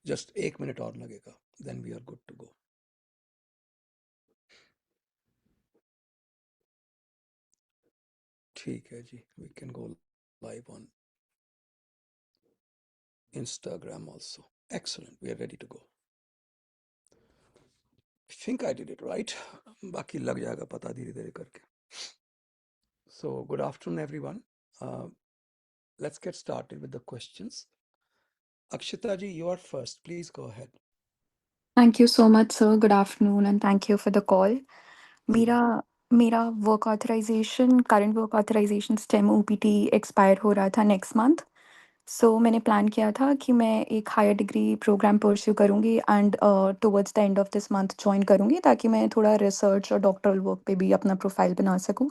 Just 1 minute और लगेगा, then we are good to go. ठीक है जी, we can go live on Instagram also. Excellent, we are ready to go. Think I did it right, बाकी लग जाएगा पता धीरे धीरे करके। So good afternoon everyone, let's get started with the questions. Akshita ji, you are first, please go ahead. Thank you so much, sir. Good afternoon, and thank you for the call. मेरा हम्म। मेरा work authorisation current work authorisation stem OPT expire हो रहा था next month. सो मैंने plan किया था कि मैं एक हायर डिग्री प्रोग्राम परस्यू करूँगी and towards the end of this month join करूँगी, ताकि मैं थोड़ा रिसर्च और डॉक्टरल वर्क पे भी अपना प्रोफाइल बना सकूँ।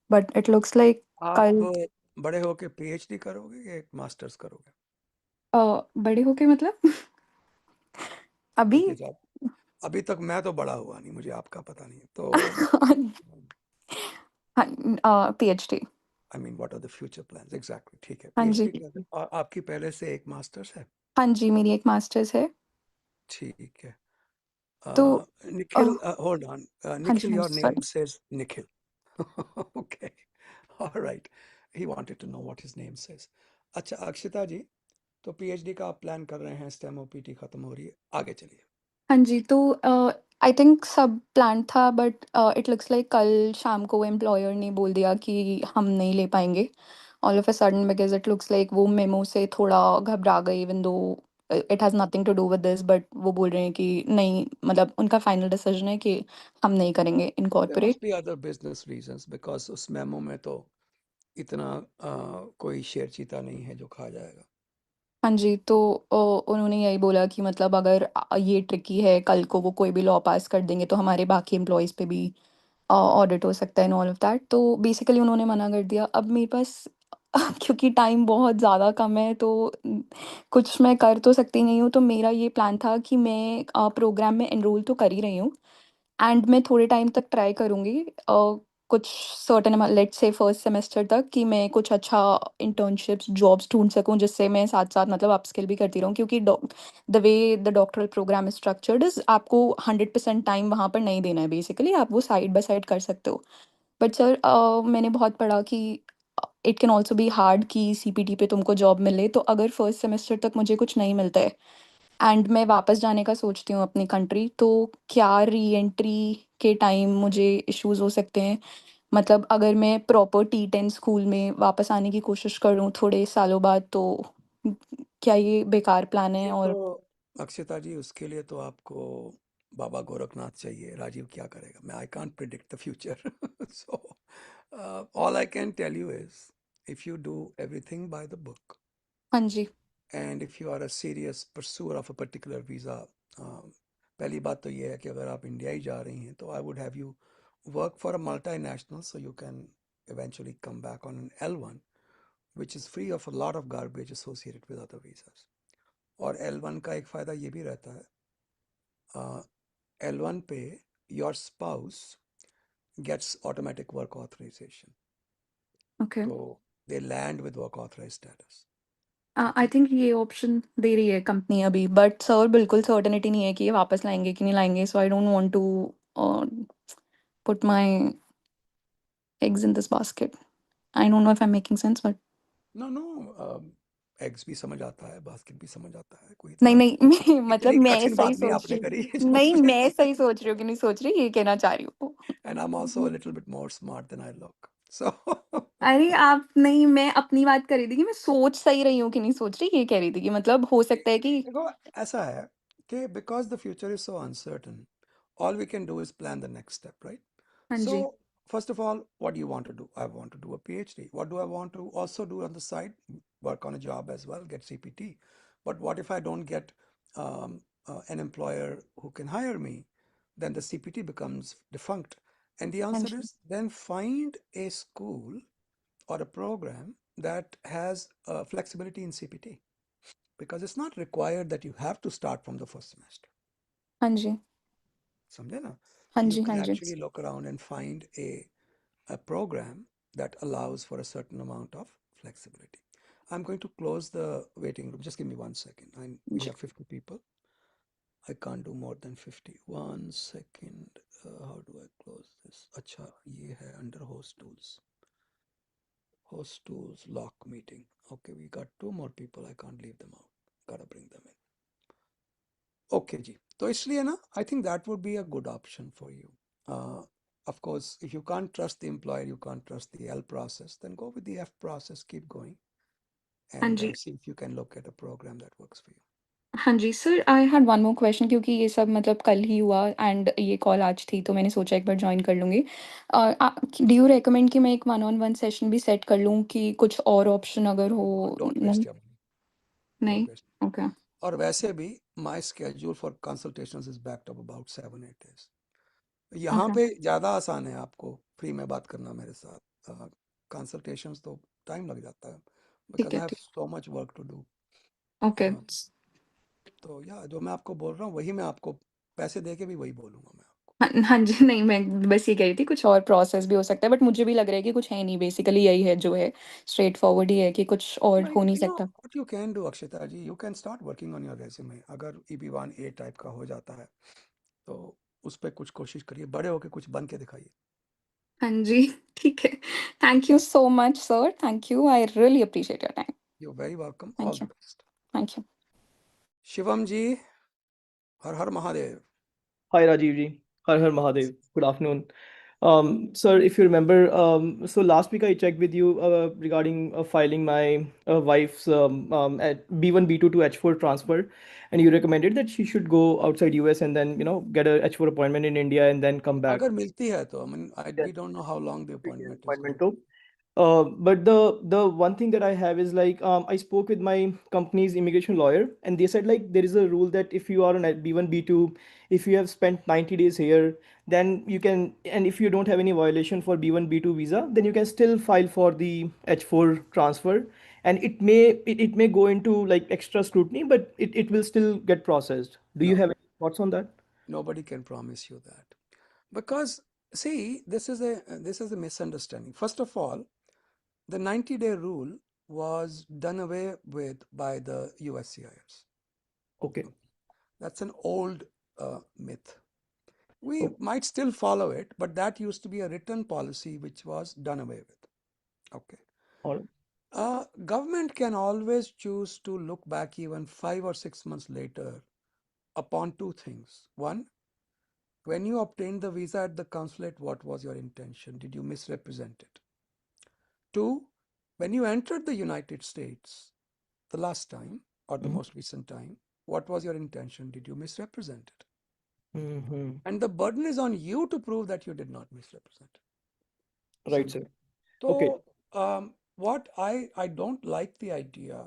बट इट लुक्स लाइक आप कल बड़े होके पीएचडी करोगे या एक मास्टर्स करोगे? बड़े होके मतलब अभी देखिए साहब, अभी तक मैं तो बड़ा हुआ नहीं, मुझे आपका पता नहीं है तो। हाँ, PhD. I mean what are the future plans exactly? ठीक है, हाँ जी। पीएचडी कर, और आपकी पहले से एक मास्टर्स है? हाँ जी, मेरी एक मास्टर्स है। ठीक है। तो अ, निखिल, होल्ड ऑन, हाँ जी, निखिल, हाँ योर जी, name sorry. Says Nikhil. Okay, alright, he wanted to know what his name says. अच्छा अक्षिता जी, तो पीएचडी का आप प्लान कर रहे हैं, स्टेम ओपीटी खत्म हो रही है, आगे चलिए। हाँ जी, तो आई थिंक सब प्लान था, बट इट लुक्स लाइक कल शाम को एम्प्लॉयर ने बोल दिया कि हम नहीं ले पाएँगे all of a sudden, because it looks like वो मेमो से थोड़ा घबरा गए, even though it has nothing to do with this, but वो बोल रहे हैं कि नहीं, मतलब उनका फाइनल डिसीजन है कि हम नहीं करेंगे there must incorporate. Be other business reasons, because उस मेमो में तो इतना कोई शेयर चीता नहीं है जो खा जाएगा। हाँ जी, तो उन्होंने यही बोला कि मतलब अगर ये ट्रिकी है, कल को वो कोई भी लॉ पास कर देंगे तो हमारे बाकी एम्प्लॉइज़ पे भी ऑडिट हो सकता है एंड ऑल ऑफ दैट, तो बेसिकली उन्होंने मना कर दिया। अब मेरे पास क्योंकि टाइम बहुत ज़्यादा कम है, तो कुछ मैं कर तो सकती नहीं हूँ, तो मेरा ये प्लान था कि मैं प्रोग्राम में एनरोल तो कर ही रही हूँ एंड मैं थोड़े टाइम तक ट्राई करूँगी, कुछ certain let's say first semester तक, कि मैं कुछ अच्छा इंटर्नशिप्स जॉब्स ढूंढ सकूँ, जिससे मैं साथ साथ मतलब अपस्किल भी करती रहूँ, क्योंकि the way the doctoral program is structured is आपको 100% टाइम वहाँ पर नहीं देना है, बेसिकली आप वो साइड बाय साइड कर सकते हो। बट सर मैंने बहुत पढ़ा कि it can also be hard कि सीपीटी पे तुमको जॉब मिले, तो अगर फर्स्ट सेमेस्टर तक मुझे कुछ नहीं मिलता है एंड मैं वापस जाने का सोचती हूँ अपनी कंट्री, तो क्या री एंट्री के टाइम मुझे इश्यूज हो सकते हैं? मतलब अगर मैं प्रॉपर टी10 स्कूल में वापस आने की कोशिश करूँ थोड़े सालों बाद, तो क्या ये बेकार प्लान है? ये तो और अक्षिता जी, उसके लिए तो आपको बाबा गोरखनाथ चाहिए। राजीव क्या करेगा? मैं I can't predict the future. So all I can tell you is, if you do everything by the book हाँ जी, and if you are a serious pursuer of a particular visa, पहली बात तो ये है कि अगर आप इंडिया ही जा रही हैं तो I would have you work for a multi national, so you can eventually come back on an L1, which is free of a lot of garbage associated with other visas. और L1 का एक फ़ायदा ये भी रहता है, L1 पे your spouse gets automatic work authorization, okay. तो they land with work authorize status. ठीक आई है। थिंक ये ऑप्शन दे रही है कंपनी अभी, बट सर बिल्कुल सर्टेनिटी नहीं है कि ये वापस लाएंगे कि नहीं लाएंगे, so I don't want to put my eggs in this basket. I don't know if I am making sense, but no no, eggs भी समझ आता है, बास्केट भी समझ आता है, कोई नहीं इतना नहीं मैं मतलब इतनी मैं कठिन सही बात नहीं सोच आपने रही करी हूँ, जो नहीं मुझे। मैं सही सोच रही हूँ कि नहीं सोच रही, ये कहना चाह रही हूँ। And I am also a little bit more smart than I look, so. अरे आप नहीं, मैं अपनी बात कर रही थी कि मैं सोच सही रही हूँ कि नहीं सोच रही, ये कह रही थी कि मतलब हो सकता है कि देखो, ऐसा है कि because the future is so uncertain, all we can do is plan the next step, right? हाँ So, जी, first of all, what do you want to do? I want to do a PhD. What do I want to also do on the side? Work on a job as well, get CPT. But what if I don't get an employer who can hire me? Then the CPT becomes defunct. And the हाँ answer जी, is then find a school or a program that has flexibility in CPT, because it's not required that you have to start from the first semester. हाँ जी, समझे ना? हाँ You ji, can हाँ जी। actually look around and find a program that allows for a certain amount of flexibility. I'm going to close the waiting room. Just give me 1 second. We ji, have 50 people. I can't do more than 50. One second. How do I close this? अच्छा, ये है under host tools. Host tools, lock meeting. Okay, we got two more people. I can't leave them out. Gotta bring them in. Okay, जी. तो इसलिए ना, I think that would be a good option for you. Uh, of course, if you can't trust the employer, you can't trust the L process, then go with the F process, keep going, हाँ and ji. see if you can look at a program that works for you. हाँ जी, sir I had one more question क्योंकि ये सब मतलब कल ही हुआ and ये कॉल आज थी तो मैंने सोचा एक बार जॉइन कर लूँगी। डू यू रिकमेंड कि मैं एक वन ऑन वन सेशन भी सेट कर लूँ कि कुछ और ऑप्शन अगर हो? Don't waste नहीं? your money. Don't नहीं? waste. ओके, और वैसे भी my schedule for consultations is backed up about 7-8 days. यहाँ ओके, पे ज़्यादा आसान है आपको फ्री में बात करना मेरे साथ। कंसल्टेशंस तो टाइम लग जाता है ठीक बिकॉज है, आई हैव ठीक। So much work to do. Okay. तो या जो मैं आपको बोल रहा हूँ वही मैं आपको पैसे दे के भी वही बोलूँगा मैं आपको। हाँ, हाँ जी, नहीं मैं बस ये कह रही थी कुछ और प्रोसेस भी हो सकता है बट मुझे भी लग रहा है कि कुछ है नहीं, बेसिकली यही है जो है, स्ट्रेट फॉरवर्ड ही है कि कुछ और नहीं, हो नहीं यू नो सकता। What you can do Akshata ji, you can start working on your resume. अगर EB1 A टाइप का हो जाता है तो उस पर कुछ कोशिश करिए, बड़े होके कुछ बन के दिखाइए। हाँ जी, ठीक है। Thank you so much sir, thank you, I really appreciate your time. You very welcome, all thank you, the best. Thank you. Shivam ji, हर हर Mahadev. Hi, Rajiv ji. Har Har Mahadev. Good afternoon. Sir, if you remember, so last week I checked with you regarding filing my wife's at B1, B2 to H4 transfer, and you recommended that she should go outside US and then, get a H4 appointment in India and then come back. अगर मिलती है तो Yes, we don't know how long the Indian appointment is appointment going to too. be. But the one thing that I have is like I spoke with my company's immigration lawyer, and they said like there is a rule that if you are on a B1 B2, if you have spent 90 days here, then you can, and if you don't have any violation for B1 B2 visa, then you can still file for the H4 transfer, and it may go into like extra scrutiny, but it will still get processed. Do you No, have any thoughts on that? nobody can promise you that because see, this is a misunderstanding. First of all, the 90-day rule was done away with by the USCIS. Okay. That's an old myth. We Okay. might still follow it, but that used to be a written policy which was done away with. Okay. All right. Government can always choose to look back even 5 or 6 months later upon two things. One, when you obtained the visa at the consulate, what was your intention? Did you misrepresent it? Two, when you entered the United States the last time or the Mhm. most recent time, what was your intention? Did you misrepresent it? Mhm. And the burden is on you to prove that you did not misrepresent it. Right, Simple. sir. Okay. So, what I don't like the idea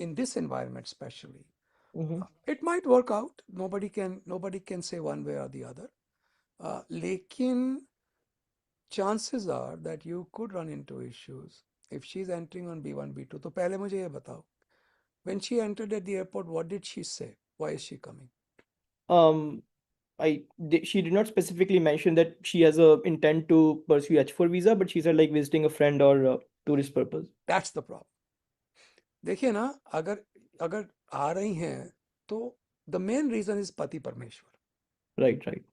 in this environment, especially, Mhm. it might work out. Nobody can say one way or the other. लेकिन chances are that you could run into issues if she's entering on B1 B2. तो पहले मुझे ये बताओ, when she entered at the airport, what did she say? Why is she coming? Um, she did not specifically mention that she has a intent to pursue H4 visa, but she said like visiting a friend or tourist purpose. That's the problem. देखिए ना, अगर अगर आ रही हैं तो the main reason is पति परमेश्वर, Right, right.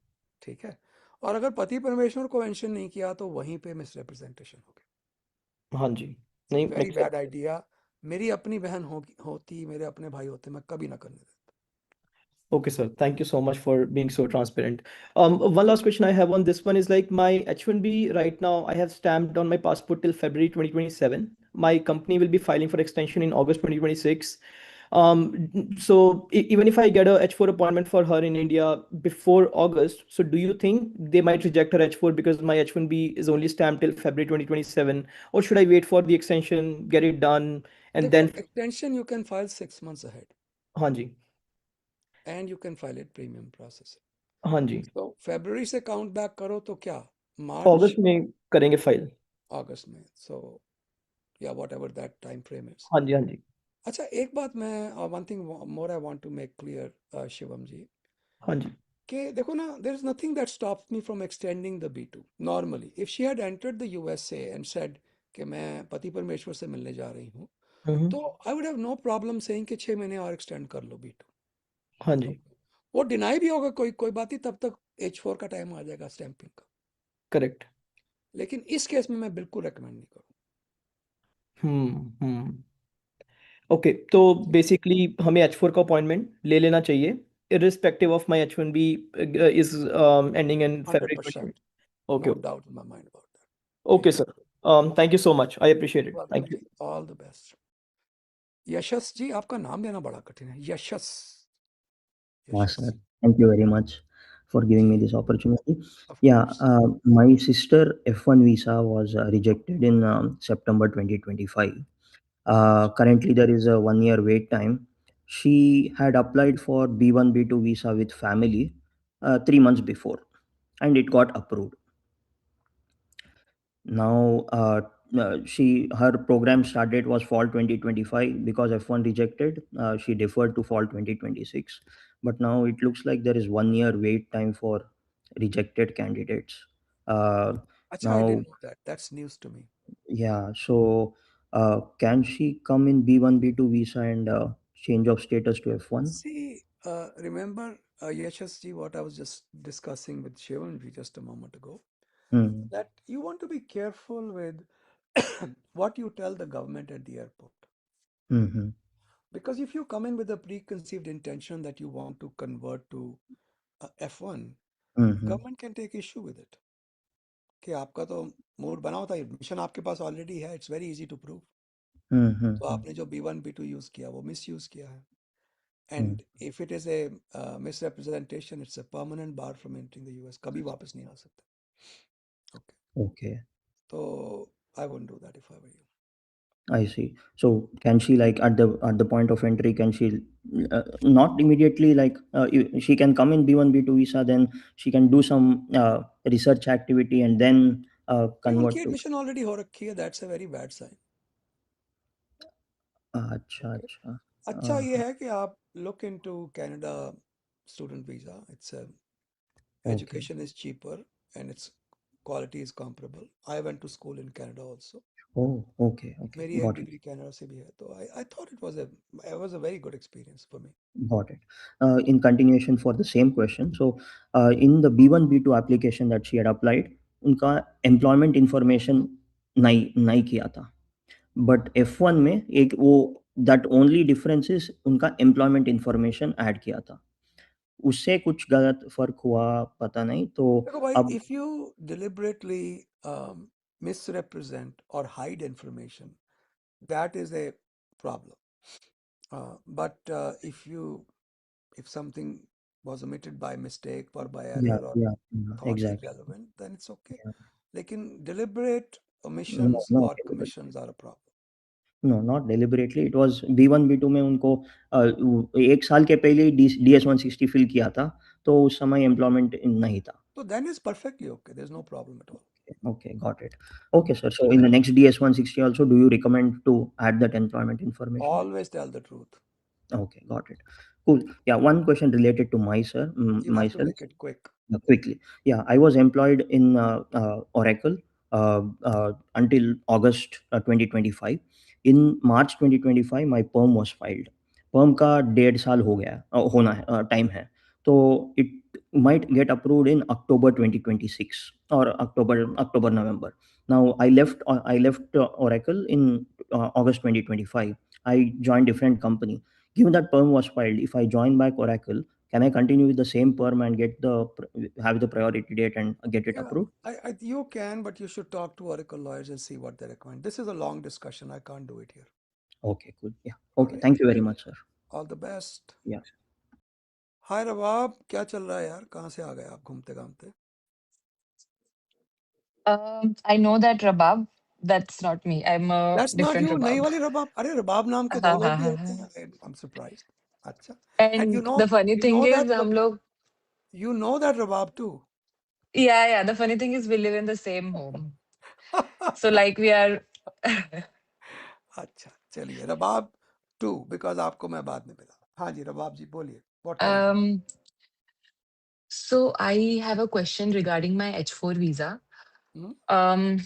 ठीक है। और अगर पति परमेश्वर को मेंशन नहीं किया तो वहीं पे मिसरिप्रेजेंटेशन हो गया। हाँ जी, नहीं very makes bad sense. Idea. मेरी अपनी बहन होती, मेरे अपने भाई होते, मैं कभी ना करने देता। Okay, sir. Thank you so much for being so transparent. One last question I have on this one is like my H1B right now, I have stamped on my passport till February 2027. My company will be filing for extension in August 2026. So even if I get a H4 appointment for her in India before August, so do you think they might reject her H4 because my H1B is only stamped till February 2027? Or should I wait for the extension, get it done, and देखो, then? Extension you can file 6 months ahead हाँ जी, and you can file it premium process. हाँ जी, तो फरवरी से count back करो तो क्या, मार्च, अगस्त में करेंगे फाइल। अगस्त में। सो या whatever that time frame is. हाँ जी, हाँ जी, अच्छा, एक बात मैं, one thing more I want to make clear Shivam ji, हाँ जी। कि देखो ना, there is nothing that stops me from extending the B2 नॉर्मली। If she had entered the USA and said कि मैं पति परमेश्वर से मिलने जा रही हूँ, हम्म। तो I would have no problem saying कि 6 महीने और एक्सटेंड कर लो B2। हाँ जी। वो डिनाई भी होगा, कोई कोई बात नहीं, तब तक H4 का टाइम आ जाएगा स्टैंपिंग का। करेक्ट। लेकिन इस केस में मैं बिल्कुल रेकमेंड नहीं करूँ। हम्म। ओके, तो ठीक है, बेसिकली हमें H4 का अपॉइंटमेंट ले लेना चाहिए, irrespective of my H1B is ending in hundred February 2020. Percent Okay, no okay. Doubt in my mind about that. Okay, ठीक है, sir. Thank you so much. I appreciate it. Welcome Thank you. जी, all the best. Yashas ji, आपका नाम लेना बड़ा कठिन है, Yashas. Yeah, Yashas sir. Thank you very much for giving जी, me this opportunity. Of Yeah, course. my sister F1 visa was rejected in September 2025. Currently, there is a 1 year wait time. She had applied for B1 B2 visa with family 3 months before, and it got approved. Now, she her program start date was fall 2025 because F1 rejected. She deferred to fall 2026, but now it looks like there is 1 year wait time for rejected candidates. Uh, अच्छा, I Now, didn't know that, that's news to me. yeah, so can she come in B1 B2 visa and change of status to F1? See, remember, Yashas ji, what I was just discussing with Shivan ji just a moment ago, Hmm. that you want to be careful with what you tell the government at the airport. Hmm. Because if you come in with a preconceived intention that you want to convert to F1, Hmm. government can take issue with it. कि आपका तो mood बना होता है, mission आपके पास already है, it's very easy to prove. Hmm. तो Hmm. आपने जो B1 B2 यूज़ किया वो मिस यूज़ किया है। Hmm. And if it is a misrepresentation, it's a permanent bar from entering the US, कभी वापस नहीं आ सकते। Okay, Okay. तो I won't do that if I were you. I see. So can she like at the point of entry, can she not immediately like she can come in B1 B2 visa, then she can do some research activity and then नहीं, उनकी convert to. Admission already हो रखी है, that's a very bad sign. अच्छा okay, अच्छा। अच्छा ये है कि आप look into Canada student visa, it's okay. education is cheaper and its quality is comparable. I went to school in Canada also. Oh, okay okay, मेरी एक got it. Degree Canada से भी है, तो I thought it was a very good experience for me. Got it. In continuation for the same question, so in the B1 B2 application that she had applied, उनका employment information नहीं नहीं किया था, but F1 में एक वो that only difference is उनका employment information add किया था, उससे कुछ गलत फर्क हुआ पता नहीं तो देखो भाई, अब। if you deliberately misrepresent or hide information, that is a problem. But if something was omitted by mistake or by या error or या thought exactly. irrelevant, then it's okay. लेकिन deliberate no omissions no or commissions are a problem. No not deliberately, it was B1 B2 में उनको 1 साल के पहले ही DS-160 fill किया था, तो उस समय एम्प्लॉयमेंट नहीं था। So then it's perfectly okay. There's no problem at all. Okay, got it. Okay, sir. So in the next DS-160 also, do you recommend to add that employment information? Always tell the truth. Okay, got it. Cool. Yeah, one question related to You have to myself. make it quick. Quickly. Yeah, I was employed in Oracle until August 2025. In March 2025, my perm was filed. Perm का 1.5 साल हो गया होना है time है, तो it might get approved in October 2026 or October November. Now I left Oracle in August 2025. I joined different company. Given that perm was filed, if I join back Oracle, can I continue with the same perm and have the priority date and get it Yeah, approved? you can, but you should talk to Oracle lawyers and see what they recommend. This is a long discussion. I can't do it here. Okay, cool. Yeah. All Okay. right. Thank you very much, sir. All the best. Yeah. हाय रबाब, क्या चल रहा है यार? कहाँ से आ गए आप घूमते घामते? I know that Rabab. That's not me. I'm a That's not different you. नई Rabab. वाली रबाब? अरे रबाब नाम के दो लोग भी होते हैं। I'm surprised. अच्छा. And And the funny you thing know is, that हम लोग, you know that rhabab too. yeah, yeah. The funny thing is, we live in the same home. So like we are. अच्छा, चलिए रबाब to, because आपको मैं बाद में मिला। हाँ जी, रबाब जी बोलिए, what can I do? um. So I have a question regarding my H4 visa. Um.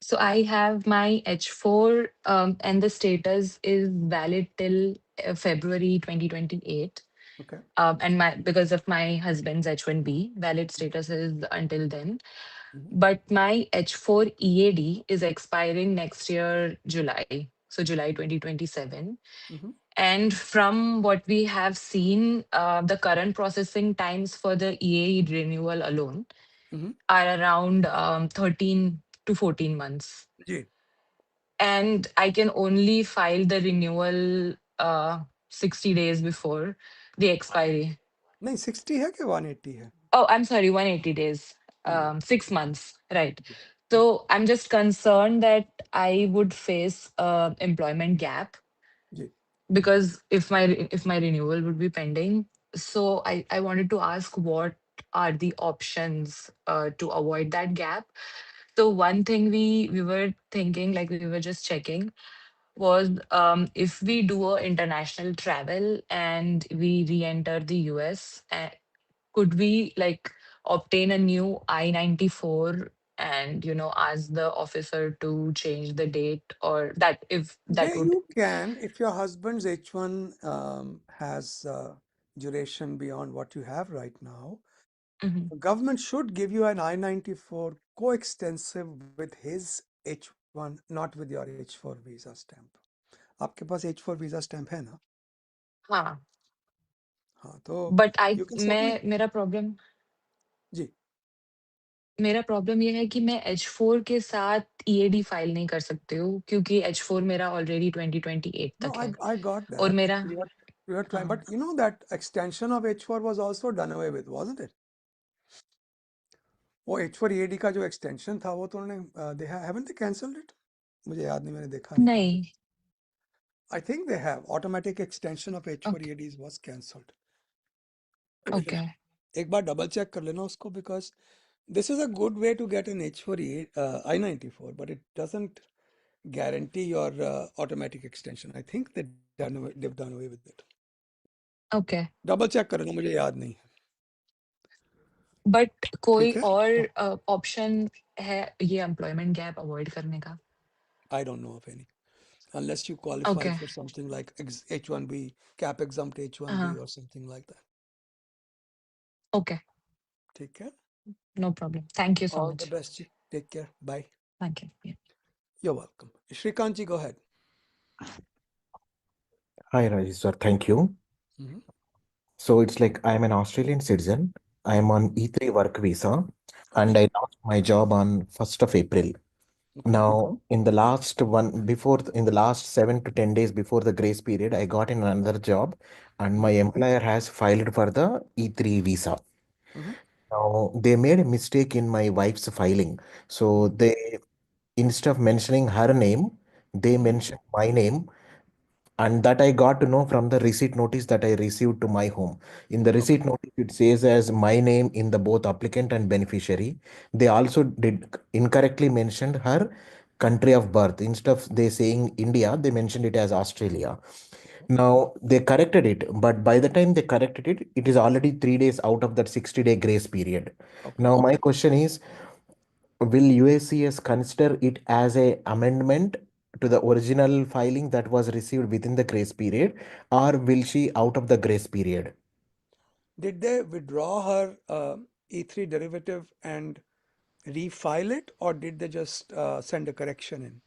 So I have my H4, and the status is valid till February 2028. Okay. And my because of my husband's H1B, valid status is until then. Mhm. But my H4 EAD is expiring next year, July. So July 2027. Mhm. And from what we have seen, the current processing times for the EAD renewal alone Mhm. are around 13 to 14 months. जी And I can only file the renewal 60 days before the expiry. नहीं 60 है कि 180 है? Oh, I'm sorry, 180 days, 6 months, right? Ji So I'm just concerned that I would face a employment gap ji because if my renewal would be pending. So I wanted to ask what are the options to avoid that gap. So one thing we were thinking, like we were just checking, was if we do a international travel and we re-enter the US, could we like obtain a new I-94 and ask the officer to change the date, or that if Yeah, that would. you can if your husband's H1 has duration beyond what you have right now. Mhm. The government should give you an I-94 coextensive with his H1, not with your H4 visa stamp. आपके पास H4 visa stamp है ना? हाँ, हाँ, तो but I you can certainly मैं मेरा problem जी मेरा problem ये है कि मैं H4 के साथ ईएडी फाइल नहीं कर सकती हूँ क्योंकि H4 मेरा ऑलरेडी 2028 No, तक I है I got और that. मेरा. You are trying, हाँ. but you know that extension of H4 was also done away with, wasn't it? वो H4 EAD का जो extension था वो तो उन्होंने they haven't they cancelled it? मुझे याद नहीं मैंने देखा नहीं कहाँ पे. नहीं. I think they have automatic extension of H4 okay. EADs was cancelled. Okay. एक बार double check कर लेना उसको because this is a good way to get an H4 I-94, but it doesn't guarantee your automatic extension. I think they've done away with it. Okay. Double check कर लेना मुझे याद नहीं. But कोई ठीक है? और ऑप्शन है ये एम्प्लॉयमेंट गैप अवॉइड करने का? I don't know of any. Unless you qualify okay. for something like H1B, cap exempt H1B हाँ. or something like that. Okay. ठीक है? No problem. Thank you so All the much. best. Ji. Take care. Bye. Thank you. You're welcome. Shrikant ji, go ahead. Hi, Rajiv sir. Thank you. Mhm. So it's like I'm an Australian citizen. I'm on E3 work visa, and Okay. I lost my job on 1st of April. Okay. Now, in the last 7 to 10 days before the grace period, I got in another job, and my Mhm. employer has filed for the E3 visa. Mhm. Now, they made a mistake in my wife's filing. So Mhm. instead of mentioning her name, they Mhm. mentioned my name, and that I got to know from the receipt notice that I received to my home. In the Okay. receipt notice, it says as my name in the both applicant and beneficiary. They also did incorrectly mentioned her country of birth. Instead of they saying India, they mentioned it as Australia. Okay. Now they corrected it, but by the time they corrected it, it is already 3 days out of that 60-day grace period. Okay. Now my question is, will USCS consider it as a amendment to the original filing that was received within the grace period, or will she out of the grace period? Did they withdraw her E3 derivative and refile it, or did they just send a correction in?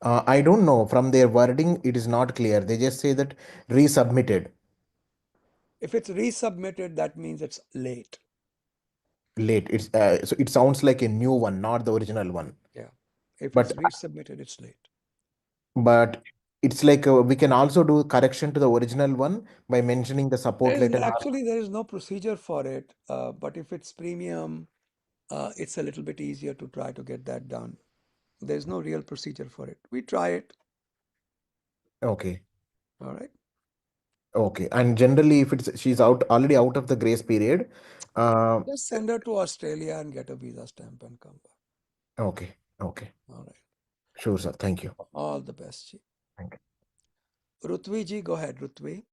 I don't know. From their wording, it is not clear. They just say that resubmitted If it's resubmitted, that means it's late. late. So it sounds like a new one, not the original one. Yeah. If it's But resubmitted, it's late. but it's like we can also do correction to the original one by mentioning the support letter. There is no procedure for it, but if it's premium, it's a little bit easier to try to get that done. There's no real procedure for it. We try it. Okay. All right. Okay. And generally, if she's out already out of the grace period, uh, Just send her to Australia and get a visa stamp and come back. okay. Okay. All right. Sure, sir. Thank you. All the best. Ji. Thank you. Rutvi ji, go ahead, Rutvi.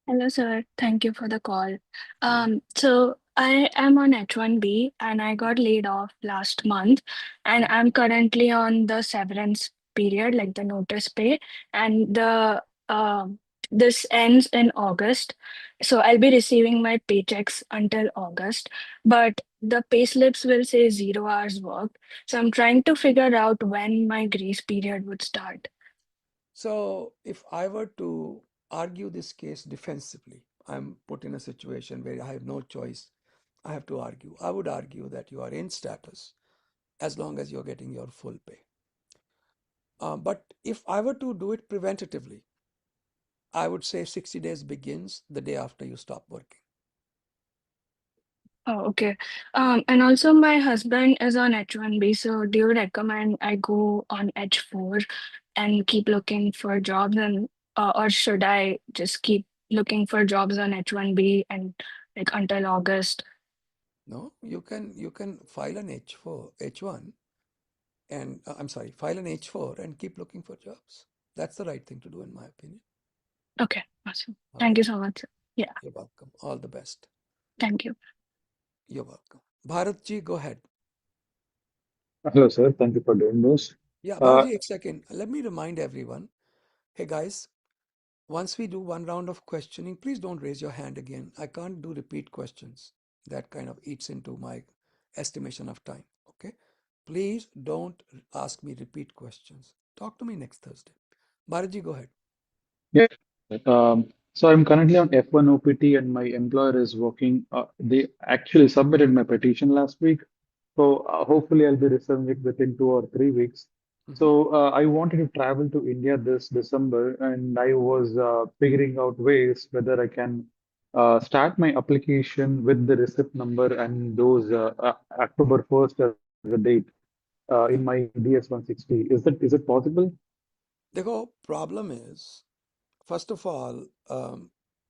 Hello, sir. Thank you for the call. Yeah. So I am on H1B and I got laid off last month, and I'm currently on the severance period, like the notice pay, and the this ends in August. So I'll be receiving my paychecks until August, but the payslips will say 0 hours worked. So I'm trying to figure out when my grace period would start. So, if I were to argue this case defensively, I'm put in a situation where I have no choice. I have to argue. I would argue that you are in status as long as you're getting your full pay. But if I were to do it preventatively, I would say 60 days begins the day after you stop working. Oh, okay. And also my husband is on H1B, so do you recommend I go on H4 and keep looking for jobs, and or should I just keep looking for jobs on H1B and like until August? No, you can file an H4, H1, and I'm sorry, file an H4 and keep looking for jobs. That's the right thing to do, in my opinion. Okay, awesome. All Thank you right. so much. Yeah, You're welcome. All the best. thank you. You're welcome. Bharatji, go ahead. Hello, sir. Thank you for doing this. Yeah, Uh, Bharatji, a second. Let me remind everyone. Hey guys, once we do one round of questioning, please don't raise your hand again. I can't do repeat questions. That kind of eats into my estimation of time. Okay? Please don't ask me repeat questions. Talk to me next Thursday. Bharatji, go ahead. yeah. So I'm currently on F1 OPT and my employer is working. They actually submitted my petition last week. So hopefully I'll be receiving it within 2 or 3 weeks. Mhm. So I wanted to travel to India this December and I was figuring out ways whether I can start my application with the receipt number and those October 1st as a date in Okay. my DS-160. Is it possible? The problem is, first of all,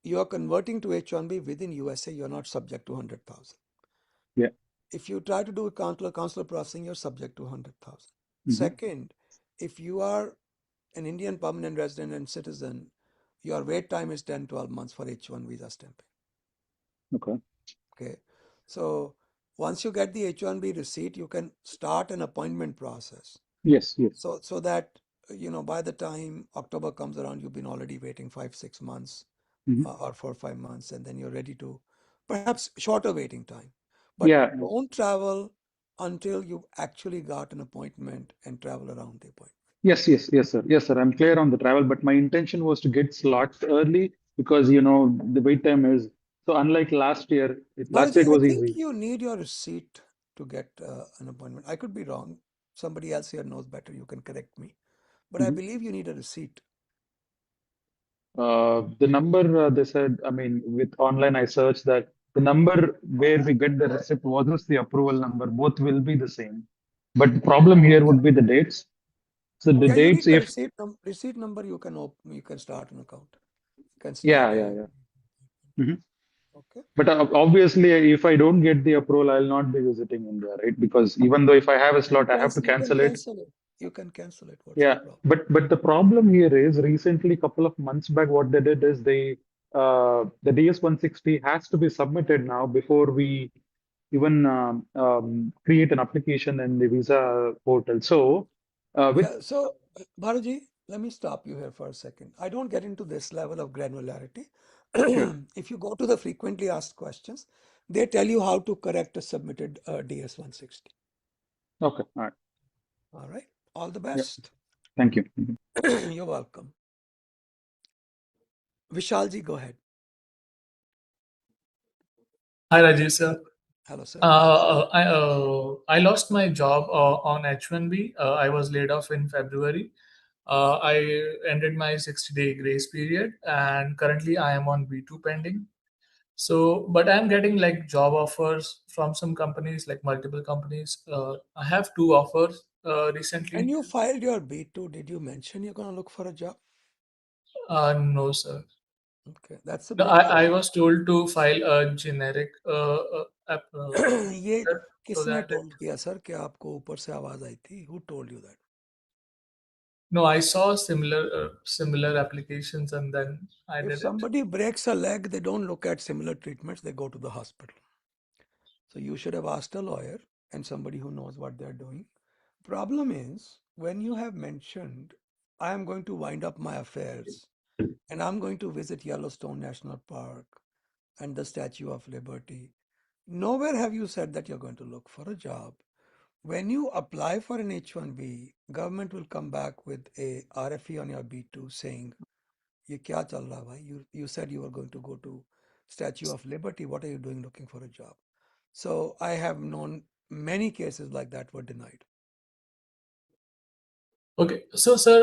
you are converting to H1B within USA, you're not subject to 100,000. Yeah. If you try to do a consular processing, you're subject to 100,000. Hmm. Second, if you are an Indian permanent resident and citizen, your wait time is 10, 12 months for H1 visa stamping. Okay. Okay. So once you get the H1B receipt, you can start an appointment process. Yes, yes. So that, by the time October comes around, you've been already waiting 5, 6 months Hmm. or 4, 5 months, and then you're ready to perhaps shorter waiting time. But Yeah. don't travel until you've actually got an appointment and travel around the appointment. Yes, yes, yes, sir. Yes, sir. I'm clear on the travel, but my intention was to get slots early because the wait time is so unlike last year. Last Balaji, year it I was think easy. you need your receipt to get an appointment. I could be wrong. Somebody else here knows better. You can correct me. But I Mhm. believe you need a receipt. The number they said, I mean, with online I searched that the number where we get the receipt wasn't the approval number. Both will be the same. But the problem here Yeah, would be the dates. So the yeah. You dates, need the if receipt number. You can start an account. You can start yeah, yeah, a. yeah. Mhm. Okay. But obviously, if I don't get the approval, I'll not be visiting India, right? Because even though if I have a slot, I have to You can cancel it. cancel it. You can cancel it. What's the Yeah, problem? but the problem here is recently, couple of months back, what they did is the DS-160 has to be submitted now before we even create an application in the visa portal. So with Yeah. So, Balaji, let me stop you here for a second. I don't get into this level of granularity. sure, If you go to the frequently asked questions, they tell you how to correct a submitted DS-160. okay, all right, All right. All the yeah, best. thank you. Mhm. You're welcome. Vishalji, go ahead. Hi, Rajiv sir. Hello, sir. I lost my job on H1B. I was laid off in February. I ended my 60-day grace period, and currently I am on B2 pending. So, but I'm getting like job offers from some companies, like multiple companies. I have two offers When recently. you filed your B2, did you mention you're going to look for a job? No, sir. Okay, that's a No, big I problem. was told to file a generic ये so किसने that it. Told किया sir कि आपको ऊपर से आवाज आई थी? Who told you that? No, I saw similar applications and then I If did it. somebody breaks a leg, they don't look at similar treatments, they go to the hospital. So you should have asked a lawyer and somebody who knows what they're doing. Problem is, when you have mentioned, I am going to wind up my affairs and I'm going to visit Yellowstone National Park and the Statue of Liberty. Nowhere have you said that you're going to look for a job. When you apply for an H-1B, government will come back with a RFE on your B2 saying, "ये क्या चल रहा है भाई? You said you were going to go to Statue of Liberty. What are you doing looking for a job?" So I have known many cases like that were denied. Okay, so sir,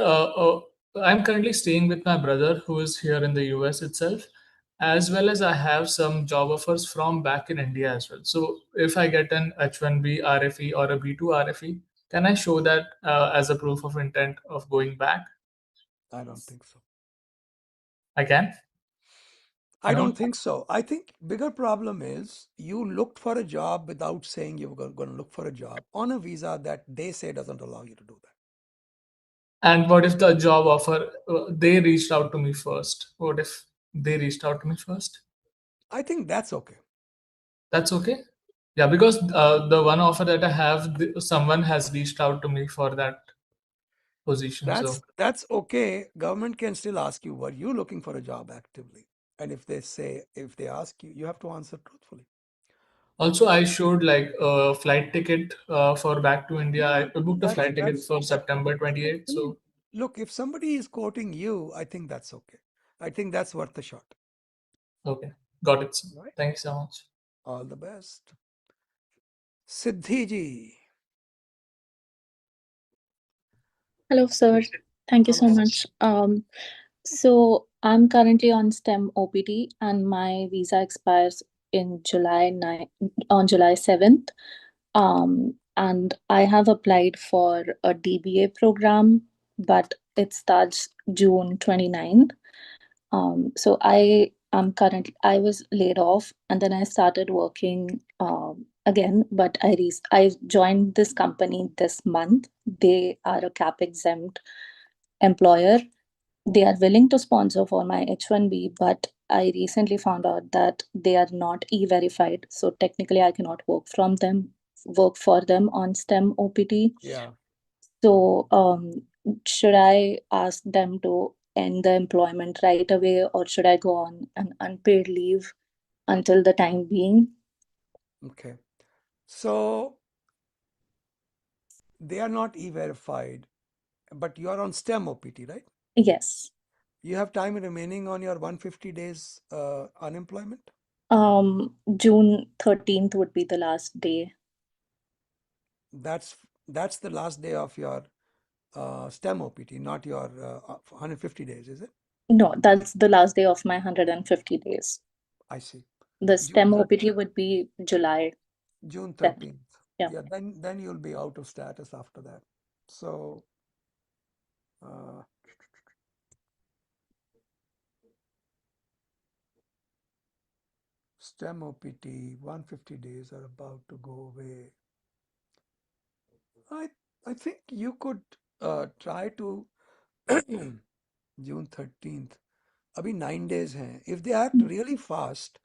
I'm currently staying with my brother who is here in the US itself, as well as I have some job offers from back in India as well. So if I get an H1B RFE or a B2 RFE, can I show that as a proof of intent of going back? I don't think so. I can? I No? don't think so. I think bigger problem is you looked for a job without saying you were going to look for a job on a visa that they say doesn't allow you to do that. And what if the job offer, they reached out to me first? What if they reached out to me first? I think that's okay. That's okay? Yeah, because the one offer that I have, someone has reached out to me for that position. So That's okay. Government can still ask you, were you looking for a job actively? And if they ask you, you have to answer truthfully. also, I showed like a flight ticket for back to India. Yeah, I booked a flight ticket that's for September 28th. So look, if somebody is quoting you, I think that's okay. I think that's worth a shot. okay, got it. Sir. Right? Thank you so much. All the best. Siddhi ji. Hello, sir. Thank you so Hello. much. So I'm currently on STEM OPT, and my visa expires in on July 7th. And I have applied for a DBA program, but it starts June 29th. So I was laid off, and then I started working again, but I joined this company this month. They are a cap exempt employer. They are willing to sponsor for my H1B, but I recently found out that they are not e-verified. So technically I cannot work for them on STEM OPT. Yeah. So should I ask them to end the employment right away, or should I go on an unpaid leave until the time being? Okay. So they are not e-verified, but you are on STEM OPT, right? Yes. You have time remaining on your 150 days unemployment? June 13th would be the last day. That's that's the last day of your STEM OPT, not your 150 days, is it? No, that's the last day of my 150 days. I see. The June STEM 13th. OPT would be July June 10th. 13th. Yeah. Yeah, then you'll be out of status after that. So uh, STEM OPT 150 days are about to go away. I I think you could try to June 13th. अभी 9 days हैं. If they act really fast,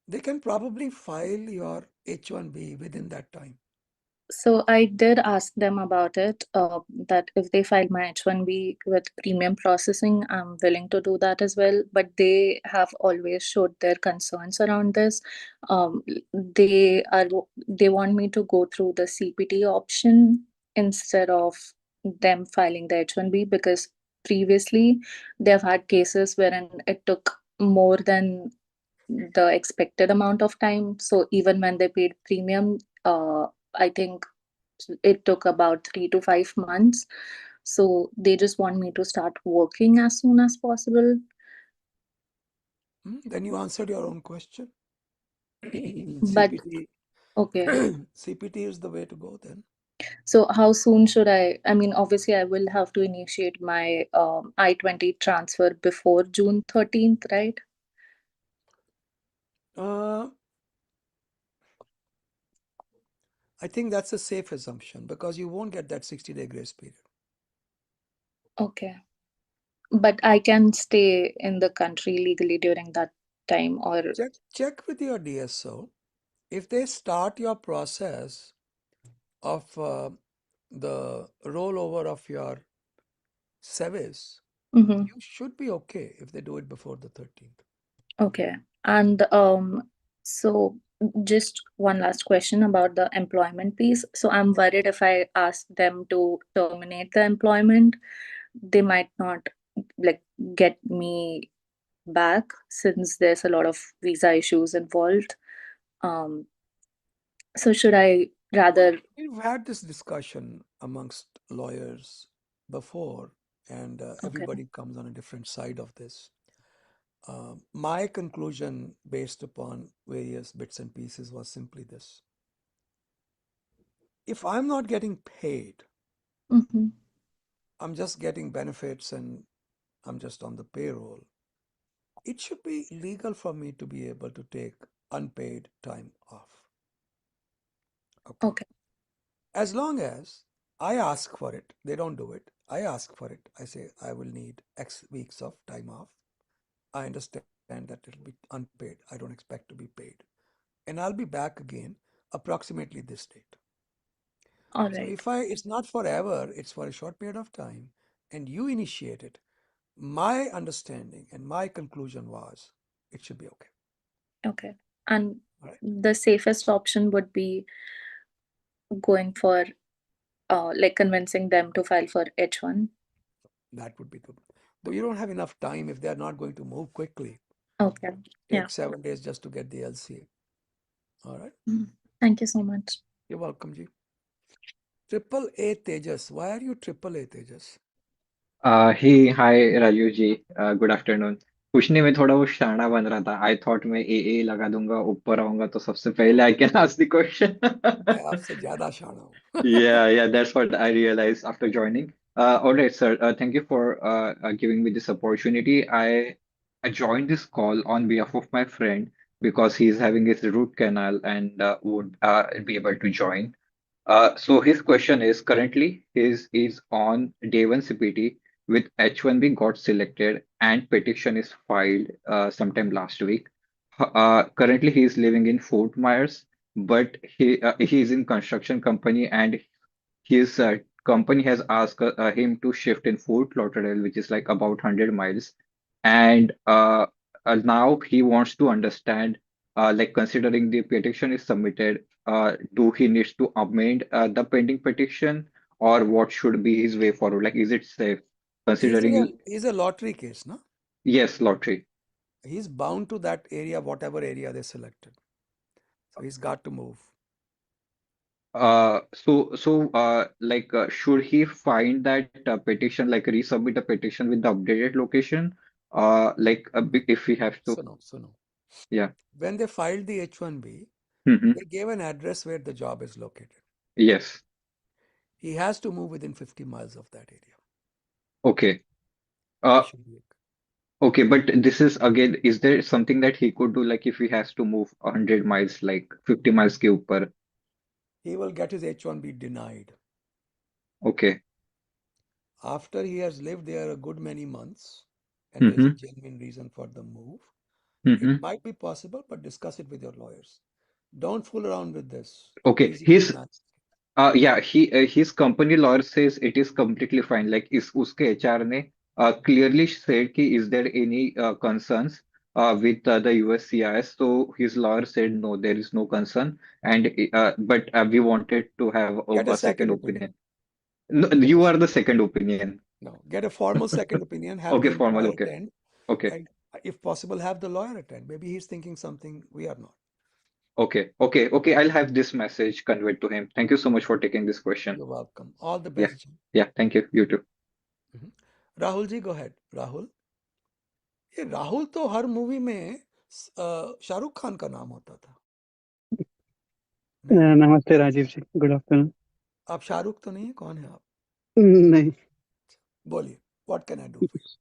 they can probably file your H1B within that time. So I did ask them about it, that if they file my H1B with premium processing, I'm willing to do that as well. But they have always showed their concerns around this. Um, they want me to go through the CPT option instead of them filing the H1B, because previously they've had cases wherein it took more than the expected amount of time. So even when they paid premium, I think it took about 3 to 5 months. So they just want me to start working as soon as Then you answered your own question. But CPT okay. CPT is the way to go then. So how soon should I mean, obviously I will have to initiate my I-20 transfer before June 13th, right? Uh, I think that's a safe assumption because you won't get that 60-day grace period. Okay. But I can stay in the country legally during that time, or Check with your DSO. If they start your process of the rollover of your service, Mm-hmm. You should be okay if they do it before the 13th. Okay. And so just one last question about the employment piece. So I'm worried if I ask them to terminate the employment, they might not like get me back since there's a lot of visa issues involved. Um, so should I rather? We've had this discussion amongst lawyers before, and Okay. everybody comes on a different side of this. My conclusion, based upon various bits and pieces, was simply this: if I'm not getting paid, Mm-hmm. I'm just getting benefits and I'm just on the payroll, it should be legal for me to be able to take unpaid time off. Okay. Okay. As long as I ask for it, they don't do it. I ask for it. I say I will need X weeks of time off. I understand that it'll be unpaid. I don't expect to be paid. And I'll be back again approximately this date. All So right. if it's not forever, it's for a short period of time, and you initiate it, my understanding and my conclusion was it should be okay. Okay. And All right. the safest option would be going for like convincing them to file for H1. That would be good. Though you don't have enough time if they're not going to move quickly. Okay. Yeah. Take 7 days just to get the LCA. All right. Thank you so much. You're welcome, Ji. Triple A Tejas. Why are you Triple A Tejas? Hi hi Rajiv ji, good afternoon. कुछ नहीं, मैं थोड़ा वो शाना बन रहा था। I thought मैं ए लगा दूंगा, ऊपर आऊंगा तो सबसे पहले आई कैन आस्क द मैं क्वेश्चन। आपसे ज्यादा शाना हूँ. Yeah, that's what I realized after joining. All right, sir. Thank you for giving me this opportunity. I joined this call on behalf of my friend because he's having his root canal and would be able to join. So his question is currently his is on day one CPT with H1B got selected and petition is filed sometime last week. Currently he is living in Fort Myers, but he is in construction company and his company has asked him to shift in Fort Lauderdale, which is like about 100 miles. And now he wants to understand, like considering the petition is submitted, do he needs to amend the pending petition or what should be his way forward? Like, is it safe considering, He's a lottery case, no? yes, lottery. He's bound to that area, whatever area they selected. So he's got to move. Should he find that petition, like resubmit a petition with the updated location? If he has to, So no. yeah. When they filed the H1B, Hmm. they gave an address where the job is located. Yes. He has to move within 50 miles of that area. Okay. He Uh, should be. okay, but this is again, is there something that he could do, like if he has to move 100 miles, like 50 miles ke upar? He will get his H1B denied. Okay. After he has lived there a good many months and there's a Mm-hmm. genuine reason for the move, it Mm-hmm. might be possible, but discuss it with your lawyers. Don't fool around with this. Okay. Easy finance. Yeah, his company lawyer says it is completely fine. Like is uske HR ने clearly said कि is there any concerns with the USCIS? So his lawyer said no, there is no concern. And but we wanted to have Get a a second second opinion. opinion. No, Get a you are the second opinion. No, get a formal second opinion. Have Okay, the formal. employer Okay, attend, okay, and if possible, have the lawyer attend. Maybe he's thinking something we are not. okay. I'll have this message conveyed to him. Thank you so much for taking this question. You're welcome. All the Yeah, best, Ji. yeah. Thank you. You too. Mhm. Rahul ji, go ahead. Rahul. ये राहुल तो हर movie में शाहरुख खान का नाम होता था. नहीं, नमस्ते Rajiv ji, good afternoon. आप शाहरुख तो नहीं है. कौन है आप? नहीं। बोलिए. What can I do for you?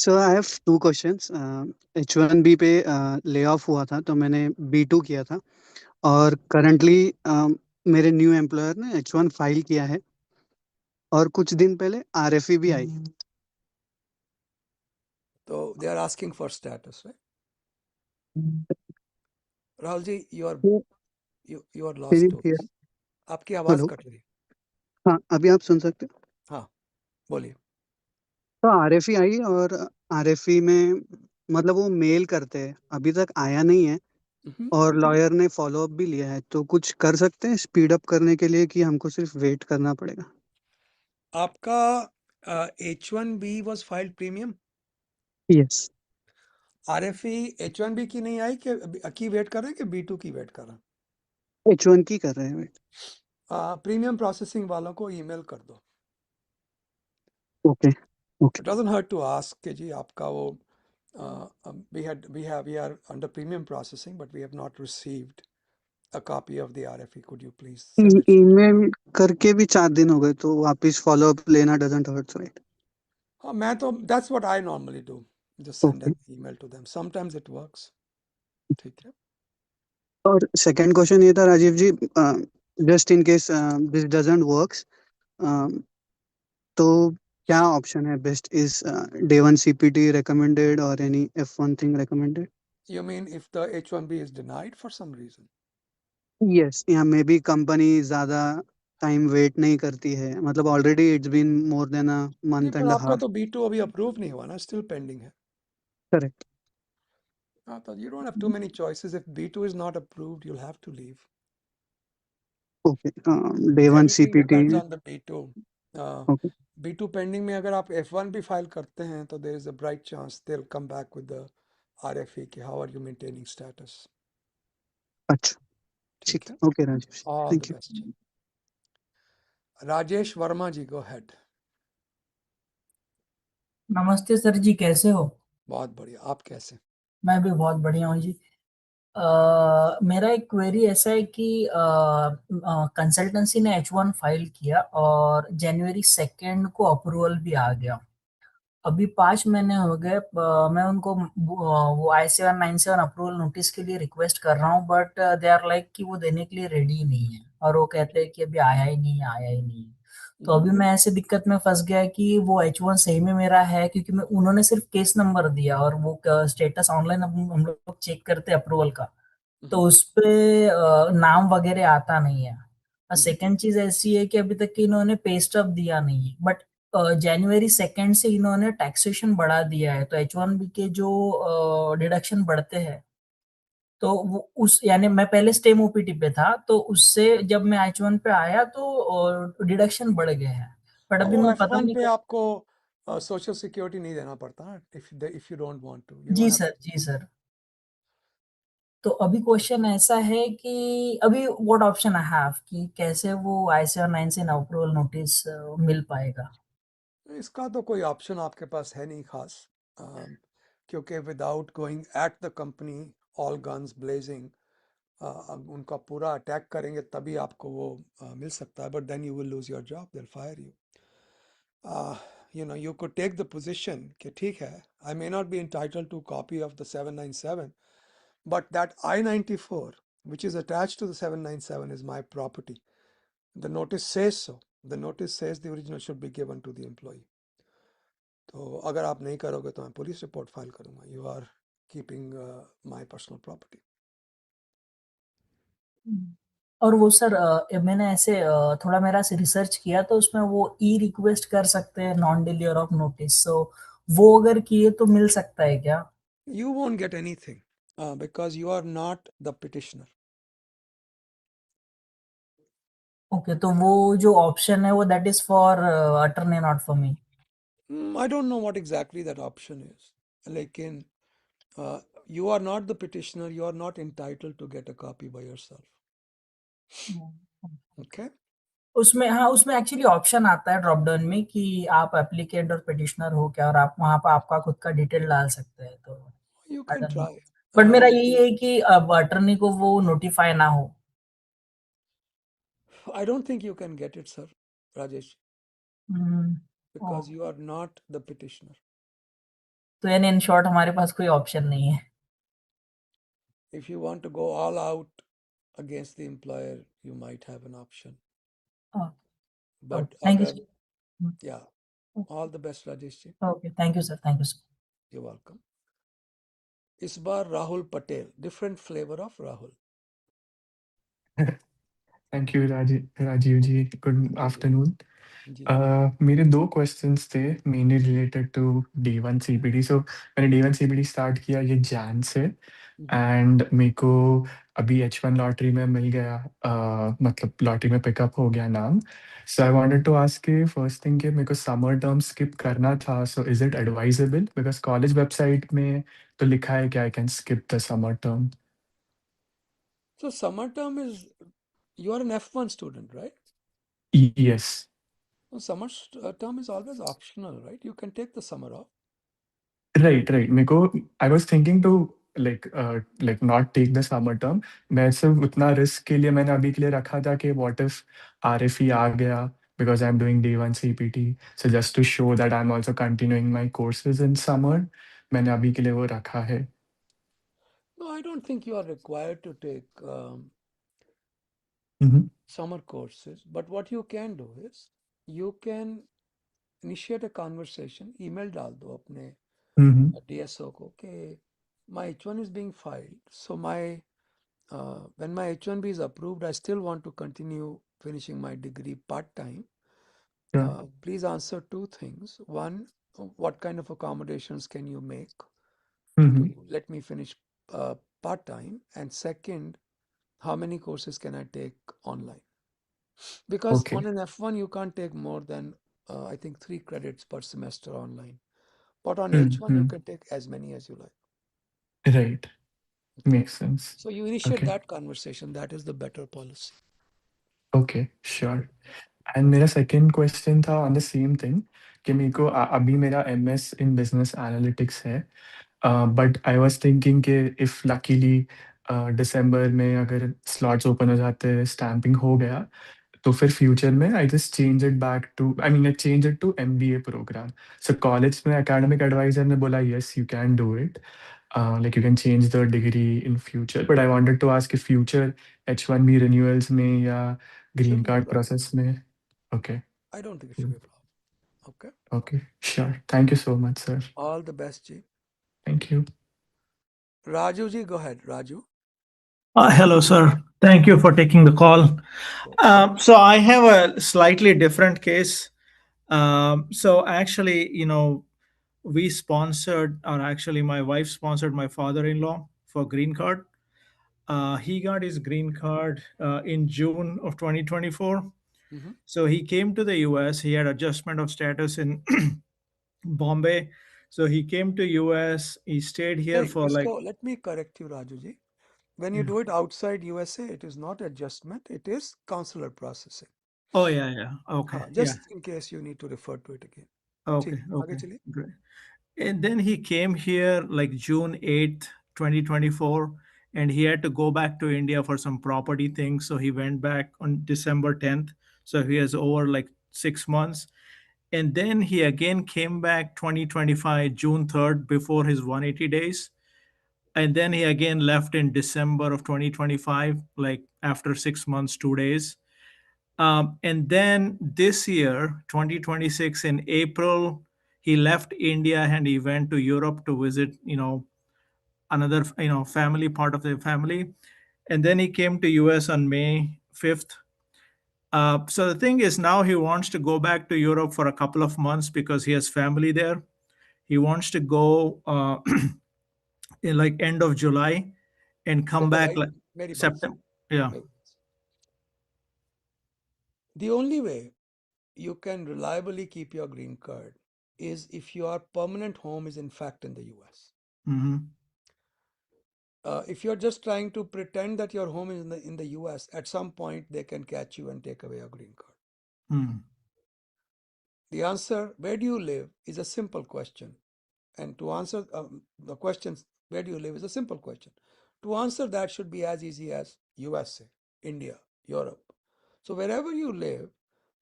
So I have two questions. H1B पे ले ऑफ हुआ था तो मैंने B2 किया था और करंटली मेरे न्यू एम्प्लॉयर ने H1 फाइल किया है और कुछ दिन पहले RFE भी आई। So they are asking for status, right? Rahul ji, you are lost to us. आपकी आवाज हेलो, कट रही है. हाँ अभी आप सुन सकते हो? हाँ, बोलिए. तो आरएफई आई और आरएफई में मतलब वो मेल करते हैं, अभी तक आया नहीं है हम्म। और लॉयर ने फॉलो अप भी लिया है, तो कुछ कर सकते हैं स्पीड अप करने के लिए कि हमको सिर्फ वेट करना पड़ेगा? आपका H1B was filed premium. Yes. RFE H1B की नहीं आई कि वेट कर रहे हैं कि B2 की वेट कर रहे हैं? H1 की कर रहे हैं वेट। प्रीमियम प्रोसेसिंग वालों को ईमेल कर दो। Okay okay. It doesn't hurt to ask कि जी आपका वो we are under premium processing but we have not received a copy of the RFE. Could you please send it? Email करके भी 4 दिन हो गए, तो वापस फॉलो अप लेना डजंट हर्ट, राइट? हाँ, मैं तो that's what I normally do. Just send okay. an email to them. Sometimes it works. ठीक है। और सेकंड क्वेश्चन ये था Rajiv ji, just in case this doesn't works, तो क्या ऑप्शन है best? Is day one CPT recommended और any F1 thing recommended? You mean if the H1B is denied for some reason? Yes, yeah maybe company ज्यादा time wait नहीं करती है, मतलब already it's been more than a नहीं, month पर and आपका half. तो B2 अभी अप्रूव नहीं हुआ ना, स्टिल पेंडिंग है। करेक्ट। हाँ, तो you don't have too many choices. If B2 is not approved, you'll have to leave. Okay, day one Everything CPT. depends on the B2. Uh, okay. B2 pending में अगर आप F1 भी file करते हैं तो there is a bright chance they'll come back with the RFE कि how are you maintaining status. अच्छा, ठीक ठीक है। है। Okay Rajiv ji, All the thank you. best. Rajesh Verma ji, go ahead. नमस्ते सर जी, कैसे हो? बहुत बढ़िया, आप कैसे? मैं भी बहुत बढ़िया हूँ जी। मेरा एक क्वेरी ऐसा है कि कंसल्टेंसी ने H1 फाइल किया और जनवरी 2 को अप्रूवल भी आ गया। अभी 5 महीने हो गए, मैं उनको वो I-797 अप्रूवल नोटिस के लिए रिक्वेस्ट कर रहा हूँ, बट दे आर लाइक कि वो देने के लिए रेडी नहीं है और वो कहते हैं कि अभी आया ही नहीं है, आया ही नहीं है। तो अभी मैं ऐसे दिक्कत में फंस गया कि वो H1 सही में मेरा है, क्योंकि मैं उन्होंने सिर्फ केस नंबर दिया और वो स्टेटस ऑनलाइन हम लोग चेक करते अप्रूवल का, तो उस पे नाम वगैरह आता नहीं है। और सेकंड चीज ऐसी है कि अभी तक कि इन्होंने पे स्टब दिया नहीं है, बट जनवरी 2 से इन्होंने टैक्सेशन बढ़ा दिया है, तो H1B के जो डिडक्शन बढ़ते हैं, तो वो उस यानी मैं पहले स्टेम ओपीटी पे था, तो उससे जब मैं H1 पे आया तो डिडक्शन बढ़ गए हैं, बट हाँ, अभी वो मैं पता F1 नहीं पे कर... आपको सोशल सिक्योरिटी नहीं देना पड़ता, if you don't want to, you जी don't have सर, to. जी सर। तो अभी क्वेश्चन ऐसा है कि अभी व्हाट ऑप्शन आई हैव कि कैसे वो I-797 अप्रूवल नोटिस मिल पाएगा? इसका तो कोई ऑप्शन आपके पास है नहीं खास, क्योंकि without going at the company all guns blazing उनका पूरा अटैक करेंगे तभी आपको वो मिल सकता है, but then you will lose your job, they will fire you. You could take the position कि ठीक है, I may not be entitled to copy of the 797, but that I-94 which is attached to the 797 is my property. The notice says so. The notice says the original should be given to the employee. तो अगर आप नहीं करोगे तो मैं police report file करूंगा। You are keeping my personal property. और वो सर मैंने ऐसे थोड़ा मेरा से रिसर्च किया, तो उसमें वो ई रिक्वेस्ट कर सकते हैं non deliver of notice, so वो अगर किए तो मिल सकता है क्या? You won't get anything because you are not the petitioner. Okay, तो वो जो ऑप्शन है वो that is for attorney, not for me. I don't know what exactly that option is, लेकिन you are not the petitioner, you are not entitled to get a copy by yourself. Okay. उसमें, हाँ, उसमें actually option आता है drop down में कि आप applicant और पिटिशनर हो क्या, और आप वहां पर आपका खुद का डिटेल डाल सकते हैं, तो You I can don't know. try. But मेरा यही लेकिन है कि अब अटर्नी को वो नोटिफाई ना हो। I don't think you can get it, sir, Rajesh, hmm, O, because you are not the petitioner. तो यानी इन शॉर्ट हमारे पास कोई ऑप्शन नहीं है। If you want to go all out against the employer, you might have an option. But thank agar, you. yeah, all the best, Rajesh ji. Okay, thank you sir, thank you sir. You're welcome. इस बार Rahul Patel, different flavor of Rahul. Thank you Rajiv ji, good ji ji afternoon. जी मेरे दो questions थे, mainly related to D1 CPD। सो मैंने D1 CPD start किया ये जैन से, हम्म। एंड मेरे को अभी H1 लॉटरी में मिल गया, मतलब लॉटरी में पिकअप हो गया नाम। सो आई वांटेड टू आस्क के फर्स्ट थिंग कि मेरे को समर टर्म स्किप करना था, so is it advisable? Because college website में तो लिखा है कि I can skip the summer term. So summer term is, you are an F1 student, right? Yes. So summer term is always optional, right? You can take the summer off. Right right, मेरे को I was thinking to like not take the summer term. मैं सिर्फ उतना risk के लिए मैंने अभी के लिए रखा था कि व्हाट इफ RFE आ गया, because I am doing D1 CPT, so just to show that I am also continuing my courses in summer, मैंने अभी के लिए वो रखा है। No, I don't think you are required to take hmm. summer courses, but what you can do is you can initiate a conversation, email डाल दो अपने हम्म। DSO को कि my H1 is being filed, so my when my H1B is approved, I still want to continue finishing my degree part-time. Please answer two things. One, what kind of accommodations can you make to let me finish part-time? And second, how many courses can I take online? Because okay. on an F1, you can't take more than, I think, 3 credits per semester online. But on H1, you can take as many as you like. Right, Okay. Make sense. So you initiate okay. that conversation. That is the better policy. Okay, sure. And मेरा second question था on the same thing, कि मेरे को अभी मेरा MS in business analytics है, but I was thinking कि if luckily दिसंबर में अगर स्लॉट्स ओपन हो जाते हैं, स्टैम्पिंग हो गया, तो फिर फ्यूचर में I just change it back to, I mean I change it to MBA program. So college में एकेडमिक एडवाइजर ने बोला yes you can do it, like you can change the degree in future, but I wanted to ask कि future H1B renewals में या green Shouldn't be a card problem. Process में। Okay. I don't think it should be a problem. Okay. Okay, sure, thank you so much sir. All the best, Ji. Thank you. Raju Ji, go ahead. Raju. Hello, sir. Thank you for taking the call. Sure. So I have a slightly different case. So actually, we sponsored, or actually, my wife sponsored my father-in-law for green card. He got his green card in June of 2024. Mhm. So he came to the US. He had adjustment of status in Bombay. So he came to US. He stayed here Hey, for like, let me correct you, Raju Ji. When you yeah. do it outside USA, it is not adjustment, it is consular processing. Oh yeah, yeah. Okay, yeah. Just in case you need to refer to it again. ठीक Okay, है, आगे okay, चलिए. great. And then he came here like June 8th, 2024, and he had to go back to India for some property things. So he went back on December 10th. So he has over like 6 months. And then he again came back 2025, June 3rd, before his 180 days. And then he again left in December of 2025, like after 6 months, 2 days. And then this year, 2026, in April, he left India and he went to Europe to visit, another, family, part of the family. And then he came to US on May 5th. So the thing is, now he wants to go back to Europe for a couple of months because he has family there. He wants to go in like end of July and come देखो back भाई, like मेरी बात September. सुनो. Yeah. मेरी बात सुनो. The only way you can reliably keep your green card is if your permanent home is in fact in the US. Hmm. If you're just trying to pretend that your home is in the US, at some point they can catch you and take away your green card. Hmm. The answer, where do you live, is a simple question. And to answer the questions, where do you live, is a simple question. To answer that should be as easy as USA, India, Europe. So wherever you live,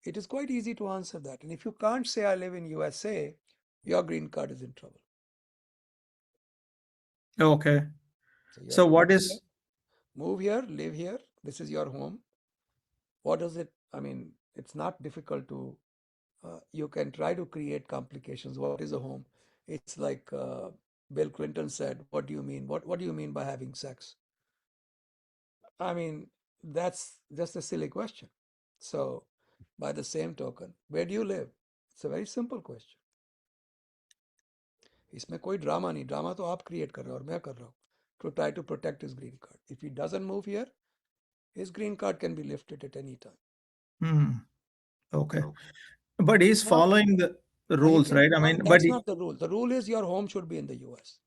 it is quite easy to answer that. And if you can't say I live in USA, your green card is in trouble. Okay. So you have So to what is move here, live here. This is your home. What does it? I mean, it's not difficult to. You can try to create complications. What is a home? It's like Bill Clinton said. What do you mean? What do you mean by having sex? I mean, That's just a silly question. So, by the same token, where do you live? It's a very simple question. इसमें कोई drama नहीं, drama तो आप create कर रहे हो और मैं कर रहा हूँ to try to protect his green card. If he doesn't move here, his green card can be lifted at any time. Hmm. Okay. So, But he's not, following the he rules, can, right? I no, mean, but that's not the rule. The rule is your home should be in the US.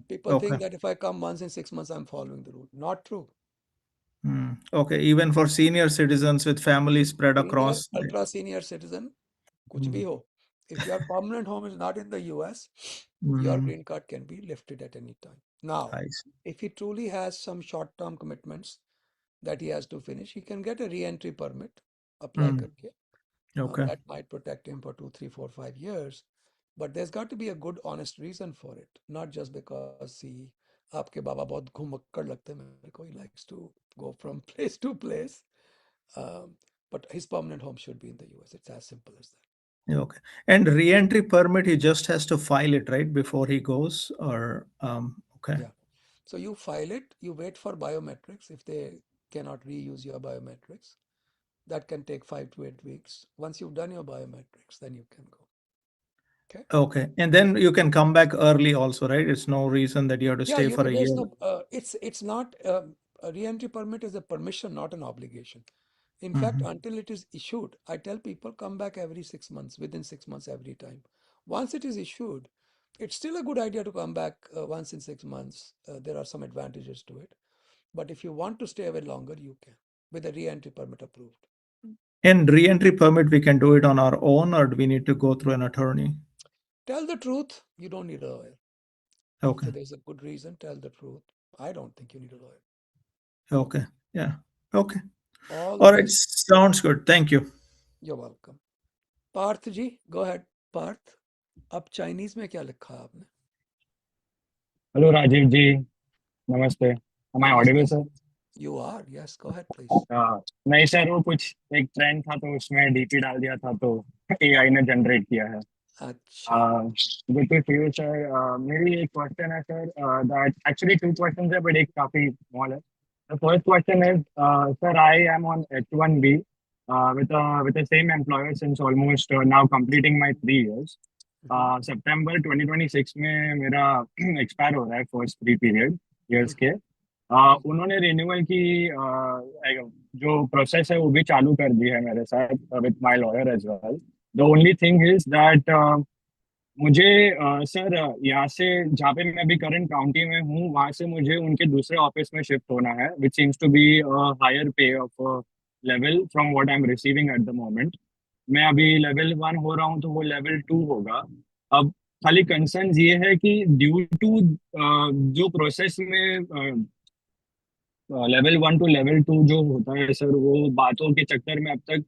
People okay. think that if I come once in 6 months, I'm following the rule. Not true. Okay. Even for senior citizens with families spread Senior, across. ultra senior citizen, कुछ भी Hmm. हो. If your permanent home is not in the US, your Hmm. green card can be lifted at any time. Now, I see. if he truly has some short-term commitments that he has to finish, he can get a re-entry permit, apply Hmm. करके. Okay. That might protect him for 2, 3, 4, 5 years. But there's got to be a good, honest reason for it, not just because he, आपके बाबा बहुत घुमक्कड़ लगते हैं मेरे को. He likes to go from place to place. Um, but his permanent home should be in the US. It's as simple as that. Okay. And re-entry permit, he just has to file it, right, before he goes, or okay. Yeah. So you file it, you wait for biometrics. If they cannot reuse your biometrics, that can take 5 to 8 weeks. Once you've done your biometrics, then you can go. Okay. Okay. And then you can come back early also, right? It's no reason that you have to Yeah, stay you for can. a There's year. no. It's not a re-entry permit is a permission, not an obligation. In fact, Mhm. until it is issued, I tell people come back every 6 months, within 6 months every time. Once it is issued, it's still a good idea to come back once in 6 months. There are some advantages to it. But if you want to stay away longer, you can with a re-entry permit approved. And re-entry permit, we can do it on our own, or do we need to go through an attorney? Tell the truth, you don't need a lawyer. Okay. So there's a good reason, tell the truth. I don't think you need a lawyer. Okay. Yeah. Okay. All the All right. best. Sounds good. Thank you. You're welcome. Partha ji, go ahead. Partha, अब Chinese में क्या लिखा है आपने? Hello, Rajiv ji. Namaste. Am I audible, नमस्ते. sir? You are, yes, go ahead please. नहीं sir, वो कुछ एक ट्रेंड था तो उसमें डीपी डाल दिया था तो एआई ने जनरेट किया है. अच्छा. Good to see you sir. मेरी एक क्वेश्चन है sir, that actually two question है बट एक काफी स्मॉल है. The first question is, sir, I am on H1B with the same employer since almost now completing my 3 years. September 2026 में मेरा expire हो रहा है फर्स्ट 3 पीरियड ईयर्स के. उन्होंने रिन्यूअल की जो प्रोसेस है वो भी चालू कर दी है मेरे साथ with my lawyer as well. The only thing is that मुझे सर यहाँ से जहाँ पे मैं अभी करंट काउंटी में हूँ वहाँ से मुझे उनके दूसरे ऑफिस में शिफ्ट होना है which seems to be higher pay of level from what I am receiving at the moment. मैं अभी लेवल 1 हो रहा हूँ तो वो लेवल 2 होगा. अब खाली कंसर्न ये है कि ड्यू टू जो प्रोसेस में लेवल 1 टू लेवल 2 जो होता है सर वो बातों के चक्कर में अब तक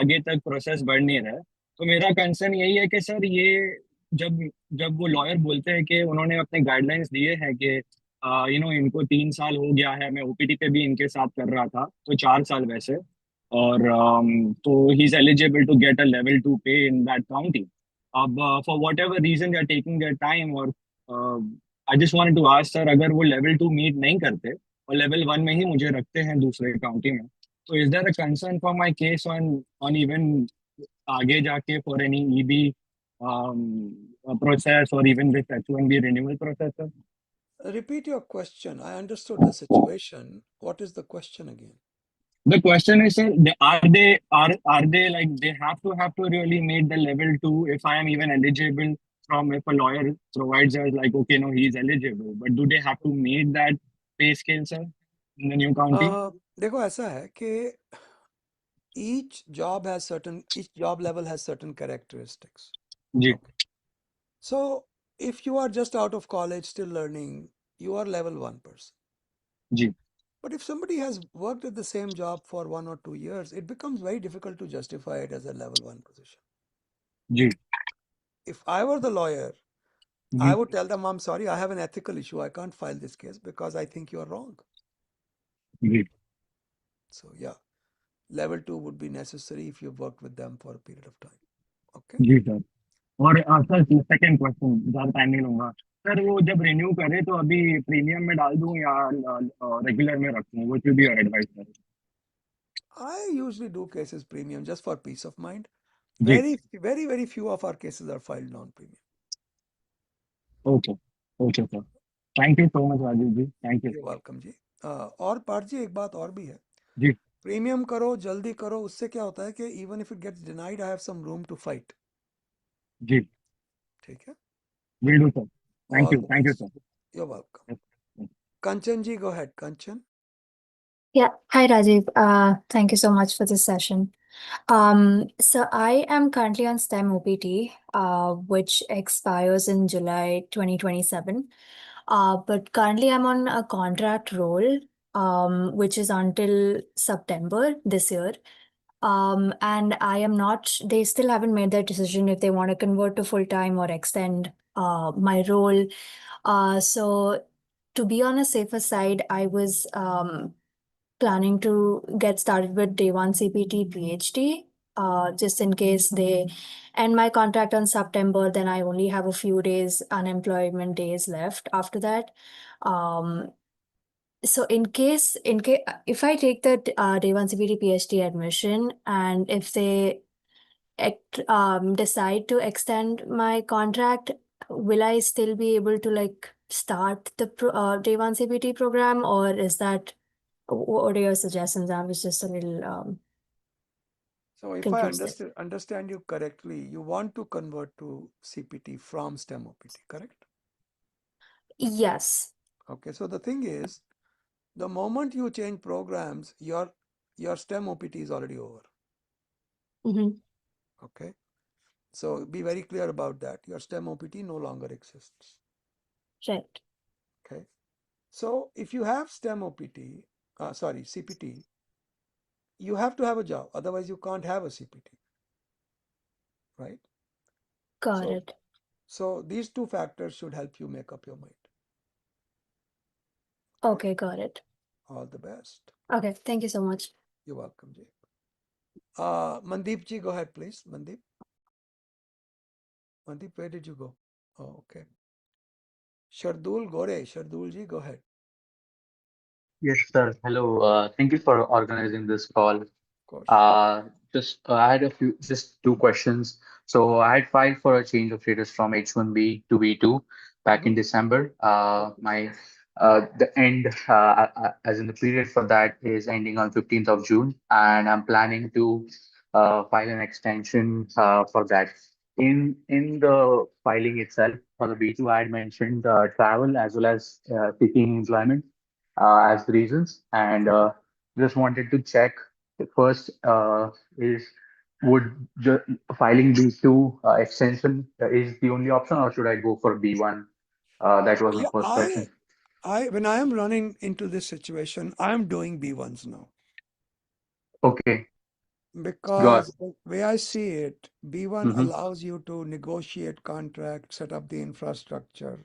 आगे तक प्रोसेस बढ़ नहीं रहा है. तो मेरा कंसर्न यही है कि सर ये जब जब वो लॉयर बोलते हैं कि उन्होंने अपने गाइडलाइंस दिए हैं कि इनको 3 साल हो गया है. मैं ओपीटी पे भी इनके साथ कर रहा था तो 4 साल वैसे. और तो he is eligible to get a level 2 pay in that county. अब for whatever reason they are taking their time. और I just wanted to ask sir, अगर वो लेवल 2 मीट नहीं करते और लेवल 1 में ही मुझे रखते हैं दूसरे काउंटी में, तो is there a concern for my case on on even आगे जाके for any EB process or even with H1B renewal process, sir? Repeat your question. I understood the situation. What is the question again? The question is, sir, are they like they have to really meet the level 2 if I am even eligible from if a lawyer provides us like okay no he is eligible, but do they have to meet that pay scale, sir, in the new county? देखो ऐसा है कि each job level has certain characteristics. जी. Okay. So if you are just out of college still learning, you are level 1 person. जी. But if somebody has worked at the same job for 1 or 2 years, it becomes very difficult to justify it as a level 1 position. जी. If I were the lawyer, I would tell them, I'm sorry, I have an ethical issue. I can't file this case because I think you are wrong. जी. So yeah, level 2 would be necessary if you've worked with them for a period of time. Okay. जी सर. और sir second question, ज़्यादा time नहीं लूंगा sir. वो जब renew करे तो अभी प्रीमियम में डाल दूं या रेगुलर में रखूं? What will be your advice sir? I usually do cases premium just for peace of mind. जी Very few of our cases are filed non-premium. Okay okay sir thank you so much Rajiv ji thank you You're welcome जी। और पार्थ जी एक बात और भी है, जी premium करो जल्दी करो, उससे क्या होता है कि even if it gets denied I have some room to fight. जी ठीक है, will do sir all the thank you best. Sir You're welcome. Kanchan ji, go ahead, Kanchan. Yeah. Hi, Rajiv. Thank you so much for this session. So I am currently on STEM OPT, which expires in July 2027. But currently I'm on a contract role, which is until September this year. And I am not, they still haven't made their decision if they want to convert to full time or extend my role. So to be on a safer side, I was planning to get started with day one CPT PhD, just in case they end my contract on September, then I only have a few days unemployment days left after that. Um, so in case if I take the day one CPT PhD admission and if they decide to extend my contract, will I still be able to like start the day one CPT program, or is that what are your suggestions? I was just a little So if I confused there. understand you correctly, you want to convert to CPT from STEM OPT, correct? Yes. Okay, so the thing is, the moment you change programs, your STEM OPT is already over. Mm-hmm. Okay, so be very clear about that. Your STEM OPT no longer exists. Right. Okay, so if you have STEM OPT, sorry, CPT, you have to have a job. Otherwise, you can't have a CPT, right? Got So, it. so these two factors should help you make up your mind. Okay, got it. All the best. Okay, thank you so much. You're welcome, Jay. Mandeep ji, go ahead, please. Mandeep. Mandeep, where did you go? Oh, okay. Shardul Gore. Shardul ji, go ahead. Yes, sir. Hello. Thank you for organizing this call. Of course. I had a few, just two questions. So I had filed for a change of status from H1B to B2 back in December. The end, as in the period for that is ending on 15th of June, and I'm planning to file an extension for that. In the filing itself for the B2, I had mentioned travel as well as seeking employment as the reasons, and just wanted to check first is would filing B2 extension is the only option, or should I go for B1? That was my Yeah, first question. when I am running into this situation, I am doing B1s now. Okay, got. Because the way I see it, B1 Mm-hmm. allows you to negotiate contract, set up the infrastructure,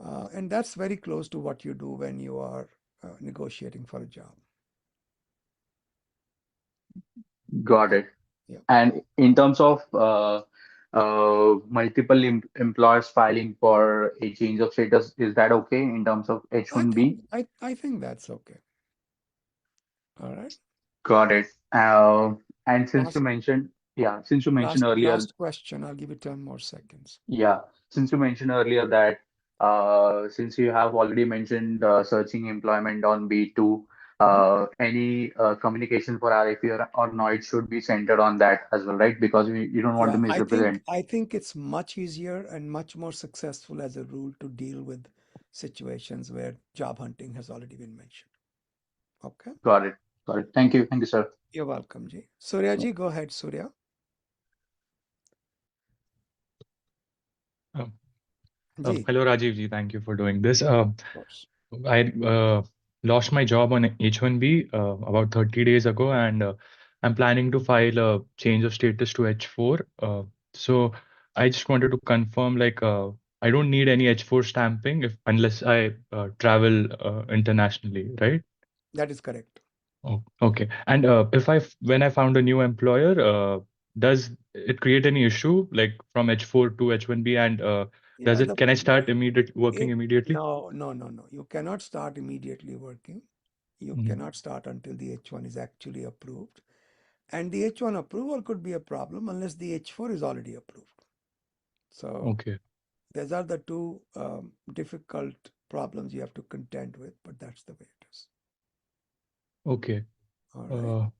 and that's very close to what you do when you are negotiating for a job. Got it. Yeah. And in terms of multiple employers filing for a change of status, is that okay in terms of H1B? I think that's okay. All right. Got it. And since you Last mentioned, yeah, since you mentioned earlier, last question. I'll give you 10 more seconds. yeah, since you mentioned earlier that since you have already mentioned searching employment on B2, Mhm. any communication for RFE or NOID should be centered on that as well, right? Because you don't want to Yeah, misrepresent. I think it's much easier and much more successful as a rule to deal with situations where job hunting has already been mentioned. Okay. Got it. Got it. Thank you. Thank you, sir. You're welcome, Ji. Surya ji, go ahead, Surya. Uh, Ji, Hello, Rajiv ji. Thank you for doing this. of course. I lost my job on H1B about 30 days ago, and I'm planning to file a change of status to H4. So I just wanted to confirm, like, I don't need any H4 stamping if unless I travel internationally, right? That is correct. Oh, okay. And if when I found a new employer, does it create any issue like from H4 to H1B, and Yeah, can I start working it, immediately? no. You cannot start immediately working. You Mhm. cannot start until the H1 is actually approved. And the H1 approval could be a problem unless the H4 is already approved. So Okay. these are the two difficult problems you have to contend with, but that's the way it is. Okay. All right.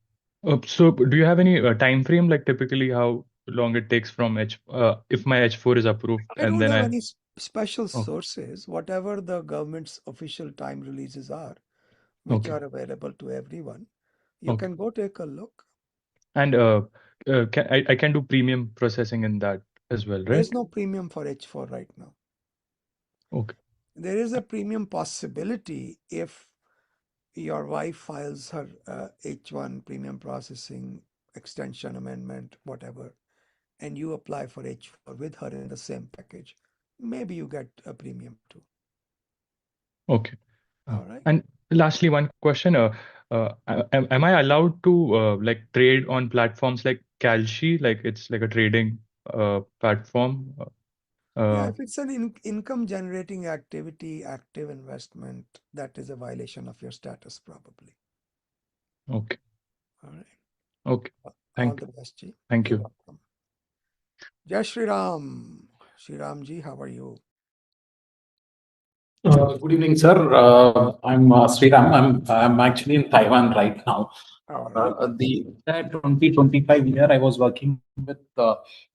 Uh, so do you have any time frame, like typically how long it takes from if my H4 is approved I and don't then have I any special oh, sources. Whatever the government's official time releases are, which okay. are available to everyone, you Okay. can go take a look. And I can do premium processing in that as well, There right? is no premium for H4 right now. Okay. There is a premium possibility if your wife files her H1 premium processing extension amendment, whatever, and you apply for H4 with her in the same package. Maybe you get a premium too. Okay. All right. And lastly, one question. Am I allowed to like trade on platforms like Kalshi? Like it's like a trading platform. Yeah, Uh, if it's an income generating activity, active investment, that is a violation of your status probably. okay. All right. Okay. All Thank the best, Ji. thank You're you. welcome. Jai Shri Ram. Shri Ram Ji, how are you? Good evening, sir. I'm Sriram. I'm actually in Taiwan right now. All right. The entire 2025 year, I was working with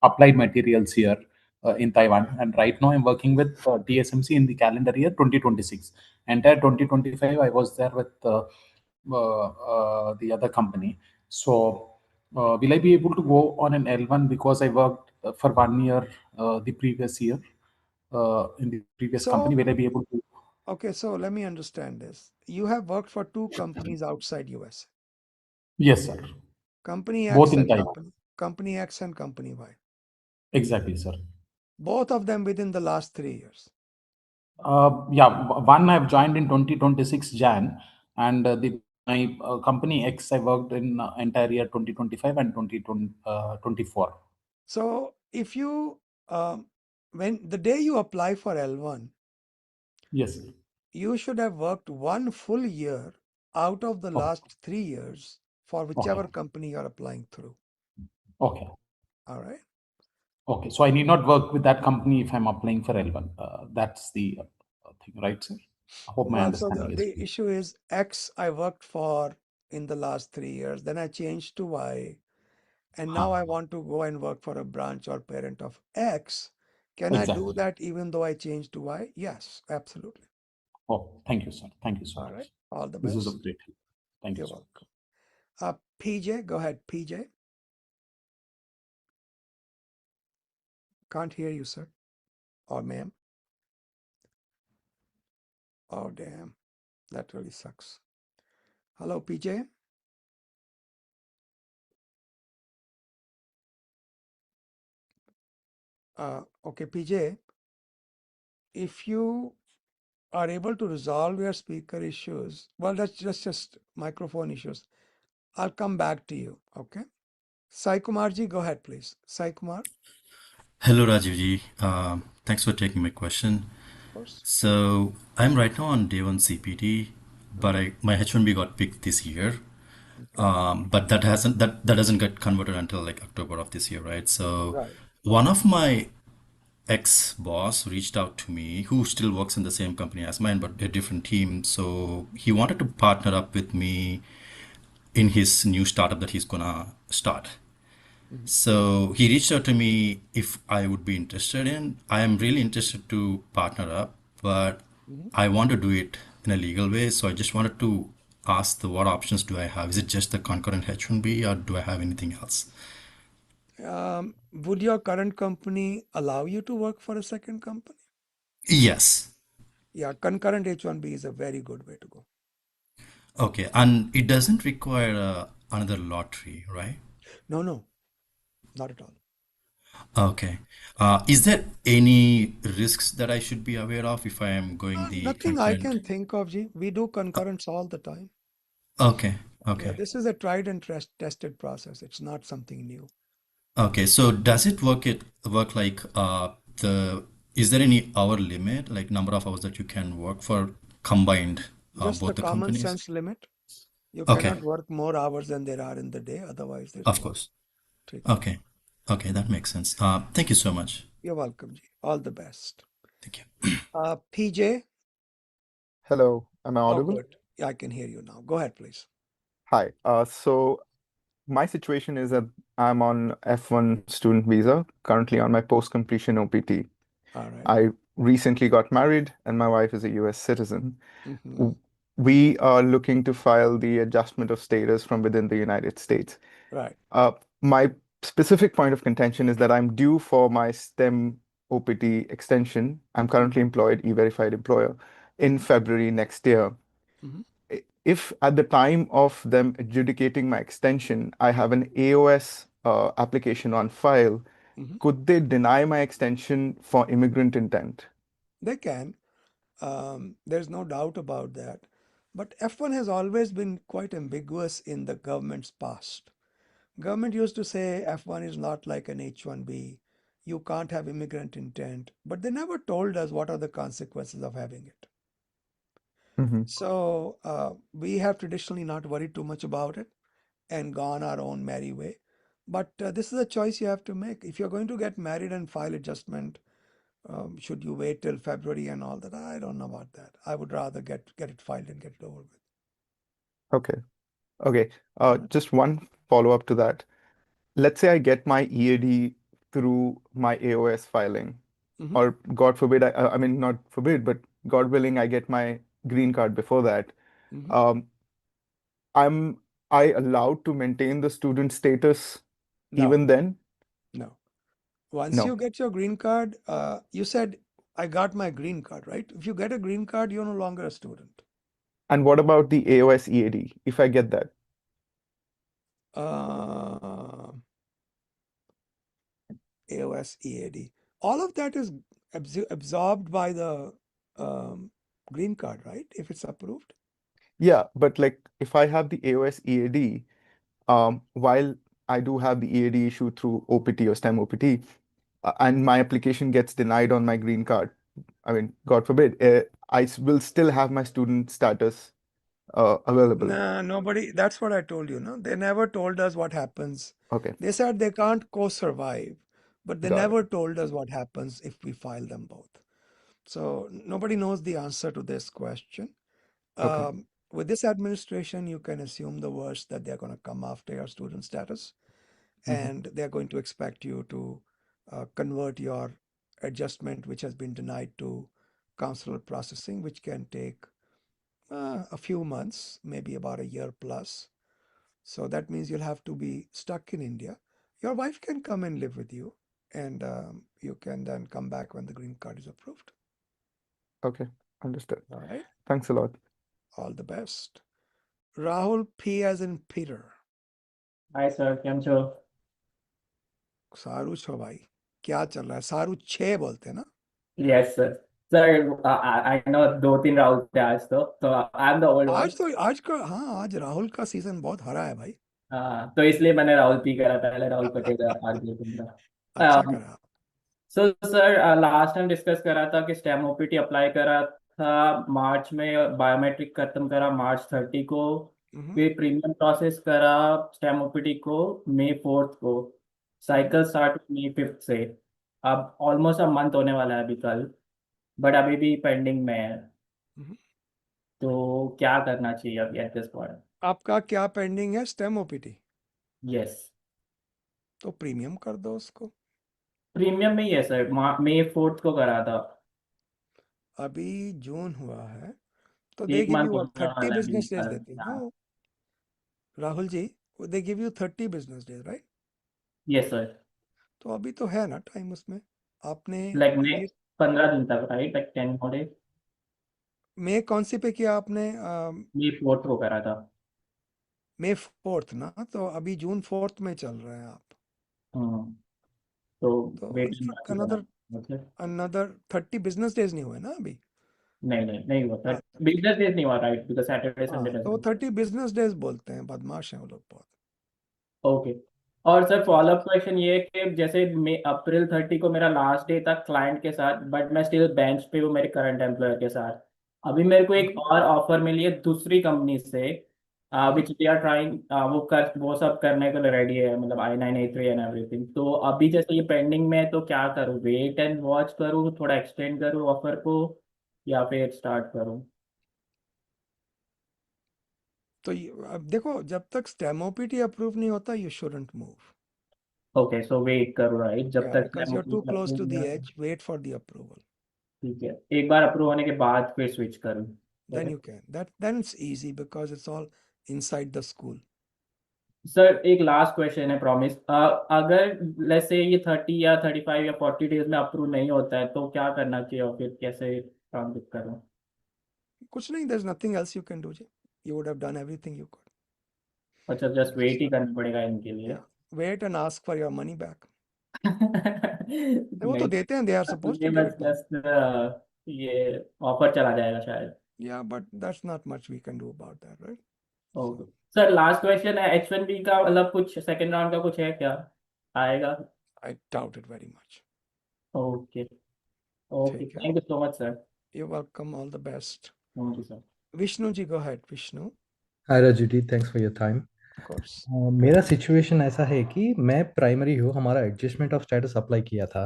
applied materials here in Taiwan, and right now I'm working with TSMC in the calendar year 2026. Entire 2025, I was there with the other company. So, will I be able to go on an L1 because I worked for 1 year the previous year in the previous company? So, Will I be able to? okay, so let me understand this. You have worked for two companies outside US, Yes, sir. Company Both X in and Taiwan. Company X and Company Y. Exactly, sir. Both of them within the last 3 years. Yeah, one I've joined in 2026 Jan, and the my company X I worked in entire year 2025 and 2024. So if you when the day you apply for L1, Yes, sir. you should have worked 1 full year out of the Okay, last 3 years for okay, whichever company you're applying through. okay, All right. okay. So I need not work with that company if I'm applying for L1. That's the thing, right, sir? I hope my Well, so understanding is the clear. issue is X I worked for in the last 3 years, then I changed to Y, and now Huh. I want to go and work for a branch or parent of X. Can I do Exactly. that even though I changed to Y? Yes, absolutely. Oh, thank you, sir. Thank you so All right. much. All the This is of best. great help. Thank you You're so much. welcome. PJ, go ahead, PJ. Can't hear you, sir or ma'am. Oh, damn. That really sucks. Hello, PJ. Okay, PJ, if you are able to resolve your speaker issues, well, that's just microphone issues. I'll come back to you. Okay. Sai Kumar ji, go ahead, please. Sai Kumar, Hello, Rajiv ji. Thanks for taking my question. of course. So I'm right now on day one CPT, but Hmm. my H1B got picked this year. Okay. But that doesn't get converted until like October of this year, right? So Right. one of my ex boss reached out to me, who still works in the same company as mine, but a different team. So he wanted to partner up with me in his new startup that he's gonna start. Hmm. So he reached out to me if I would be interested in. I am really interested to partner up, but Hmm. I want to do it in a legal way. So I just wanted to ask the what options do I have? Is it just the concurrent H1B or do I have anything else? Would your current company allow you to work for a second company? Yes. Yeah, concurrent H1B is a very good way to go. Okay. And it doesn't require another lottery, right? No, no, not at all. Okay. Is there any risks that I should be aware of if I am going the Nothing I concurrent? can think of, Ji. We do concurrents all the time. Okay. Yeah, Okay. this is a tried and tested process. It's not something new. Okay, so does it work like the is there any hour limit, like number of hours that you can work for combined? Just the both the common companies? sense limit. You Okay, cannot work more hours than there are in the day, otherwise there's of no course. treatment. Okay, okay, that makes sense. Thank you so much. You're welcome, Ji. All the best. Thank you. PJ? Hello, am I Oh, audible? good. Yeah, I can hear you now. Go ahead, please. Hi. So my situation is that I'm on F1 student visa, currently on my post-completion OPT. All right. I recently got married, and my wife is a US citizen. Mm-hmm. W- We are looking to file the adjustment of status from within the United States. Right. My specific point of contention is that I'm due for my STEM OPT extension. I'm currently Mm-hmm. employed, e-verified employer, in February next year. Mm-hmm. If at the time of them adjudicating my extension, I have an AOS application on file, Mm-hmm. could they deny my extension for immigrant intent? They can. There's no doubt about that. But F1 has always been quite ambiguous in the government's past. Government used to say F1 is not like an H1B. You can't have immigrant intent, but they never told us what are the consequences of having it. Hmm. So we have traditionally not worried too much about it and gone our own merry way. But this is a choice you have to make. If you're going to get married and file adjustment, should you wait till February and all that? I don't know about that. I would rather get it filed and get it over with. Okay. Okay. All right. Just one follow-up to that. Let's say I get my EAD through my AOS filing, Mm-hmm. or God forbid, I mean, not forbid, but God willing, I get my green card before that. Mm-hmm. Um, am I allowed to maintain the student status No, even then? no. Once you No. get your green card, you said, I got my green card, right? If you get a green card, you're no longer a student. And what about the AOS EAD, if I get that? Uh, AOS, EAD. All of that is absorbed by the um, green card, right? If it's approved. Yeah, but like if I have the AOS EAD, while I do have the EAD issue through OPT or STEM OPT, and my application gets denied on my green card, I mean, God forbid, will still have my student status available. Nah, nobody. That's what I told you, no? They never told us what happens. Okay, They said they can't co-survive, but they got it. never told us what happens if we file them both. So nobody knows the answer to this question. Okay. With this administration, you can assume the worst, that they're going to come after your student status Hmm. and they're going to expect you to convert your adjustment, which has been denied, to consular processing, which can take a few months, maybe about a year plus. So that means you'll have to be stuck in India. Your wife can come and live with you, and you can then come back when the green card is approved. Okay, understood. All right. Thanks a lot. All the best. Rahul, P as in Peter. Hi sir केम छो सारू छो भाई, क्या चल रहा है? सारू छे बोलते हैं ना? Yes sir sir I know दो तीन राउंड थे आज तो I am the old one आज का, हाँ, आज राहुल का सीजन बहुत हरा है भाई। हाँ तो इसलिए मैंने राहुल पी करा पहले राहुल पटेल आगे अच्छा था करा। So sir last time discuss करा था कि स्टेम ओपीटी अप्लाई करा था मार्च में बायोमेट्रिक खत्म करा मार्च 30 को हम्म, फिर प्रीमियम प्रोसेस करा स्टेम ओपीटी को मई 4 को हम्म, साइकिल स्टार्ट मई 5 से अब ऑलमोस्ट अ मंथ होने वाला है अभी कल बट अभी भी पेंडिंग में है हम्म। तो क्या करना चाहिए अभी एट दिस पॉइंट आपका क्या पेंडिंग है? Stem OPT? यस तो प्रीमियम कर दो उसको। प्रीमियम में ही है सर मई 4 को करा था अभी जून हुआ है, तो दे एक गिव मंथ यू होने 30 वाला है अभी बिजनेस डेज कल देते हैं ना Rahul ji? They give you 30 business days, right? Yes sir तो अभी तो है ना टाइम उसमें। आपने लाइक ये नेक्स्ट 15 दिन तक राइट लाइक 10 more days मई कौन सी पे किया आपने? मई 4 को करा था मई 4 ना, तो अभी जून 4 में चल रहे हैं आप। हम्म, तो तो वेटिंग बाकी करा अनदर मतलब अनदर 30 बिजनेस डेज नहीं हुए ना अभी? नहीं हुआ हाँ सर तो ठीक बिजनेस डेज नहीं हुआ राइट बिकॉज सैटरडे संडे हाँ, तो डजंट 30 बिजनेस डेज बोलते हैं, बदमाश हैं वो लोग बहुत। ओके और सर ठीक है। फॉलोअप क्वेश्चन ये है कि जैसे मई अप्रैल 30 को मेरा लास्ट डे था क्लाइंट के साथ बट मैं स्टिल बेंच पे हूँ मेरे करंट एम्प्लॉयर के साथ अभी मेरे को एक और ऑफर मिली है दूसरी कंपनी से, हम्म, विच दे आर ट्राइंग, वो सब करने के लिए रेडी है, मतलब I-983 एंड एवरीथिंग। तो अभी जैसे ये पेंडिंग में है, तो क्या करूँ, वेट एंड वॉच करूँ, थोड़ा एक्सटेंड करूँ ऑफर को, या फिर स्टार्ट करूँ? तो अब देखो, जब तक स्टेम ओपीटी अप्रूव नहीं होता, you shouldn't move. Okay, so wait करूँ राइट, जब या तक because you are too close to the age, wait for the approval, ठीक है, एक बार अप्रूव होने के बाद फिर स्विच करूँ? then you can, that then it's easy because it's all inside the school. Sir एक लास्ट क्वेश्चन है, प्रॉमिस। अगर लेट्स से ये 30 या 35 या 40 डेज में अप्रूव नहीं होता है, तो क्या करना चाहिए और फिर कैसे ट्रांजिट करूँ? कुछ नहीं, there's nothing else you can do, जी, you would have done everything you could. अच्छा, जस्ट There's वेट ही nothing. करना पड़ेगा इनके लिए? Yeah, wait and ask for your money back. वो तो नहीं, देते हैं, they are supposed ये to give बस it back. जस्ट ये ऑफर चला जाएगा शायद। Yeah, but that's not much we can do about that, right? Okay So sir, last question है, H1B का मतलब कुछ सेकंड राउंड का कुछ है क्या, आएगा? I doubt it very much. Okay, okay, ठीक है, thank you so much sir. you're welcome, all the best. Thank you sir. Vishnu ji, go ahead, Vishnu. Hi राजूटी, thanks for your time. Of course. मेरा situation ऐसा है कि मैं primary हूँ, हमारा एडजस्टमेंट ऑफ स्टेटस अप्लाई किया था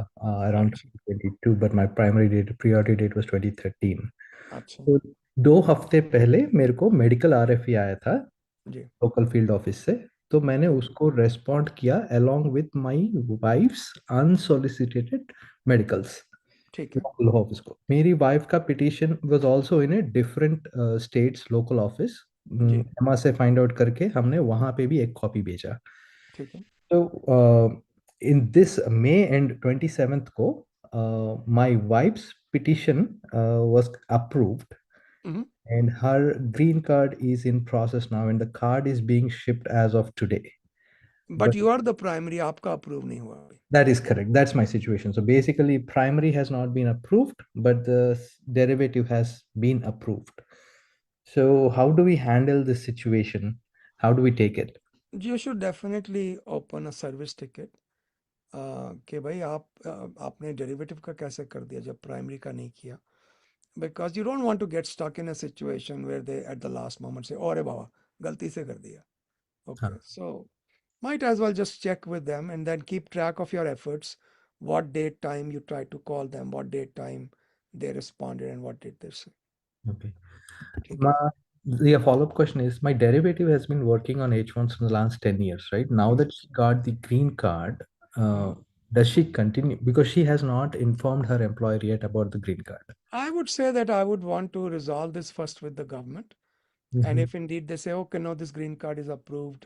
अराउंड अच्छा 2022, but my primary date priority date was 2013। अच्छा तो 2 हफ्ते पहले मेरे को मेडिकल आरएफई आया था जी, लोकल फील्ड ऑफिस से। तो मैंने उसको रेस्पॉन्ड किया along with my wife's unsolicited medicals ठीक है, लोकल ऑफिस को। मेरी वाइफ का petition was also in a different states local office. जी, एमा से फाइंड आउट करके हमने वहां पे भी एक कॉपी भेजा। ठीक है। तो in this may and 27th को my wives petition was approved Mhm. and her green card is in process now and the card is being shipped as of today. But But you are the primary, आपका approve नहीं हुआ अभी। that is correct, that's my situation. So basically primary has not been approved but the derivative has been approved. So how do we handle this situation? How do we take it? You should definitely open a service ticket, कि भाई आपने derivative का कैसे कर दिया जब primary का नहीं किया, because you don't want to get stuck in a situation where they at the last moment say, अरे बाबा गलती से कर दिया। Okay, Huh. so might as well just check with them and then keep track of your efforts. What date, time you tried to call them, what date, time they responded, and what did they say. Okay. ठीक My, है? the follow-up question is, my derivative has been working on H1 for the last 10 years, right? Now that she got the green card, Mhm. does she continue? Because she has not informed her employer yet about the green card. I would say that I would want to resolve this first with the government. And Mhm. if indeed they say, okay, no, this green card is approved,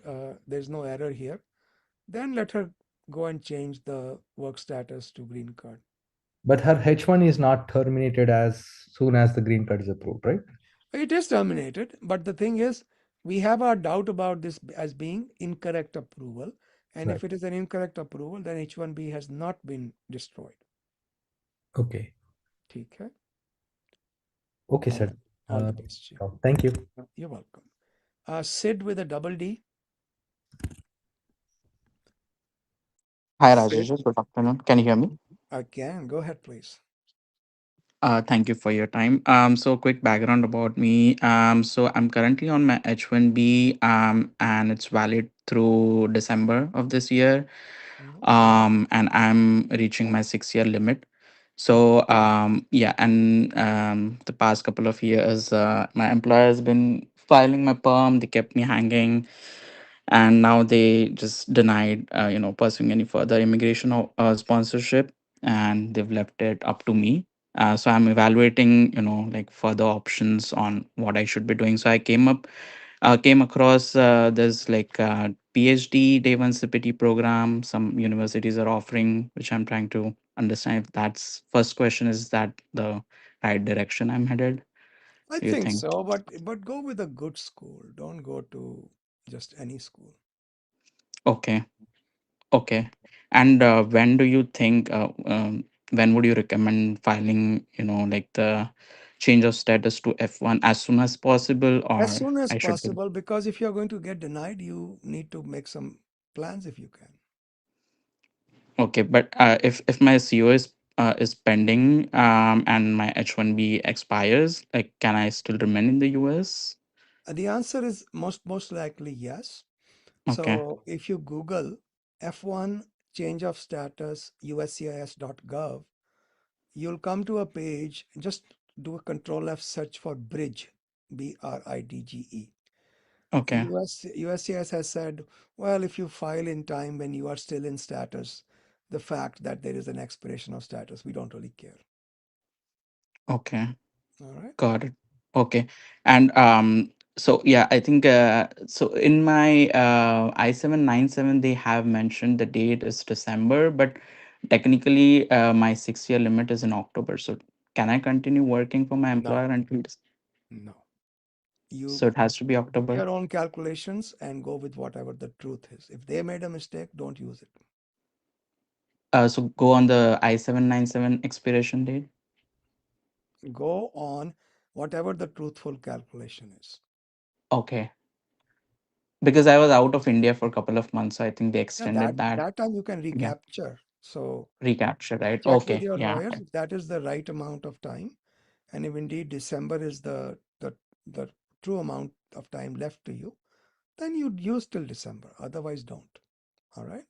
there's no error here, then let her go and change the work status to green card. But her H1 is not terminated as soon as the green card is approved, right? It is terminated, but the thing is, we have our doubt about this as being incorrect approval. And Right. if it is an incorrect approval, then H1B has not been destroyed. Okay. ठीक है? Okay, All sir. the, all the best. Ji. Thank you. You're welcome. Sid with a double D. Hi, Sid, Rajesh. Good afternoon. Can you hear me? I can. Go ahead, please. Thank you for your time. So quick background about me. So I'm currently on my H1B, and it's valid through December of this year. Mhm. And I'm reaching my 6 year limit. Mhm. So yeah, and the past couple of years, my employer has been filing my perm. They kept me hanging, and now they just denied, pursuing any further immigration or sponsorship, and they've left it up to me. So I'm evaluating, like further options on what I should be doing. So I came across there's like a PhD day one CPT program some universities are offering, which I'm trying to understand if that's first question, is that the right direction I'm headed? I Do you think think? so, but go with a good school. Don't go to just any school. Okay, okay. And when do you think? When would you recommend filing? Like the change of status to F1 as soon as possible, As or soon as I should be possible, because if you're going to get denied, you need to make some plans if you can. okay? But if my CO is is pending, and my H1B expires, like, can I still remain in the US? The answer is most likely yes. Okay. So if you Google F1 change of status uscis.gov, you'll come to a page. Just do a Control F search for bridge, BRIDGE. Okay. USCIS has said, well, if you file in time when you are still in status, the fact that there is an expiration of status, we don't really care. Okay. All right. Got it. Okay. And so yeah, I think so in my I-797 they have mentioned the date is December, but technically my 6 year limit is in October. So can I continue working for my No, employer until no. You so it has to be make October? your own calculations and go with whatever the truth is. If they made a mistake, don't use it. So go on the I-797 expiration date. Go on whatever the truthful calculation is. Okay. Because I was out of India for a couple of months, so I think they Yeah, that extended that. that time you can Yeah. recapture. So Recapture, right? check with Okay. your Yeah. lawyers if that is the right amount of time, and if indeed December is the true amount of time left to you, then you'd use till December. Otherwise, don't. All right.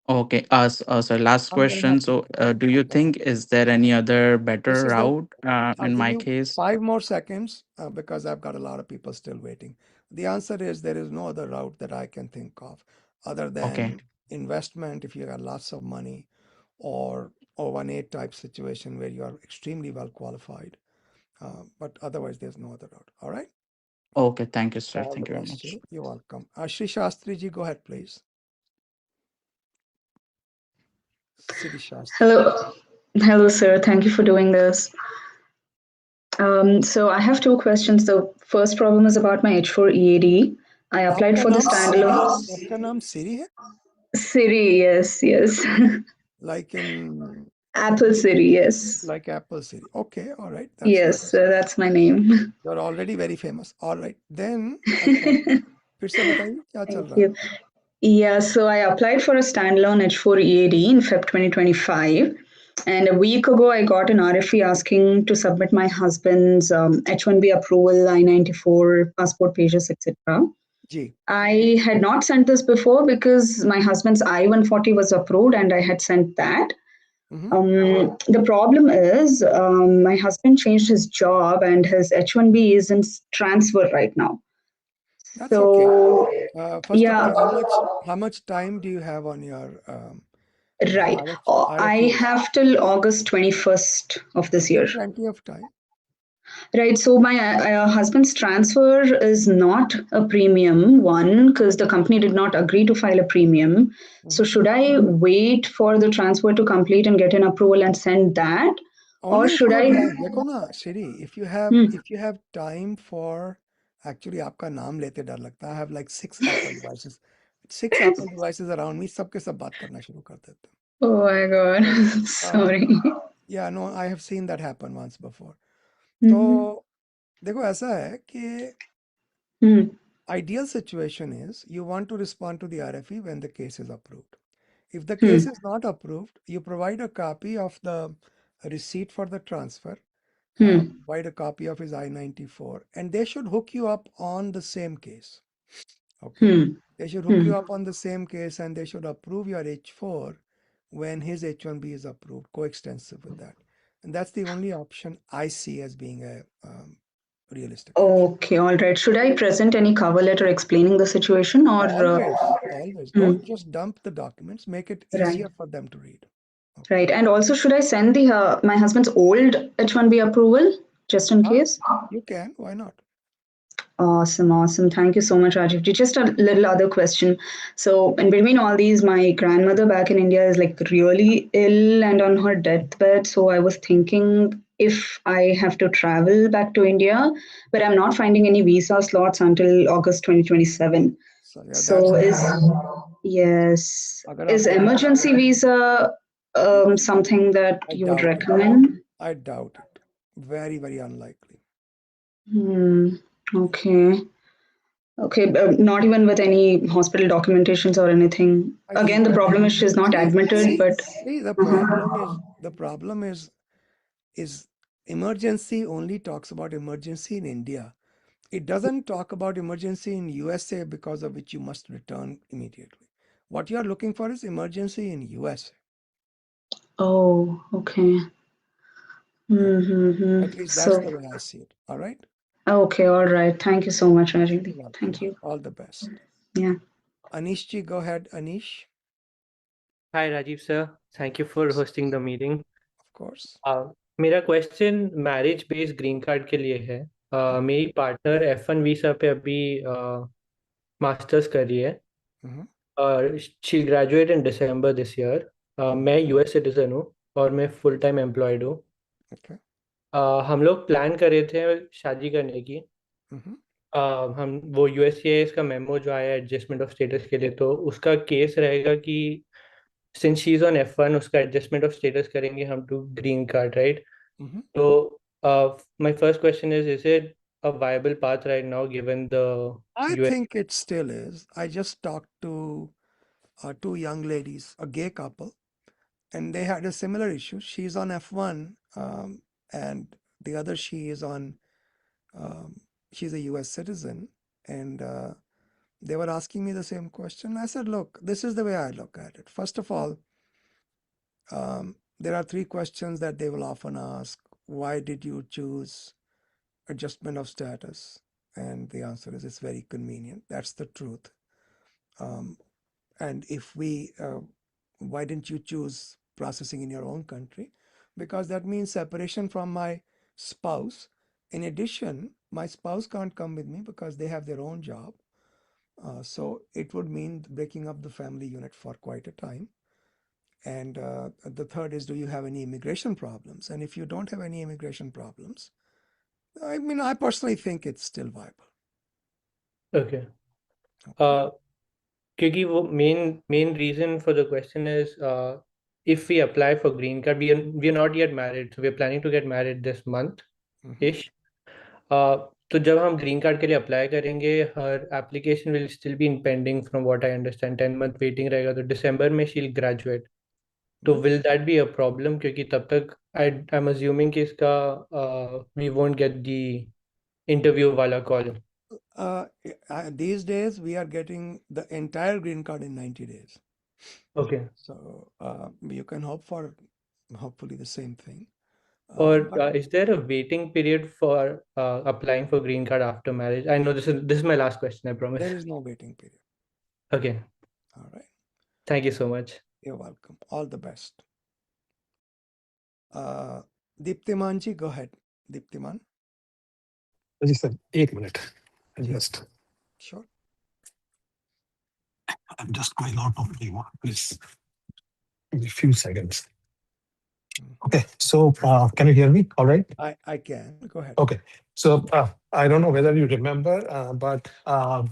Okay. So last I'm gonna question. have to. So, do you I'm gonna. think is there any other This better is the. route I'll in give my you case? 5 more seconds because I've got a lot of people still waiting. The answer is there is no other route that I can think of other Okay. than investment if you got lots of money, or 1A type situation where you are extremely well qualified. But otherwise, there's no other route. All right. Okay. Thank you, sir. All the Thank you very best, much. Sri. You're welcome. Shri Shastri ji, go ahead, please. Sri Shastri. Hello, hello, sir. Thank you for doing this. So I have two questions. The first problem is about my H4 EAD. I applied आपका for the नाम सिरी है? standalone. आपका नाम सिरी है? Siri, yes, yes. Like in Apple Siri, yes. like Apple Siri. Okay, all right. That's Yes, nice. that's my name. You're already very famous. All right. Then अच्छा फिर से बताइए क्या चल Thank रहा है? you. Yeah, so I applied for a standalone H4 EAD in Feb 2025. And a week ago, I got an RFE asking to submit my husband's H1B approval, I-94, passport pages, etc. Ji. I had not sent this before because my husband's I-140 was approved and I had sent that. The problem is my husband changed his job and his H1B is in transfer right now. That's okay. So, First of yeah, all, how much time do you have on your right. I RFE? have till August 21st of this year. Plenty of time. Right. So my husband's transfer is not a premium one because the company did not agree to file a premium. So should I wait for the transfer to complete and get an approval and send that, or Only if should you have I? time. देखो ना Siri, if you have time for actually आपका नाम लेते डर लगता है. I have like 6 Apple devices. 6 Apple devices around me. सबके सब बात करना शुरू कर देते हैं. Oh my God. So, Sorry. yeah, no, I have seen that happen once before. तो Mhm. देखो ऐसा है कि Hmm. ideal situation is you want to respond to the RFE when the case is approved. If the Hmm. case is not approved, you provide a copy of the receipt for the transfer, Hmm. provide a copy of his I-94, and they should hook you up on the same case. Okay? Hmm. They should hook Hmm. you up on the same case and they should approve your H4 when his H1B is approved, coextensive with that. And that's the only option I see as being a realistic option. Okay. All right. Should I present any cover letter explaining the situation or? Always. Hmm. Don't just dump the documents. Make it Right. easier for them to read. Right. And also, should I send the my husband's old H1B approval just in case? You can. Why not? Awesome, awesome. Thank you so much, Rajiv. Just a little other question. So, in between all these, my grandmother back in India is like really ill and on her deathbed. So, I was thinking if I have to travel back to India, but I'm not finding any visa slots until August 2027. So yeah, that's So, the is problem. yes, अगर is आपको emergency visa something that I you would doubt it. recommend? I doubt it. Very, very unlikely. Okay. Okay, not even with any hospital documentations or anything. I Again, think the problem is she's not admitted, but see the uh-huh. problem is The problem is emergency only talks about emergency in India. It doesn't talk about emergency in USA because of which you must return immediately. What you are looking for is emergency in USA. Oh, okay. Mm-hmm. At least that's So, the way I see it. All right. okay, all right. Thank you so much, Rajiv. You're welcome. Thank you. All the best. Yeah. Anish ji, go ahead, Anish. Hi, Rajiv sir. Thank you for hosting the meeting. Of course. मेरा question marriage based green card के लिए है। मेरी partner F1 visa पे अभी masters कर रही है Mhm. और she graduate in December this year. मैं यूएस सिटीजन हूँ और मैं फुल टाइम एम्प्लॉयड हूँ। Okay. हम लोग प्लान कर रहे थे शादी करने की। Mhm. हम वो यूएससीआईएस का मेमो जो आया एडजस्टमेंट ऑफ स्टेटस के लिए, तो उसका केस रहेगा कि since she is on F1 उसका एडजस्टमेंट ऑफ स्टेटस करेंगे हम to green card, right? Mhm. So, my first question is it a viable path right now given the I US? think it still is. I just talked to two young ladies, a gay couple, and they had a similar issue. She's on F1, and the other she is on, she's a US citizen. And they were asking me the same question. I said, look, this is the way I look at it. First of all, there are three questions that they will often ask. Why did you choose adjustment of status? And the answer is it's very convenient. That's the truth. Um, and if we, why didn't you choose processing in your own country? Because that means separation from my spouse. In addition, my spouse can't come with me because they have their own job. So it would mean breaking up the family unit for quite a time. And the third is, do you have any immigration problems? And if you don't have any immigration problems, I mean, I personally think it's still viable. Okay. Uh, क्योंकि वो main reason for the question is if we apply for green card, we are not yet married, so we are planning to get married this month ish. तो जब हम green card के लिए apply करेंगे, her application will still be in pending from what I understand, 10 month waiting रहेगा, तो दिसंबर में शी विल ग्रेजुएट। तो will that be a problem? क्योंकि तब तक आई एम अज्यूमिंग कि इसका we won't get the interview वाला call. These days, we are getting the entire green card in 90 days. Okay. So you can hope for hopefully the same thing. Or But is there a waiting period for applying for green card after marriage? I know this is my last question, I promise. there is no waiting period. Okay. All right. Thank you so much. You're welcome. All the best. Deeptiman ji, go ahead. Deeptiman. Ji sir, एक minute just Sure. I'm just going out of the one. Please give me a few seconds. Okay, so can you hear me? All right. I can. Go ahead. Okay, so I don't know whether you remember, but I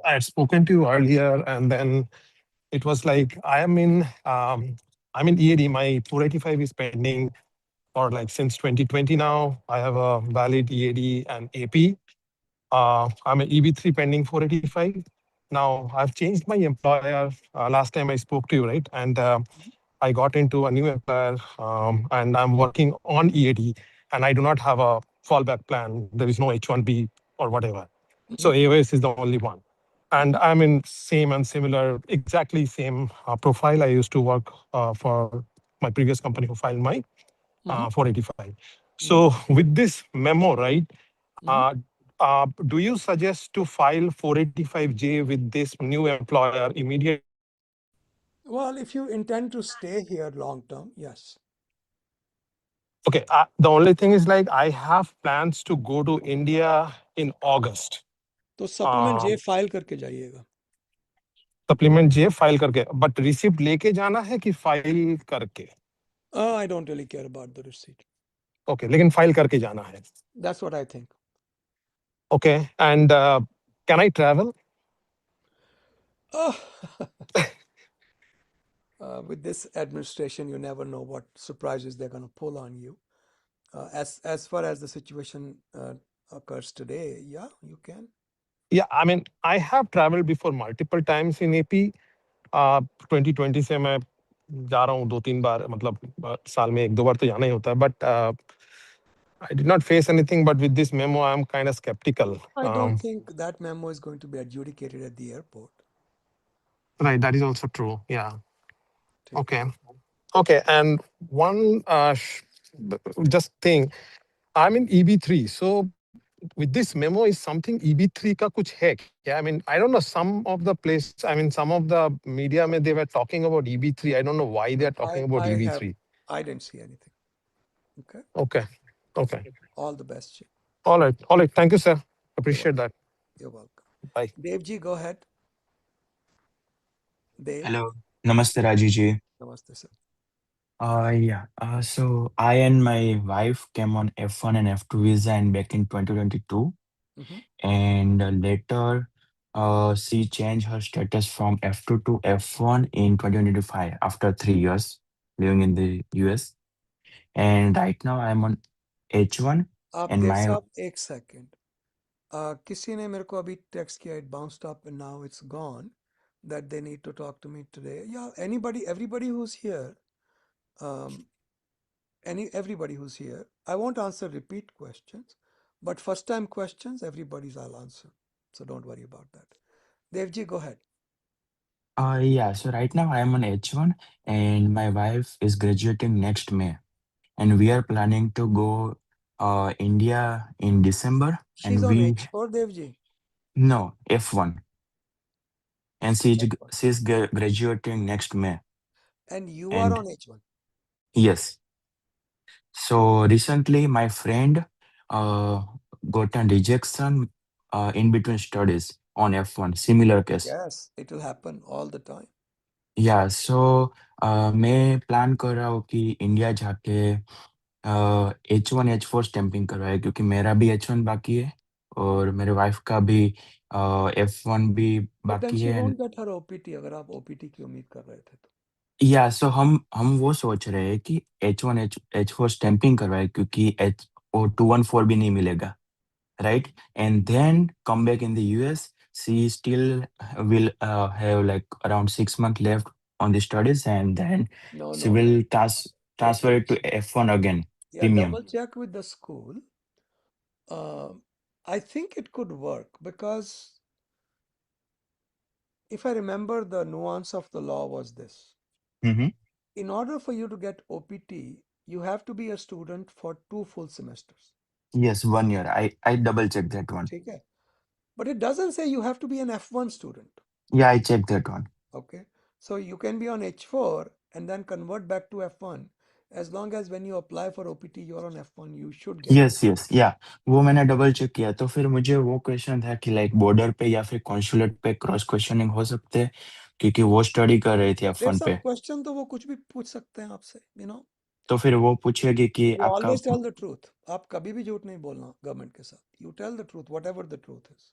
had spoken to you earlier, and then it was like I'm in EAD. My 485 is pending for like since 2020 now. I have a valid EAD and AP. I'm an EB3 pending 485. Now, I've changed my employer. Last time I spoke to you, right? And I got into a new employer and I'm working on EAD and I do not have a fallback plan. There is no H1B or whatever. So AOS is the only one. And I'm in same and similar, exactly same profile. I used to work for my previous company who filed my 485. So with this memo, right? Uh, do you suggest to file 485J with this new employer immediately? Well, if you intend to stay here long term, yes. Okay, the only thing is like I have plans to go to India in August. तो supplement J file करके जाइएगा. Supplement J file करके, but receipt लेके जाना है कि file करके? I don't really care about the receipt. Okay, लेकिन file करके जाना है. That's what I think. Okay, and can I travel? Oh. With this administration, you never know what surprises they're going to pull on you. As far as the situation occurs today, yeah, you can. Yeah, I mean, I have traveled before multiple times in AP. 2020 से मैं जा रहा हूँ 2-3 बार, मतलब साल में 1-2 बार तो जाना ही होता है, but I did not face anything. But with this memo, I'm kind of skeptical. I don't think that memo is going to be adjudicated at the airport. Right, that is also true. Yeah. ठीक है. Okay. Okay, and one just thing, I'm in EB3. So with this memo, is something EB3 ka kuch hai kya? I mean, I don't know. Some of the place, I mean, some of the media mein they were talking about EB3. I don't know why they are talking about EB3. I didn't see anything. Okay. Okay. Okay. All the best. Chief. All right. All right. Thank you, sir. Appreciate that. You're welcome. Bye. Devji, go ahead. Dev. Hello. Namaste, Rajiv ji. Namaste, sir. Yeah. So I and my wife came on F1 and F2 visa and back in 2022. And later, she changed her status from F2 to F1 in 2025 after 3 years living in the US. And right now I'm on H1 आप and Dev my साहब एक second. किसी ने मेरे को अभी text किया, it bounced up and now it's gone, that they need to talk to me today. Yeah, everybody who's here, um, everybody who's here, I won't answer repeat questions, but first time questions, everybody's I'll answer. So don't worry about that. Devji, go ahead. yeah, so right now I'm on H1 and my wife is graduating next May. And we are planning to go India in December. She's And on we H4, Devji. no F1, and she's graduating next May. And you are And on H1. yes, so recently my friend uh, got a rejection in between studies on F1. Similar case. Yes, it will happen all the time. Yeah, so मैं plan कर रहा हूँ कि India जाके H1 H4 stamping करवाए, क्योंकि मेरा भी H1 बाकी है और मेरे वाइफ का भी F1 भी But then बाकी she है. won't get her OPT अगर आप OPT की उम्मीद कर रहे थे तो. या सो हम वो सोच रहे हैं कि H1 H4 स्टैंपिंग करवाए, क्योंकि H ओ 214 भी नहीं मिलेगा, right? And then come back in the US. She still will have like around 6 months left on the studies, and then No, she no, no. will transfer it to F1 again, Yeah, premium. double check with the school. I think it could work because if I remember, the nuance of the law was this. Mm-hmm. In order for you to get OPT, you have to be a student for 2 full semesters. Yes, 1 year. I double checked that one. Okay. But it doesn't say you have to be an F1 student. Yeah, I checked that one. Okay. So you can be on H4 and then convert back to F1. As long as when you apply for OPT, you're on F1, you should get yes yes या वो मैंने double check किया, तो फिर मुझे वो question था कि लाइक बॉर्डर पे या फिर कॉन्सुलेट पे क्रॉस क्वेश्चनिंग हो सकते हैं, क्योंकि वो स्टडी कर रही थी देव F1 साहब पे. क्वेश्चन तो वो कुछ भी पूछ सकते हैं आपसे, तो फिर वो पूछेगी कि You आपका always tell the truth. आप कभी भी झूठ नहीं बोलना गवर्नमेंट के साथ. You tell the truth, whatever the truth is.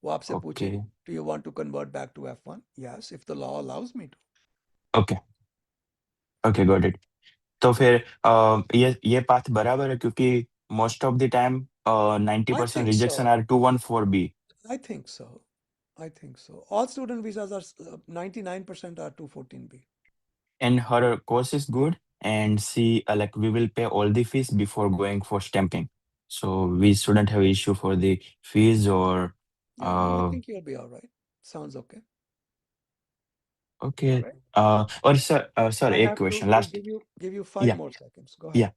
वो आपसे okay पूछेगी, do you want to convert back to F1? Yes, if the law allows me to. Okay okay got it. तो फिर ये बात बराबर है, क्योंकि most of the time I 90% think so. Rejection are 214B. I think so. I think so. All student visas are 99% are 214B. And her course is good, and she like we will pay all the fees before going for stamping, so we shouldn't have issue for the fees or Yeah, no, I uh think you'll be all right. Sounds okay. All okay. right. Or sir I एक have to question last. give you 5 Yeah, more seconds. Go ahead. yeah.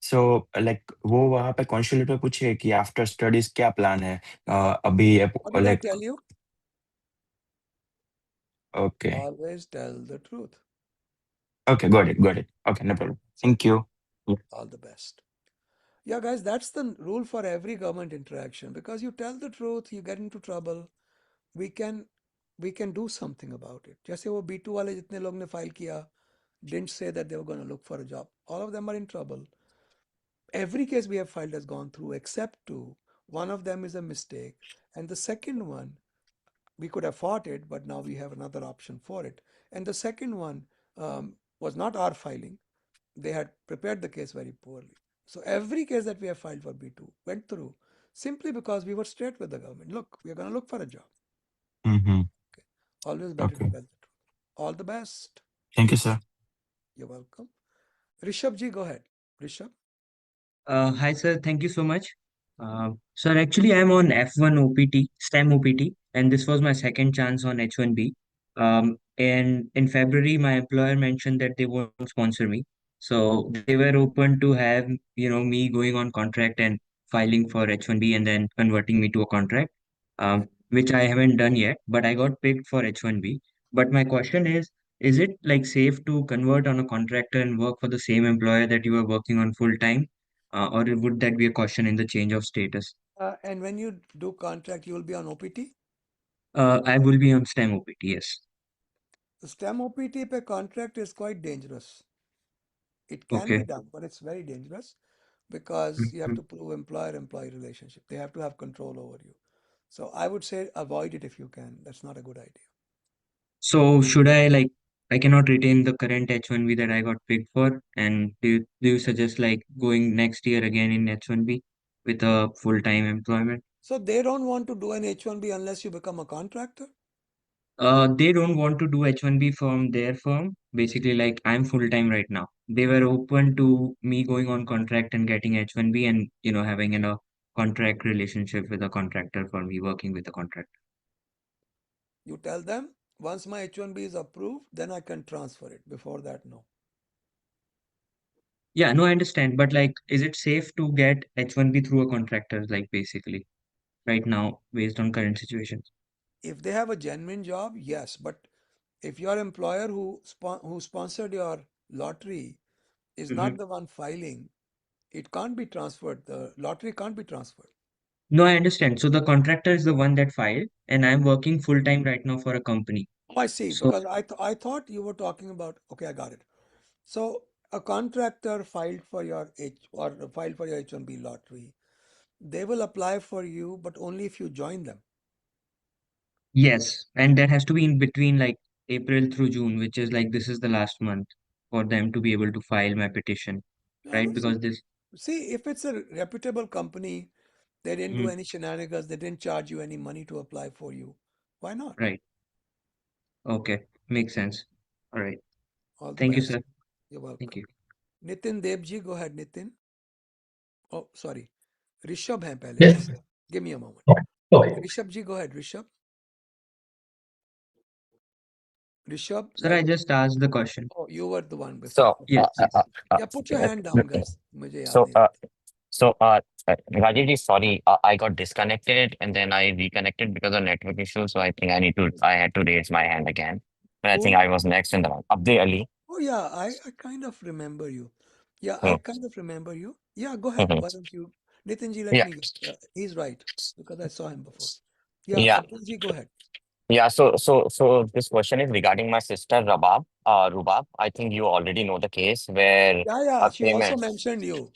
So like वो वहाँ पे consulate पे पूछे कि after studies क्या plan है अभी What did I like. tell you? Okay, Always tell the truth. okay, got it, okay, no problem. Thank you. Yeah. All the best. Yeah, guys, that's the rule for every government interaction. Because you tell the truth, you get into trouble. We can do something about it. जैसे वो B2 वाले जितने लोग ने file किया, didn't say that they were going to look for a job. All of them are in trouble. Every case we have filed has gone through except two. One of them is a mistake, and the second one we could have fought it, but now we have another option for it. And the second one was not our filing. They had prepared the case very poorly. So every case that we have filed for B2 went through simply because we were straight with the government. Look, we are going to look for a job. Mm-hmm. Always better to Okay. tell the truth. All the best. Thank you, sir. You're welcome. Rishabh ji, go ahead. Rishabh. Hi, sir. Thank you so much. Sir, actually, I'm on F1 OPT, STEM OPT, and this was my second chance on H1B. And in February, my employer mentioned that they won't sponsor me. So they were open to have, me going on contract and filing for H1B and then converting me to a contract, which I haven't done yet, but I got picked for H1B. But my question is it like safe to convert on a contractor and work for the same employer that you are working on full time? Or would that be a caution in the change of status? And when you do contract, you will be on OPT. I will be on STEM OPT, yes. The STEM OPT per contract is quite dangerous. It can be Okay. done, but it's very dangerous because you have Mhm. to prove employer-employee relationship. They have to have control over you. So I would say avoid it if you can. That's not a good idea. So should I like I cannot retain the current H1B that I got picked for, and do you suggest like going next year again in H1B with a full-time employment? So they don't want to do an H-1B unless you become a contractor. They don't want to do H1B from their firm. Basically, like I'm full-time right now. They were open to me going on contract and getting H1B and having a contract relationship with a contractor for me working with a contractor. You tell them once my H-1B is approved, then I can transfer it. Before that, no. Yeah, no, I understand. But like, is it safe to get H1B through a contractor, like basically right now, based on current situations? If they have a genuine job, yes. But if your employer who sponsored your lottery is not Mhm. the one filing, it can't be transferred. The lottery can't be transferred. No, I understand. So the contractor is the one that filed, and I'm working full time right now for a company. Oh, I see. So Because I thought you were talking about. Okay, I got it. So a contractor filed for your H-1B lottery. They will apply for you, but only if you join them. yes, and that has to be in between like April through June, which is like this is the last month for them to be able to file my petition, No, right? no, Because this, see, if it's a reputable company, they didn't do Mhm. any shenanigans, they didn't charge you any money to apply for you. Why not? Right? Okay, makes sense. All right. All the Thank you, best. sir. You're Thank welcome. you. Nitin Devji, go ahead, Nitin. Oh, sorry. Rishabh hai pehle. Yes. Just give me a moment. Okay. Rishabh ji, go ahead. Rishabh, Sir, I just asked the question. oh, you were the one before. So, Okay. Yes, yes. Yeah, put your hand down, guys. मुझे याद so, नहीं रहता. Rajiv ji, sorry, I got disconnected and then I reconnected because of network issues. So I think I had to raise my hand again. But I think Who? I was next in the round. Abdi Ali. Oh, yeah, I kind of remember you. Yeah, I Hmm, kind of remember you. Yeah, go ahead. hmm, Why don't you? Nitin ji, let yeah, me. He's right because I saw him before. Yeah, yeah, Abdul ji, go ahead. yeah. So this question is regarding my sister Rubab. I think you already know the case where Yeah, yeah, a she also payment. mentioned you.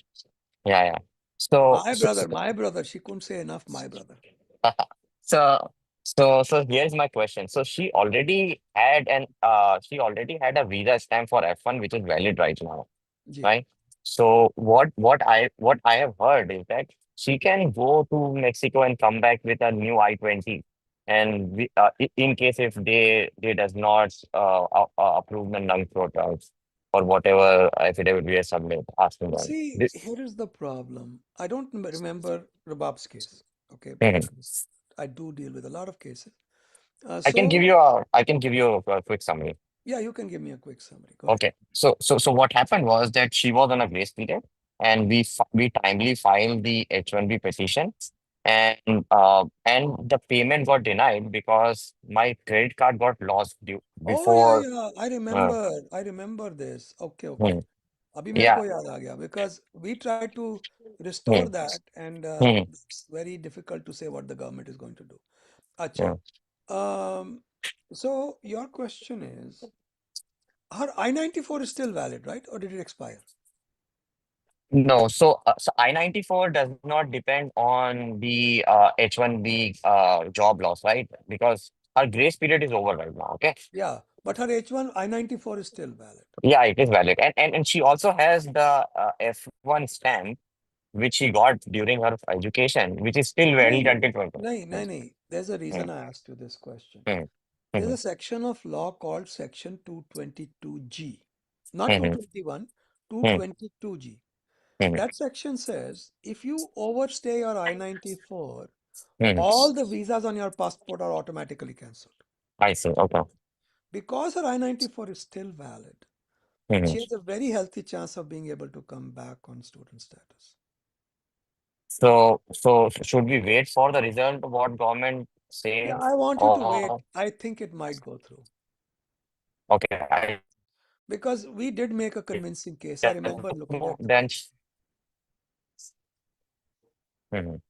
Yeah, yeah. So, My so, brother, so my brother. She couldn't say enough, my brother. So, so here's my question. So she already had a visa stamp for F1, which is valid right now, Ji. right? So what I have heard is that she can go to Mexico and come back with a new I-20, and in case if they does not approve the non-protons or whatever affidavit we have submit asking them. See, here is the problem. I don't remember Rabab's case, okay, but Mhm. I do deal with a lot of cases. I can give you a quick summary. Yeah, you can give me a quick summary. Go ahead. Okay. So what happened was that she was on a grace period, and we timely filed the H-1B petition, and the payment got denied because my credit card got lost Oh, yeah, before. yeah. I Uh, remember. I remember this. Okay, okay. hmm, अभी मेरे yeah. को याद आ गया because we tried to restore Hmm, that and hmm, it's very difficult to say what the government is going to do. Acha. yeah. So your question is, her I-94 is still valid, right? Or did it expire? No, so I-94 does not depend on the H-1B job loss, right? Because her grace period is over right now. Okay. Yeah, but her H1 I-94 is still valid. Yeah, it is valid. And she also has the F1 stamp, which she got during her education, which is still valid No, until 20. nahi, Hmm, nahi, nahi. There's a hmm, reason I asked you this question. hmm, there's Mhm. a section of law called Section 222G, not Mhm. 221, Mhm. 222G. Mhm. That section says if you overstay your I-94, Mhm. all the visas on your passport are automatically cancelled. I see. Okay. Because her I-94 is still valid, Mhm. she has a very healthy chance of being able to come back on student status. So should we wait for the result of what government Yeah, says? I want you to wait. Or I think it might go through. okay, I Because we did make a convincing case. I doesn't remember looking go, at the then case. mhm.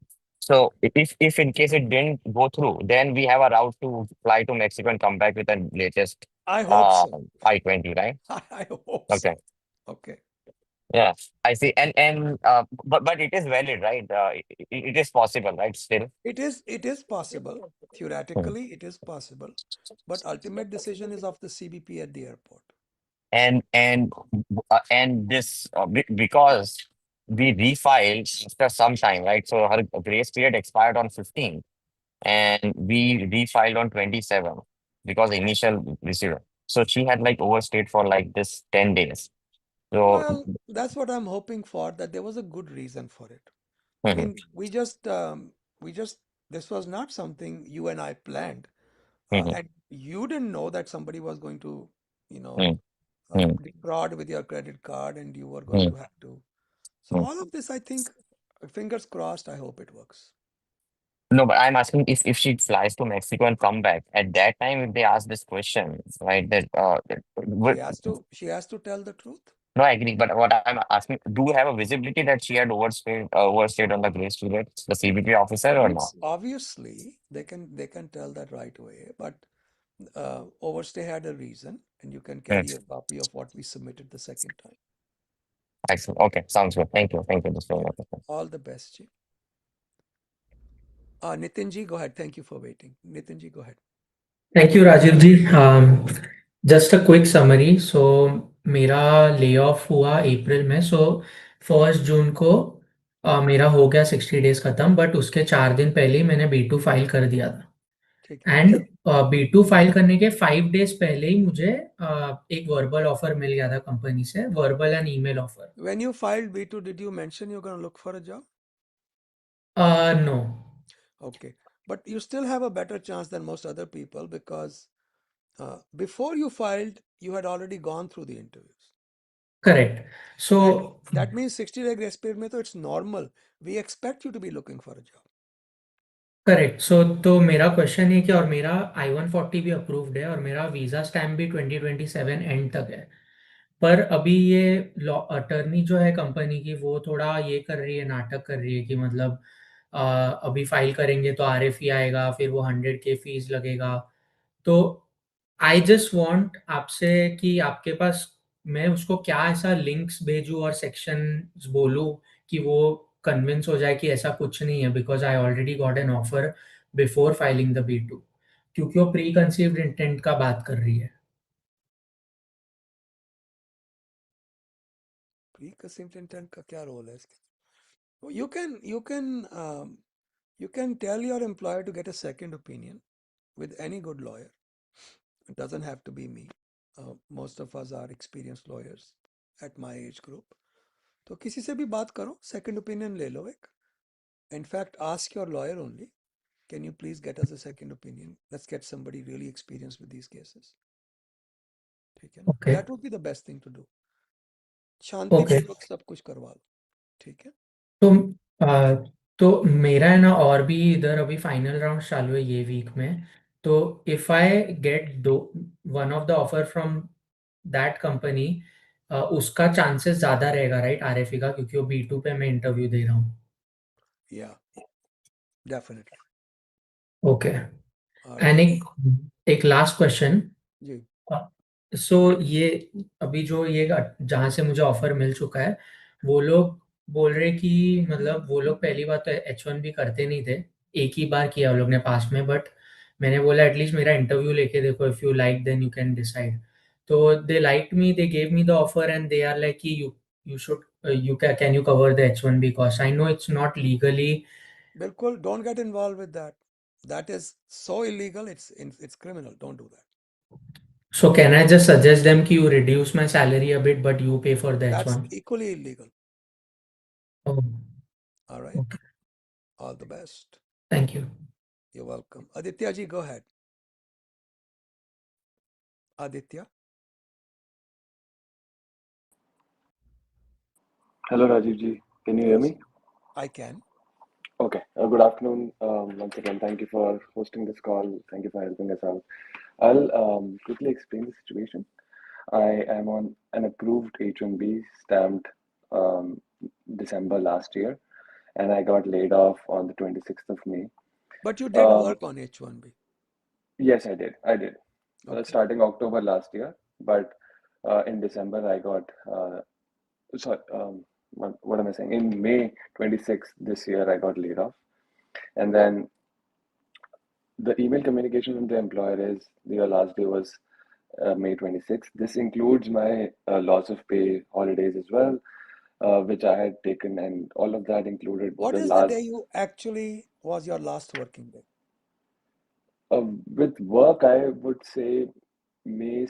So if in case it didn't go through, then we have a route to fly to Mexico and come back with the latest I hope uh so. I-20, right? I hope so. Okay. Okay. Yeah, I see. And but it is valid, right? It is possible, right? Still. It is possible. Hmm. Theoretically, it is possible. But ultimate decision is of the CBP at the airport. And this because we refiled after some time, right? So her grace period expired on 15, and we refiled on 27 because the initial receiver. So she had like overstayed for like this 10 days. So Well, that's what I'm hoping for, that there was a good reason for it. I mhm, mean, we just, this was not something you and I planned. mhm, And you didn't know that somebody was going to, you know, mhm, mhm, defraud with your credit card and you were going mhm, to have to. So mhm. all of this, I think, fingers crossed, I hope it works. No, but I'm asking if she flies to Mexico and come back at that time, if they ask this question, right? She has to tell the truth. No, I agree. But what I'm asking, do you have a visibility that she had overstayed on the grace period, the CBP officer, or no? Obviously, they can tell that right away, but overstay had a reason, and you can Hmm. carry a copy of what we submitted the second time. Excellent. Okay, sounds good. Thank you. Thank you. That's very Okay. much. All the best, Ji. Nitin ji, go ahead. Thank you for waiting. Nitin ji, go ahead. Thank you, Rajiv ji. Just a quick summary. So मेरा lay off हुआ अप्रैल में. सो 1 जून को मेरा हो गया 60 days खत्म, but उसके 4 दिन पहले ही मैंने B2 फाइल कर दिया ठीक था. है. एंड B2 फाइल करने के 5 डेज पहले ही मुझे एक वर्बल ऑफर मिल गया था कंपनी से, verbal and email offer. When you filed B2, did you mention you're going to look for a job? No. Okay. But you still have a better chance than most other people because before you filed, you had already gone through the interviews. Correct. So And that means 60-day grace period में तो it's normal. We expect you to be looking for a job. Correct. So तो मेरा question है कि, और मेरा I-140 भी approved है और मेरा वीजा स्टैम्प भी 2027 एंड तक है. पर अभी ये लॉ अटर्नी जो है कंपनी की, वो थोड़ा ये कर रही है, नाटक कर रही है कि मतलब अभी फाइल करेंगे तो RFE आएगा, फिर वो 100K फीस लगेगा. तो आई जस्ट वांट आपसे कि आपके पास, मैं उसको क्या ऐसा लिंक्स भेजूँ और सेक्शंस बोलूँ कि वो कन्विंस हो जाए कि ऐसा कुछ नहीं है, because I already got an offer before filing the B2, क्योंकि वो प्री कंसीव्ड इंटेंट का बात कर रही है. Pre-conceived intent का क्या role है इसके? You can tell your employer to get a second opinion with any good lawyer. It doesn't have to be me. Most of us are experienced lawyers at my age group. तो किसी से भी बात करो, second opinion ले लो एक. In fact, ask your lawyer only, can you please get us a second opinion? Let's get somebody really experienced with these cases. ठीक है ना? Okay. That would be the best thing to do. Okay. शांतिपूर्वक सब कुछ करवा लो. ठीक है? तो आ, तो मेरा है ना, और भी इधर अभी फाइनल राउंड चालू है ये वीक में. तो इफ आई गेट दो one of the offer from that company, उसका चांसेस ज्यादा रहेगा, राइट, RFE का, क्योंकि वो B2 पे मैं इंटरव्यू दे रहा हूँ. Yeah, definitely. Okay. All and right. एक लास्ट क्वेश्चन. जी. सो ये अभी जो ये जहाँ से मुझे ऑफर मिल चुका है, वो लोग बोल रहे कि मतलब वो लोग पहली बात तो H1B करते नहीं थे. एक ही बार किया वो लोग ने पास्ट में, बट मैंने बोला एटलीस्ट मेरा इंटरव्यू लेके देखो, if you like then you can decide. तो they like me, they gave me the offer and they are like कि you should you can you cover the H1B cost. I know it's not legally. बिल्कुल, don't get involved with that. That is so illegal. It's criminal. Don't do that. So can I just suggest them कि you reduce my salary a bit, but you pay for the That's H1? equally illegal. Oh, All right. okay. All the best. Thank you. You're welcome. Aditya ji, go ahead. Aditya. Hello, Rajiv ji. Can you hear Yes, me? I can. Okay. Good afternoon. Once again, thank you for hosting this call. Thank you for helping us out. I'll quickly explain the situation. I am on an approved H1B stamped um, December last year, and I got laid off on the 26th of May. But you did Um, work on H1B. yes, I did. I did. Okay. Starting October last year, but in December I got sorry. What am I saying? In May 26th this year, I got laid off. And then the email communication from the employer is your last day was May 26th. This includes my loss of pay holidays as well, which I had taken, and all of that included What the is the last. day you actually was your last working day? With work, I would say May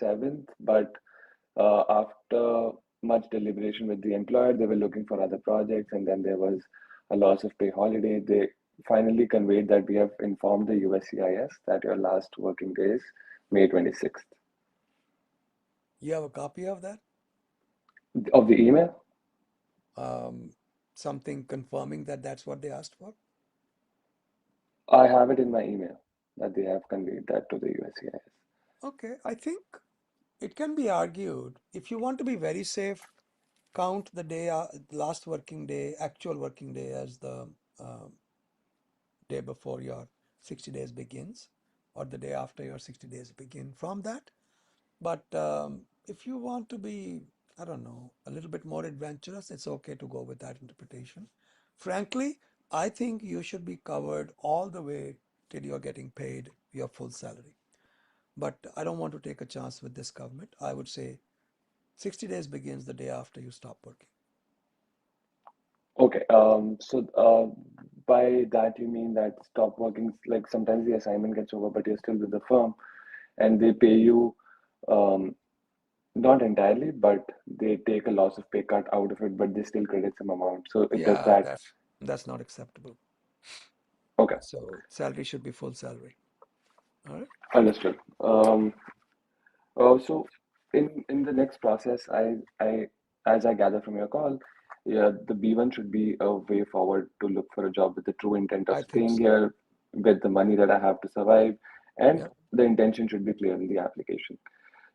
7th, but after much deliberation with the employer, they were looking for other projects, and then there was a loss of pay holiday. They finally conveyed that we have informed the USCIS that your last working day is May 26th. You have a copy of that? Of the email, Um, Something confirming that that's what they asked for? I have it in my email that they have conveyed that to the USCIS. Okay, I think it can be argued if you want to be very safe, count the day, last working day, actual working day as the um, day before your 60 days begins, or the day after your 60 days begin from that. But if you want to be, I don't know, a little bit more adventurous, it's okay to go with that interpretation. Frankly, I think you should be covered all the way till you're getting paid your full salary. But I don't want to take a chance with this government. I would say 60 days begins the day after you stop working. Okay, so by that you mean that stop working, like sometimes the assignment gets over, but you're still with the firm and they pay you um, not entirely, but they take a loss of pay cut out of it, but they still credit some amount. So it does Yeah, that. that's not acceptable. Okay, So salary should be full salary. All right. understood. So in the next process, I as I gather from your call, yeah, the B1 should be a way forward to look for a job with the true intent of I think staying so. here with the money that I have to survive, and Yeah, the intention should be clear in the application.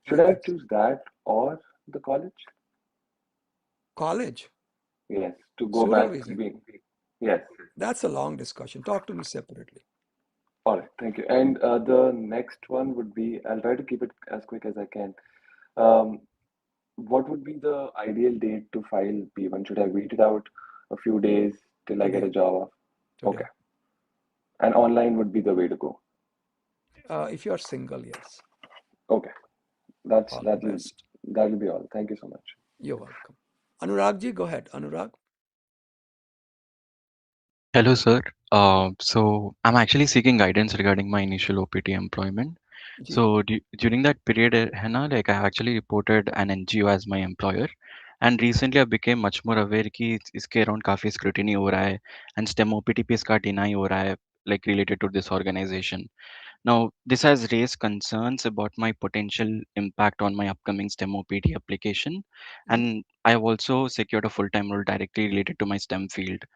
I Should I think so. choose that or the college? College, Yes, to go student back visa. being. Yes. That's a long discussion. Talk to me separately. All right, thank you. And the next one would be, I'll try to keep it as quick as I can. Um, what would be the ideal date to file P1? Should I wait it out a few days till I get a Today, job? Okay. today. And online would be the way to go. If you're single, yes. Okay. That's All the that'll best. that'll be all. Thank you so much. You're welcome. Anurag ji, go ahead. Anurag Hello, sir. So I'm actually seeking guidance regarding my initial OPT employment. ji. So during that period, है ना, like I actually reported an NGO as my employer, and recently I became much more aware कि इसके around काफी scrutiny हो रहा है, and STEM OPT पे इसका deny हो रहा है, like related to this organization. Now, this has raised concerns about my potential impact on my upcoming STEM OPT application, Mhm, and I have also secured a full-time role directly related to my STEM field. mhm.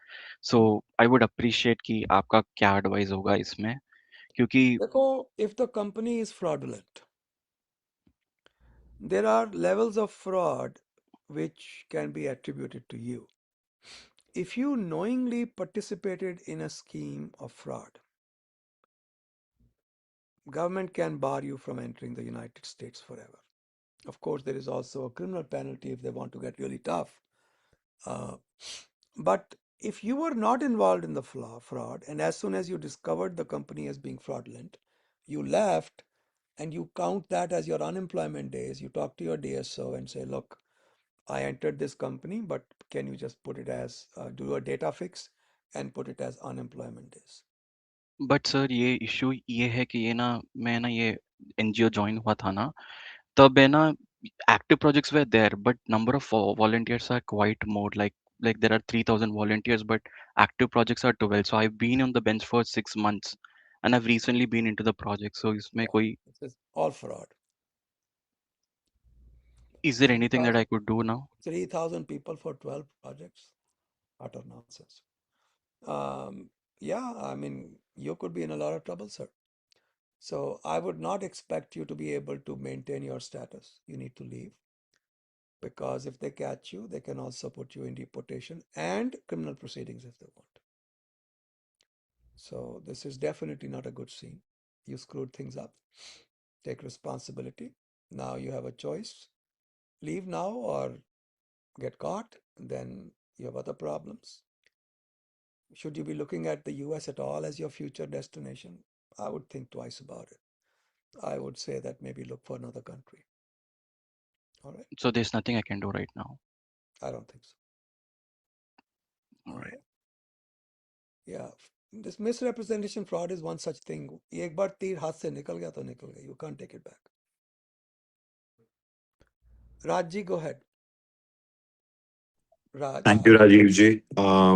So I would appreciate कि आपका क्या advice होगा इसमें, क्योंकि Dekho, if the company is fraudulent, there are levels of fraud which can be attributed to you. If you knowingly participated in a scheme of fraud, government can bar you from entering the United States forever. Of course, there is also a criminal penalty if they want to get really tough. Uh, but if you were not involved in the fraud, and as soon as you discovered the company as being fraudulent, you left and you count that as your unemployment days, you talk to your DSO and say, look, I entered this company, but can you just put it as, do a data fix and put it as unemployment days? But sir ये issue ये है कि ये ना मैं ना ये NGO join हुआ था ना तब है ना active projects were there but number of volunteers are quite more like there are 3000 volunteers but active projects are 12 so I've been on the bench for 6 months and I've recently been into the project so इसमें Yeah, कोई this is all fraud. is there anything that 3,000 I could do now? 3,000 people for 12 projects? Utter nonsense. Yeah, I mean, you could be in a lot of trouble, sir. So I would not expect you to be able to maintain your status. You need to leave because if they catch you, they can also put you in deportation and criminal proceedings if they want. So this is definitely not a good scene. You screwed things up. Take responsibility. Now you have a choice. Leave now or get caught, then you have other problems. Should you be looking at the US at all as your future destination? I would think twice about it. I would say that maybe look for another country. All right. So there's nothing I can do right now. I don't think so. All All right. right. Yeah. This misrepresentation fraud is one such thing. एक बार तीर हाथ से निकल गया तो निकल गया. You can't take it back. Rajji, go ahead. Raj. Thank you, Rajiv ji,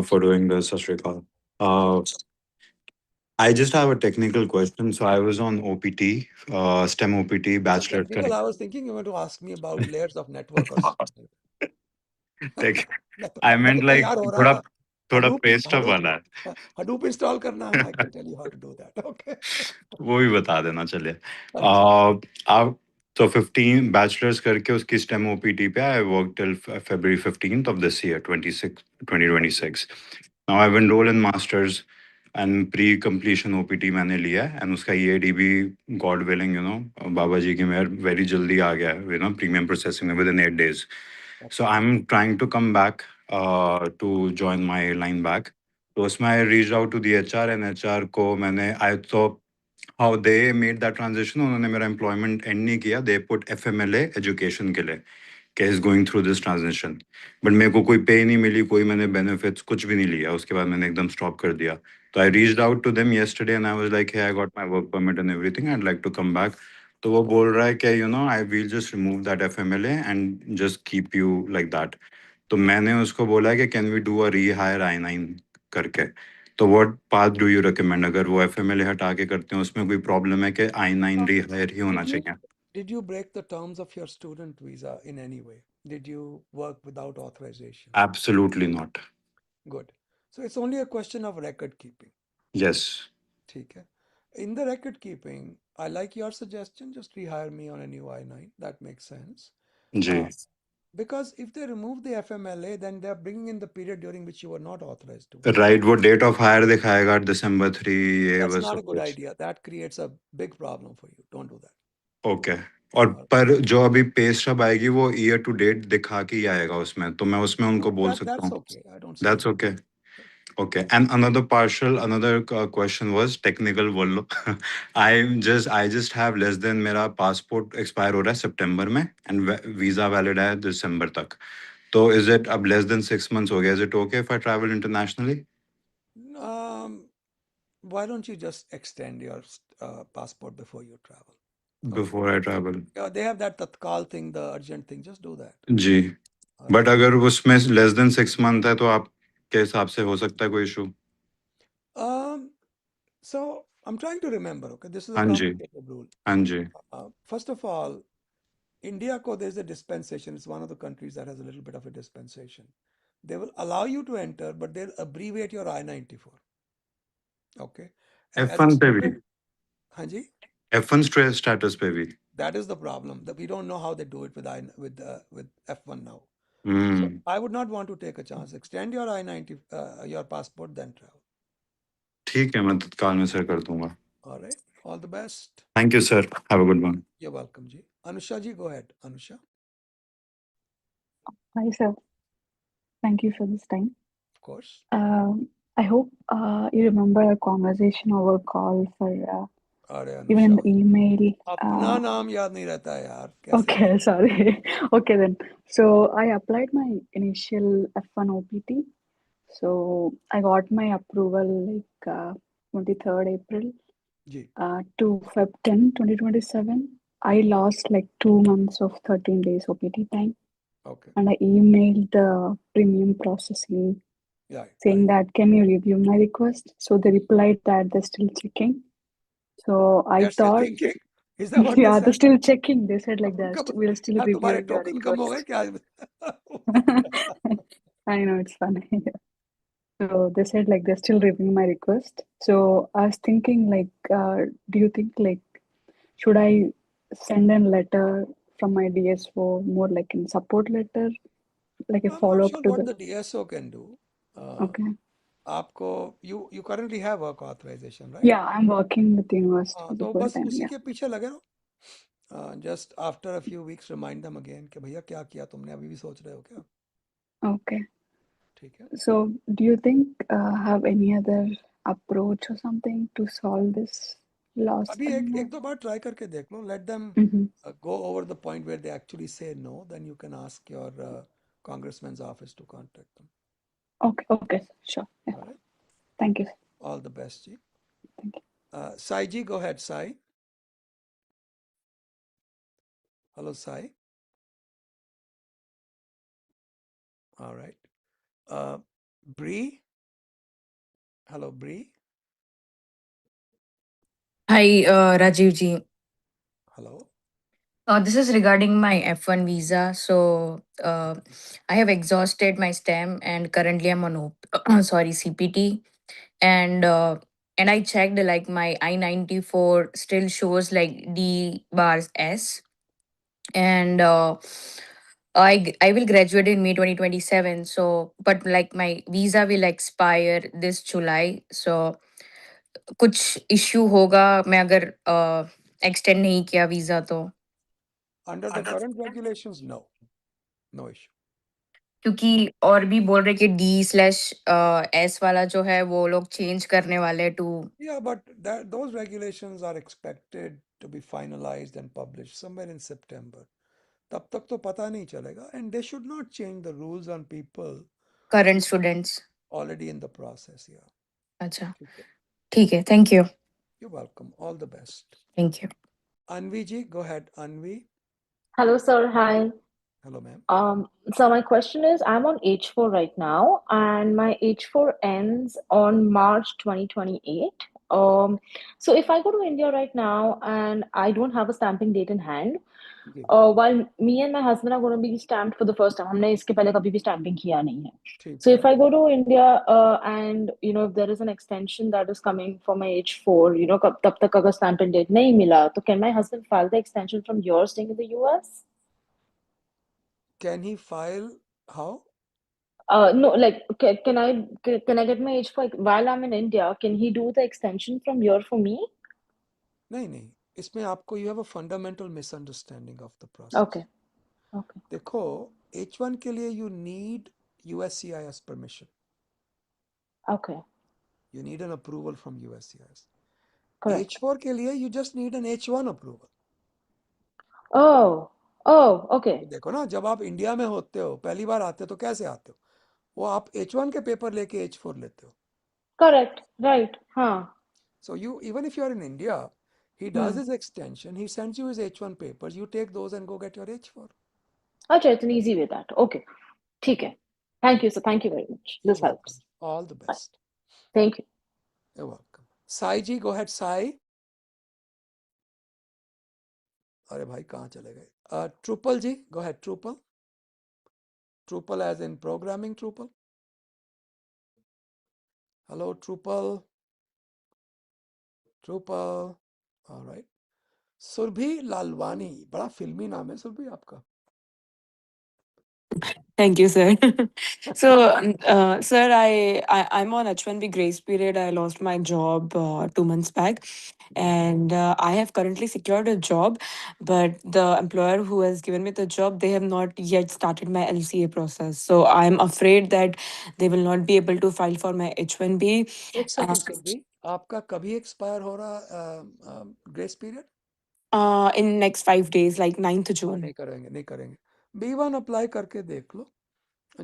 for doing this, Sashrikal. I just have a technical question. So I was on OPT, STEM OPT, So bachelor. technical, I was thinking you were to ask me about layers of network or something. Tech. मैं तो I मैं meant तो like तैयार हो रहा थोड़ा था. थोड़ा Hadoop पेस्ट Hadoop वाला है. Hadoop install करना है. I can tell you how to do that. Okay. वो भी बता देना चलिए. अच्छा. आप तो 15 bachelor's करके उसकी STEM OPT पे I worked till February 15th of this year, 2026. Now I've enrolled in masters and pre-completion OPT मैंने लिया है and उसका EAD भी God willing, बाबा जी की मेहर very जल्दी आ गया है, premium processing में within 8 days. So I'm trying to come back to join my line back. तो उसमें I reached out to the HR and HR को मैंने I thought how they made that transition. उन्होंने मेरा employment end नहीं किया. They put FMLA education के लिए कि is going through this transition. But मेरे को कोई pay नहीं मिली, कोई मैंने benefits कुछ भी नहीं लिया. उसके बाद मैंने एकदम stop कर दिया. So I reached out to them yesterday and I was like, hey, I got my work permit and everything. I'd like to come back. तो वो बोल रहा है कि I will just remove that FMLA and just keep you like that. तो मैंने उसको बोला है कि can we do a rehire I-9 करके. तो what path do you recommend? अगर वो FMLA हटा के करते हैं उसमें कोई problem है कि I-9 rehire ही होना चाहिए. Did you break the terms of your student visa in any way? Did you work without authorization? Absolutely not. Good. So it's only a question of record keeping. Yes. ठीक है. In the record keeping, I like your suggestion. Just rehire me on a new I-9. That makes sense. Ji. Because if they remove the FMLA, then they're bringing in the period during which you were not authorized to. Right, वो date of hire दिखाएगा December 3 ये That's वो not a सब good कुछ. idea. That creates a big problem for you. Don't do that. Okay. और पर जो अभी पे स्टब आएगी वो ईयर टू डेट दिखा के ही आएगा उसमें तो मैं उसमें उनको बोल सकता That's हूँ. okay. I don't see That's any. okay. Okay. And another question was technical बोलो. I just have less than मेरा passport expire हो रहा है सितंबर में and visa valid है दिसंबर तक. तो is it अब less than 6 months हो गया? Is it okay if I travel internationally? Why don't you just extend your passport before you travel? Before I travel. Yeah, they have that tatkal thing, the urgent thing. Just do that. जी. But अगर उसमें less than 6 month है तो आपके हिसाब से हो सकता है कोई issue? So I'm trying to remember. Okay, this is a हाँ जी. complicated rule. हाँ जी. First of all, India ko there's a dispensation. It's one of the countries that has a little bit of a dispensation. They will allow you to enter, but they'll abbreviate your I-94. Okay. And as a F1 पे भी. student, हाँ जी. F1 status पे भी. That is the problem. That we don't know how they do it with F1 now. Hmm. So I would not want to take a chance. Extend your I-90, your passport, then travel. ठीक है मैं तत्काल में sir कर दूंगा. All right. All the best. Thank you, sir. Have a good one. You're welcome, ji. Anusha ji, go ahead. Anusha. Hi, sir. Thank you for this time. Of course. I hope you remember a conversation over call for अरे even in Anusha the email. अपना नाम याद नहीं रहता है यार कैसे Okay, sorry. Okay then. So I applied my initial F1 OPT. So I got my approval like 23rd April ji to Feb 10, 2027. I lost like 2 months of 13 days OPT time. Okay. And I emailed the premium processing Yeah, saying right. that can you review my request? So they replied that they're still checking. So I They're still thought, thinking. Is that what they yeah, they're said? still checking. They said तो like that उनका we'll still क्या review तुम्हारे your token कम हो गए request. क्या? I know it's funny. So they said like they're still reviewing my request. So I was thinking like, do you think like should I send a letter from my DSO more like in support letter, like a I'm not follow up sure to what the the DSO can do. okay. आपको you currently have work authorization, right? Yeah, I'm working with the university as a तो full बस time. उसी Yeah. के पीछे लगे रहो. Just after a few weeks remind them again कि भैया क्या किया तुमने अभी भी सोच रहे हो क्या? Okay. ठीक है. So do you think have any other approach or something to solve this loss अभी thing? एक दो बार try करके देख लो. Let them Mm-hmm. go over the point where they actually say no. Then you can ask your congressman's office to contact them. Okay. Okay. Sure. Yeah. All right. Thank you. All the best, Ji. Thank you. Sai Ji, go ahead, Sai. Hello, Sai. All right. Bree. Hello, Bree. Hi, Rajiv ji. Hello. This is regarding my F1 visa. So I have exhausted my STEM and currently I'm on sorry CPT and I checked like my I-94 still shows like D bars S and I will graduate in May 2027. So but like my visa will expire this July. So कुछ issue होगा मैं अगर extend नहीं किया visa तो Under the current regulations, no. No issue. क्योंकि और भी बोल रहे कि D/S वाला जो है वो लोग चेंज करने वाले to Yeah, but those regulations are expected to be finalized and published somewhere in September. तब तक तो पता नहीं चलेगा. And they should not change the rules on people current students already in the process. Yeah. अच्छा ठीक है. ठीक है thank you You're welcome. All the best. Thank you Anvi Ji, go ahead. Anvi. Hello, sir. Hi. Hello, ma'am. So my question is, I'm on H4 right now, and my H4 ends on March 2028. So if I go to India right now and I don't have a stamping date in hand, जी while me and my husband are going to be stamped for the first time, हमने इसके पहले कभी भी stamping किया नहीं है. ठीक So है. if I go to India and if there is an extension that is coming for my H4, तब तक अगर stamping date नहीं मिला, तो can my husband file the extension from your staying in the US? Can he file how? No, like can I get my H4 while I'm in India? Can he do the extension from here for me? नहीं इसमें आपको you have a fundamental misunderstanding of the process. Okay. Okay. देखो H1 के लिए you need USCIS permission. Okay. You need an approval from USCIS. Correct. H4 के लिए you just need an H1 approval. Oh. Oh, okay. तो देखो ना जब आप इंडिया में होते हो पहली बार आते हो तो कैसे आते हो वो आप H1 के पेपर लेके H4 लेते हो. Correct. Right. Huh. So you even if you are in India, he does his extension, he sends you his H1 papers, you take those and go get your H4. Okay, it's an easy way that. Okay. ठीक है. Thank you, sir. Thank you very much. You're This welcome. helps. All the Bye. best. Thank you. You're welcome. Sai ji, go ahead, Sai. अरे भाई कहाँ चले गए? Trupal ji, go ahead, Trupal. Trupal as in programming Trupal. Hello, Trupal. Trupal. All right. Surabhi Lalwani बड़ा फिल्मी नाम है सुरभि आपका. Thank you, sir. So, sir, I'm on H1B grace period. I lost my job 2 months back, and I have currently secured a job, but the employer who has given me the job, they have not yet started my LCA process. So I'm afraid that they will not be able to file for my H1B. एक second Surabhi आपका कभी expire हो रहा grace period? In next 5 days, like 9th June. नहीं करेंगे. B1 apply करके देख लो.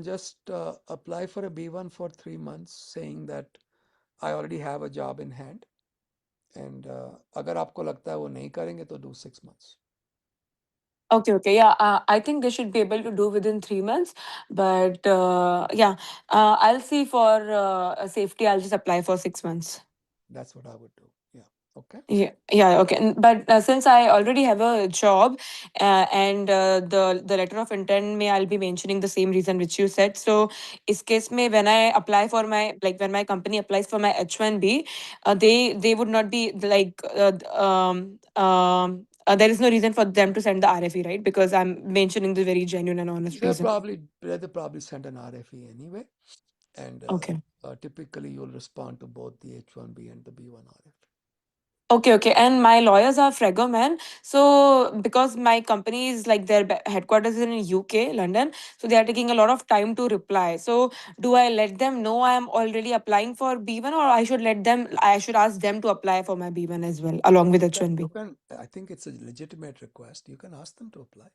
Just apply for a B1 for 3 months saying that I already have a job in hand, and अगर आपको लगता है वो नहीं करेंगे तो do 6 months. Okay, okay. Yeah, I think they should be able to do within 3 months. But yeah, I'll see for safety. I'll just apply for 6 months. That's what I would do. Yeah. Okay. Yeah, yeah, okay. But since I already have a job, and the letter of intent may I'll be mentioning the same reason which you said. So, is case may when I apply for my like when my company applies for my H1B, they would not be like there is no reason for them to send the RFE, right? Because I'm mentioning the very genuine and honest They'll reason. probably they'll probably send an RFE anyway, and Okay. typically you'll respond to both the H1B and the B1 RFE. Okay, okay. And my lawyers are Fregoman. So because my company is like their headquarters is in UK, London, so they are taking a lot of time to reply. So do I let them know I am already applying for B1, or I should ask them to apply for my B1 as well along with You H1B? can. I think it's a legitimate request. You can ask them to apply.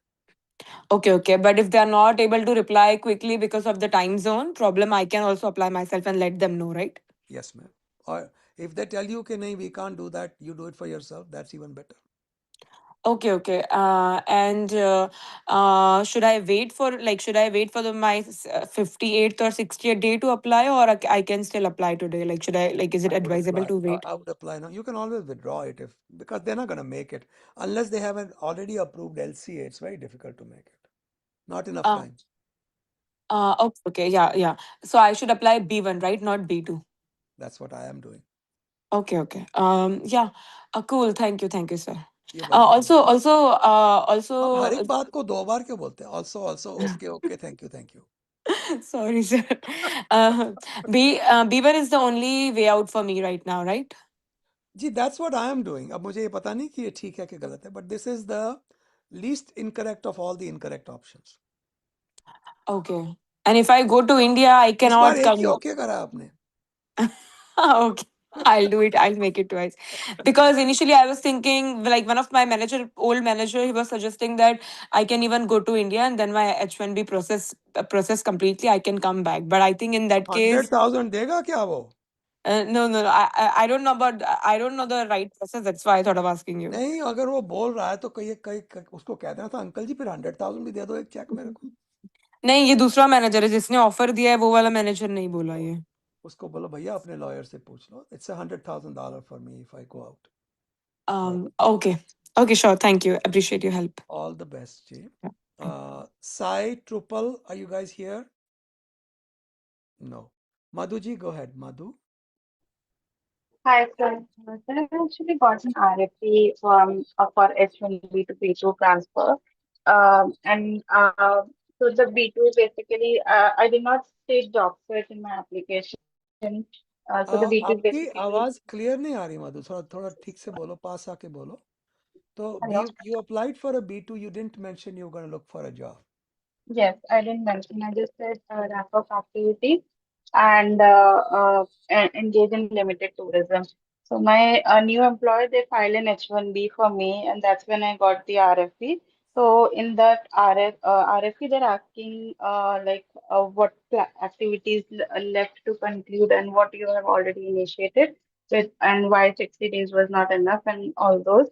Okay, okay. But if they are not able to reply quickly because of the time zone problem, I can also apply myself and let them know, right? Yes, ma'am. Or if they tell you, okay, nahi, we can't do that, you do it for yourself. That's even better. Okay, okay. And should I wait for my 58th or 60th day to apply, or I can still apply today? Like, is it I would advisable apply. to wait? I would apply now. You can always withdraw it if because they're not going to make it unless they have an already approved LCA. It's very difficult to make it. Not enough Uh, time. okay, okay. Yeah, yeah. So I should apply B1, right? Not B2. That's what I am doing. Okay, okay. Yeah. Cool. Thank you, sir. You're welcome. आप हर Also, एक बात को दो बार क्यों बोलते हैं? Also, okay, okay, thank you. sorry, sir. B1 is the only way out for me right now, right? Ji, that's what I am doing. अब मुझे ये पता नहीं कि ये ठीक है कि गलत है, but this is the least incorrect of all the incorrect options. Okay. And if I go to India, I इस बार cannot एक ही come. okay करा आपने. Okay. I'll do it. I'll make it twice. Because initially I was thinking, like one of my old manager, he was suggesting that I can even go to India and then my H1B process completely. I can come back. But I think in that case, 100,000 देगा क्या वो? no, no, no. I don't know about. I don't know the right process. That's why I thought of asking you. नहीं, अगर वो बोल रहा है तो उसको कह देना था अंकल जी फिर 100,000 भी दे दो एक चेक मेरे को. नहीं, ये दूसरा मैनेजर है जिसने ऑफर दिया है, वो वाला मैनेजर नहीं बोला ये. उसको बोलो भैया अपने लॉयर से पूछ लो. It's $100,000 for me if I go out. Okay. Okay, sure. Thank you. Appreciate your help. All the best, Jay. Sai, Trupal, are you guys here? No. Madhuji, go ahead. Madhu. Hi, sir. Sir, I actually got an RFP for H1B to B2 transfer. So the B2 basically, I did not state job search in my application. So the B2 is आपकी basically, आवाज clear नहीं आ रही मधु. थोड़ा थोड़ा ठीक से बोलो, पास आके बोलो. तो hello. you applied for a B2, you didn't mention you were going to look for a job. Yes, I didn't mention. I just said wrap up activity and engage in limited tourism. So my new employer, they filed an H1B for me, and that's when I got the RFP. So in that RFP, they're asking what activities left to conclude and what you have already initiated with, and why 60 days was not enough, and all those.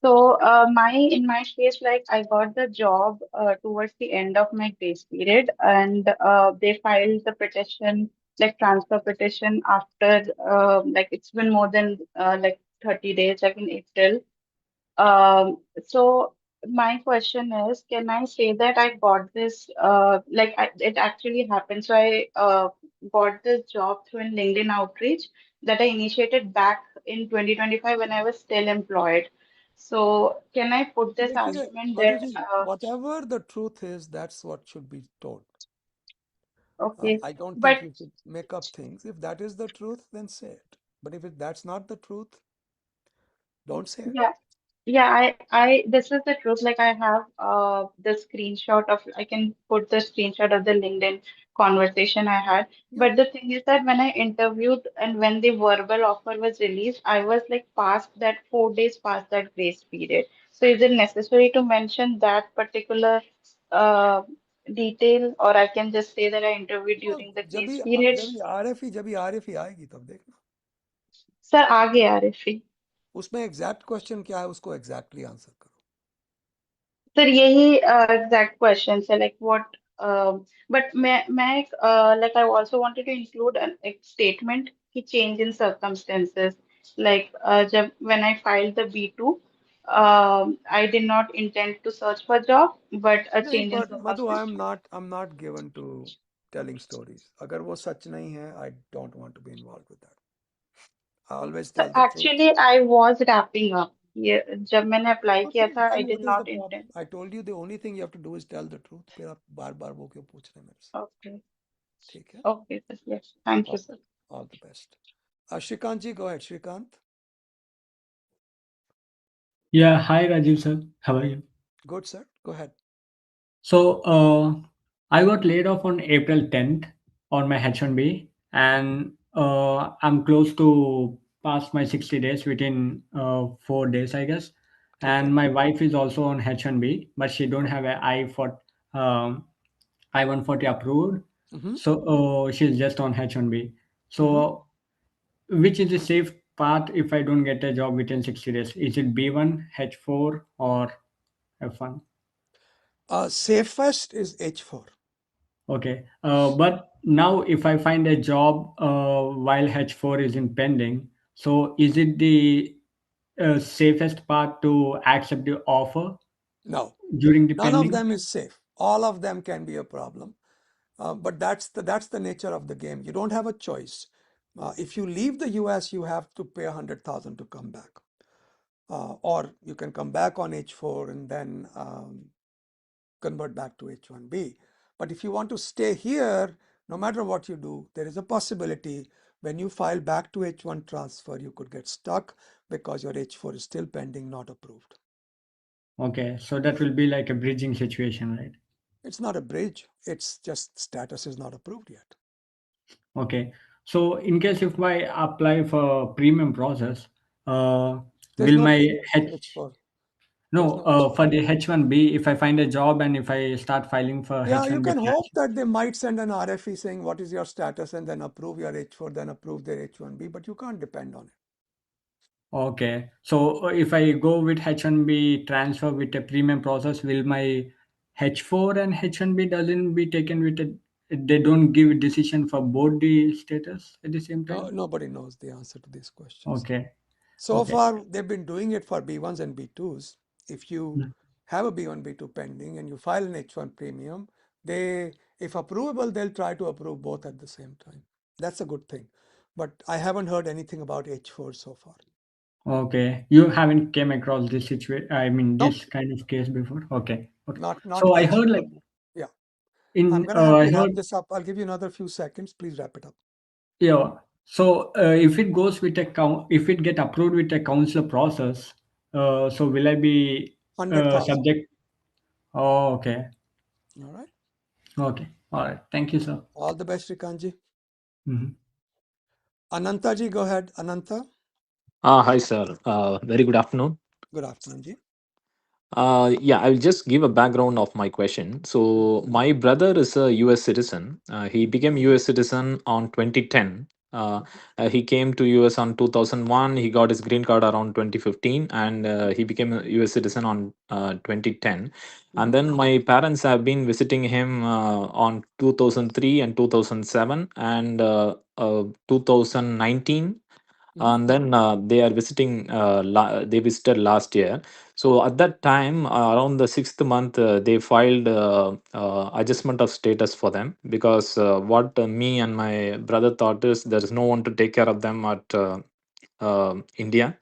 So my in my case, like I got the job towards the end of my grace period, and they filed the petition, like transfer petition, after like it's been more than like 30 days, like in April. So my question is, can I say that I got this, it actually happened. So I got this job through a LinkedIn outreach that I initiated back in 2025 when I was still employed. So can I put this देखिए argument that, Madhuji, whatever the truth is, that's what should be told. okay, I don't think but you should make up things. If that is the truth, then say it. But if that's not the truth, don't say it. yeah, yeah, this is the truth. Like I have the screenshot of, I can put the screenshot of the LinkedIn conversation I had. Yeah. But the thing is that when I interviewed and when the verbal offer was released, I was like past that 4 days past that grace period. So is it necessary to mention that particular uh, detail, or I can just say that I interviewed तो during the जब grace भी period? जब भी RFE आएगी तब देखना. Sir आ गया रिफी। उसमें एग्जैक्ट क्वेश्चन क्या है, उसको एग्जैक्टली आंसर करो। सर यही एग्जैक्ट क्वेश्चन है लाइक व्हाट, बट मैं एक like I also wanted to include एक स्टेटमेंट कि चेंज इन सर्कमस्टेंसेस लाइक जब when I filed the B2 I did not intend to search for job but a नहीं, change in पर Madhu, I circumstance. Am not given to telling stories. अगर वो सच नहीं है, I don't want to be involve with that. I always tell the truth. Actually I was wrapping up, ये जब मैंने अप्लाई किया Okay, था I then did what is the not problem? Intend. I told you the only thing you have to do is tell the truth. फिर आप बार बार वो क्यों पूछ रहे हैं मेरे से? ओके ठीक है? Okay sir, yes thank you All, sir. all the best. Shrikant ji, go ahead. Shrikant. Yeah, hi Rajiv sir. How are you? Good, sir. Go ahead. So, I got laid off on April 10th on my H1B, and I'm close to pass my 60 days within 4 days, I guess. ठीक है? And my wife is also on H1B, but she don't have a um, I-140 approved, Mm-hmm. so she's just on H1B. Mm-hmm. So, which is the safe path if I don't get a job within 60 days? Is it B1, H4, or F1? Safest is H4. Okay. But now if I find a job while H4 is in pending, so is it the safest path to accept the offer No, during the none of pending? them is safe. All of them can be a problem. But that's the nature of the game. You don't have a choice. If you leave the US, you have to pay 100,000 to come back. Or you can come back on H4 and then convert back to H1B. But if you want to stay here, no matter what you do, there is a possibility when you file back to H1 transfer, you could get stuck because your H4 is still pending, not approved. Okay, so that will be like a bridging situation, right? It's not a bridge, it's just status is not approved yet. Okay. So in case if I apply for premium process, There's will no my premium H H4. There's no no H4. for the H1B, if I find a job and if I start filing for Yeah, you H1B can hope transfer. that they might send an RFE saying what is your status and then approve your H4, then approve their H1B, but you can't depend on it. Okay. So if I go with H1B transfer with a premium process, will my H4 and H1B doesn't be taken with a, they don't give decision for both the status at the same No, time? nobody knows the answer to these questions. Okay. So Okay. far, they've been doing it for B1s and B2s. If you Mm. have a B1, B2 pending and you file an H1 premium, they, if approvable, they'll try to approve both at the same time. That's a good thing. But I haven't heard anything about H4 so far. Okay. You haven't came across this situation, I mean, Nope, this kind of case before. Okay. Okay. not So I heard H4. like Yeah, I'm in, gonna have I to wrap heard, this up. I'll give you another few seconds. Please wrap it up. yeah. So if it goes with a if it get approved with a council process, so will I be 100,000. subject? Oh, okay. All right. Okay. All right. Thank you, sir. All the best, Srikanji. Mhm. Ananta ji, go ahead. Ananta. Hi, sir. Very good afternoon. Good afternoon, ji. Yeah, I will just give a background of my question. So, my brother is a US citizen. He became US citizen on 2010. He came to US on 2001. He got his green card around 2015, and he became a US citizen on 2010. And Mm-hmm. then my parents have been visiting him on 2003 and 2007 and 2019, Mm-hmm. and then they are visiting they visited last year. So at that time, around the sixth month, they filed adjustment of status for them, because what me and my brother thought is there is no one to take care of them at India.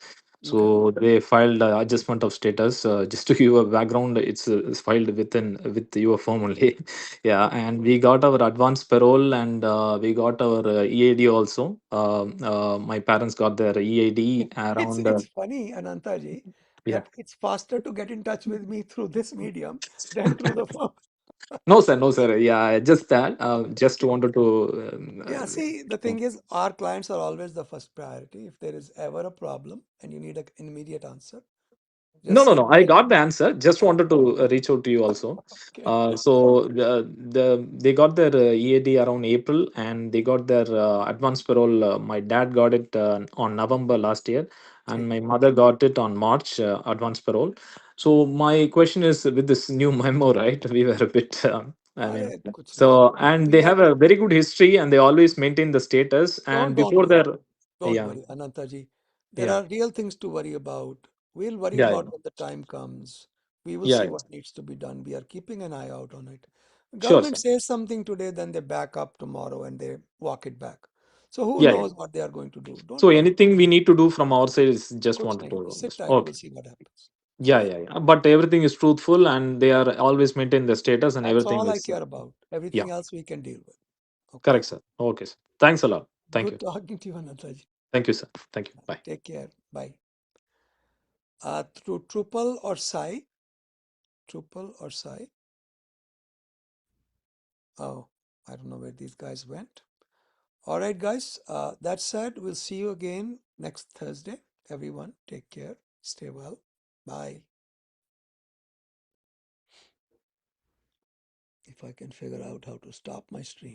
Okay. So they filed adjustment of status. Just to give a background, it's filed with your firm only. Yeah, and we got our advance parole, and we got our EAD also. My parents got their EAD It's around. it's funny, Anantaji, Yeah. that it's faster to get in touch with me through this medium than through the phone. No, sir. No, sir. Yeah, just that. Just wanted to. Yeah, see, the thing is, our clients are always the first priority. If there is ever a problem and you need an immediate answer, No, Just no, say no. I no. got the answer. Just Okay. wanted to reach out to you also. Okay. They got their EAD around April, and they got their advance parole. My dad got it on November last year, and ठीक my है. mother got it on March advance parole. So my question is, with this new memo, right? We were a bit. I mean, अरे कुछ नहीं. so and We they are. have a very good history, and they always maintain the status. And Don't before worry. their, Don't yeah, worry, Anantaji. There yeah, are real things to worry about. We'll worry yeah, about when the time comes. We will yeah, see yeah. what needs to be done. We are keeping an eye out on it. Sure, Government sir. says something today, then they back up tomorrow and they walk it back. So who Yeah, yeah. knows what they are going to do? Don't So worry. anything we need to do from our side is just कुछ wanted नहीं. to Sit understand. tight. We'll Okay. see what happens. All Yeah, right. yeah, yeah. But everything is truthful, and they are always maintain the status, and That's everything all I is care about. yeah, Everything else we can deal with. Okay. correct, sir. Okay, sir. Thanks a lot. Thank Good you. talking to you, Anantaji. Thank you, sir. Thank you. Bye. Take care. Bye. Through Trupal or Sai? Trupal or Sai? Oh, I don't know where these guys went. All right, guys. That said, we'll see you again next Thursday. Everyone, take care. Stay well. Bye. If I can figure out how to stop my stream.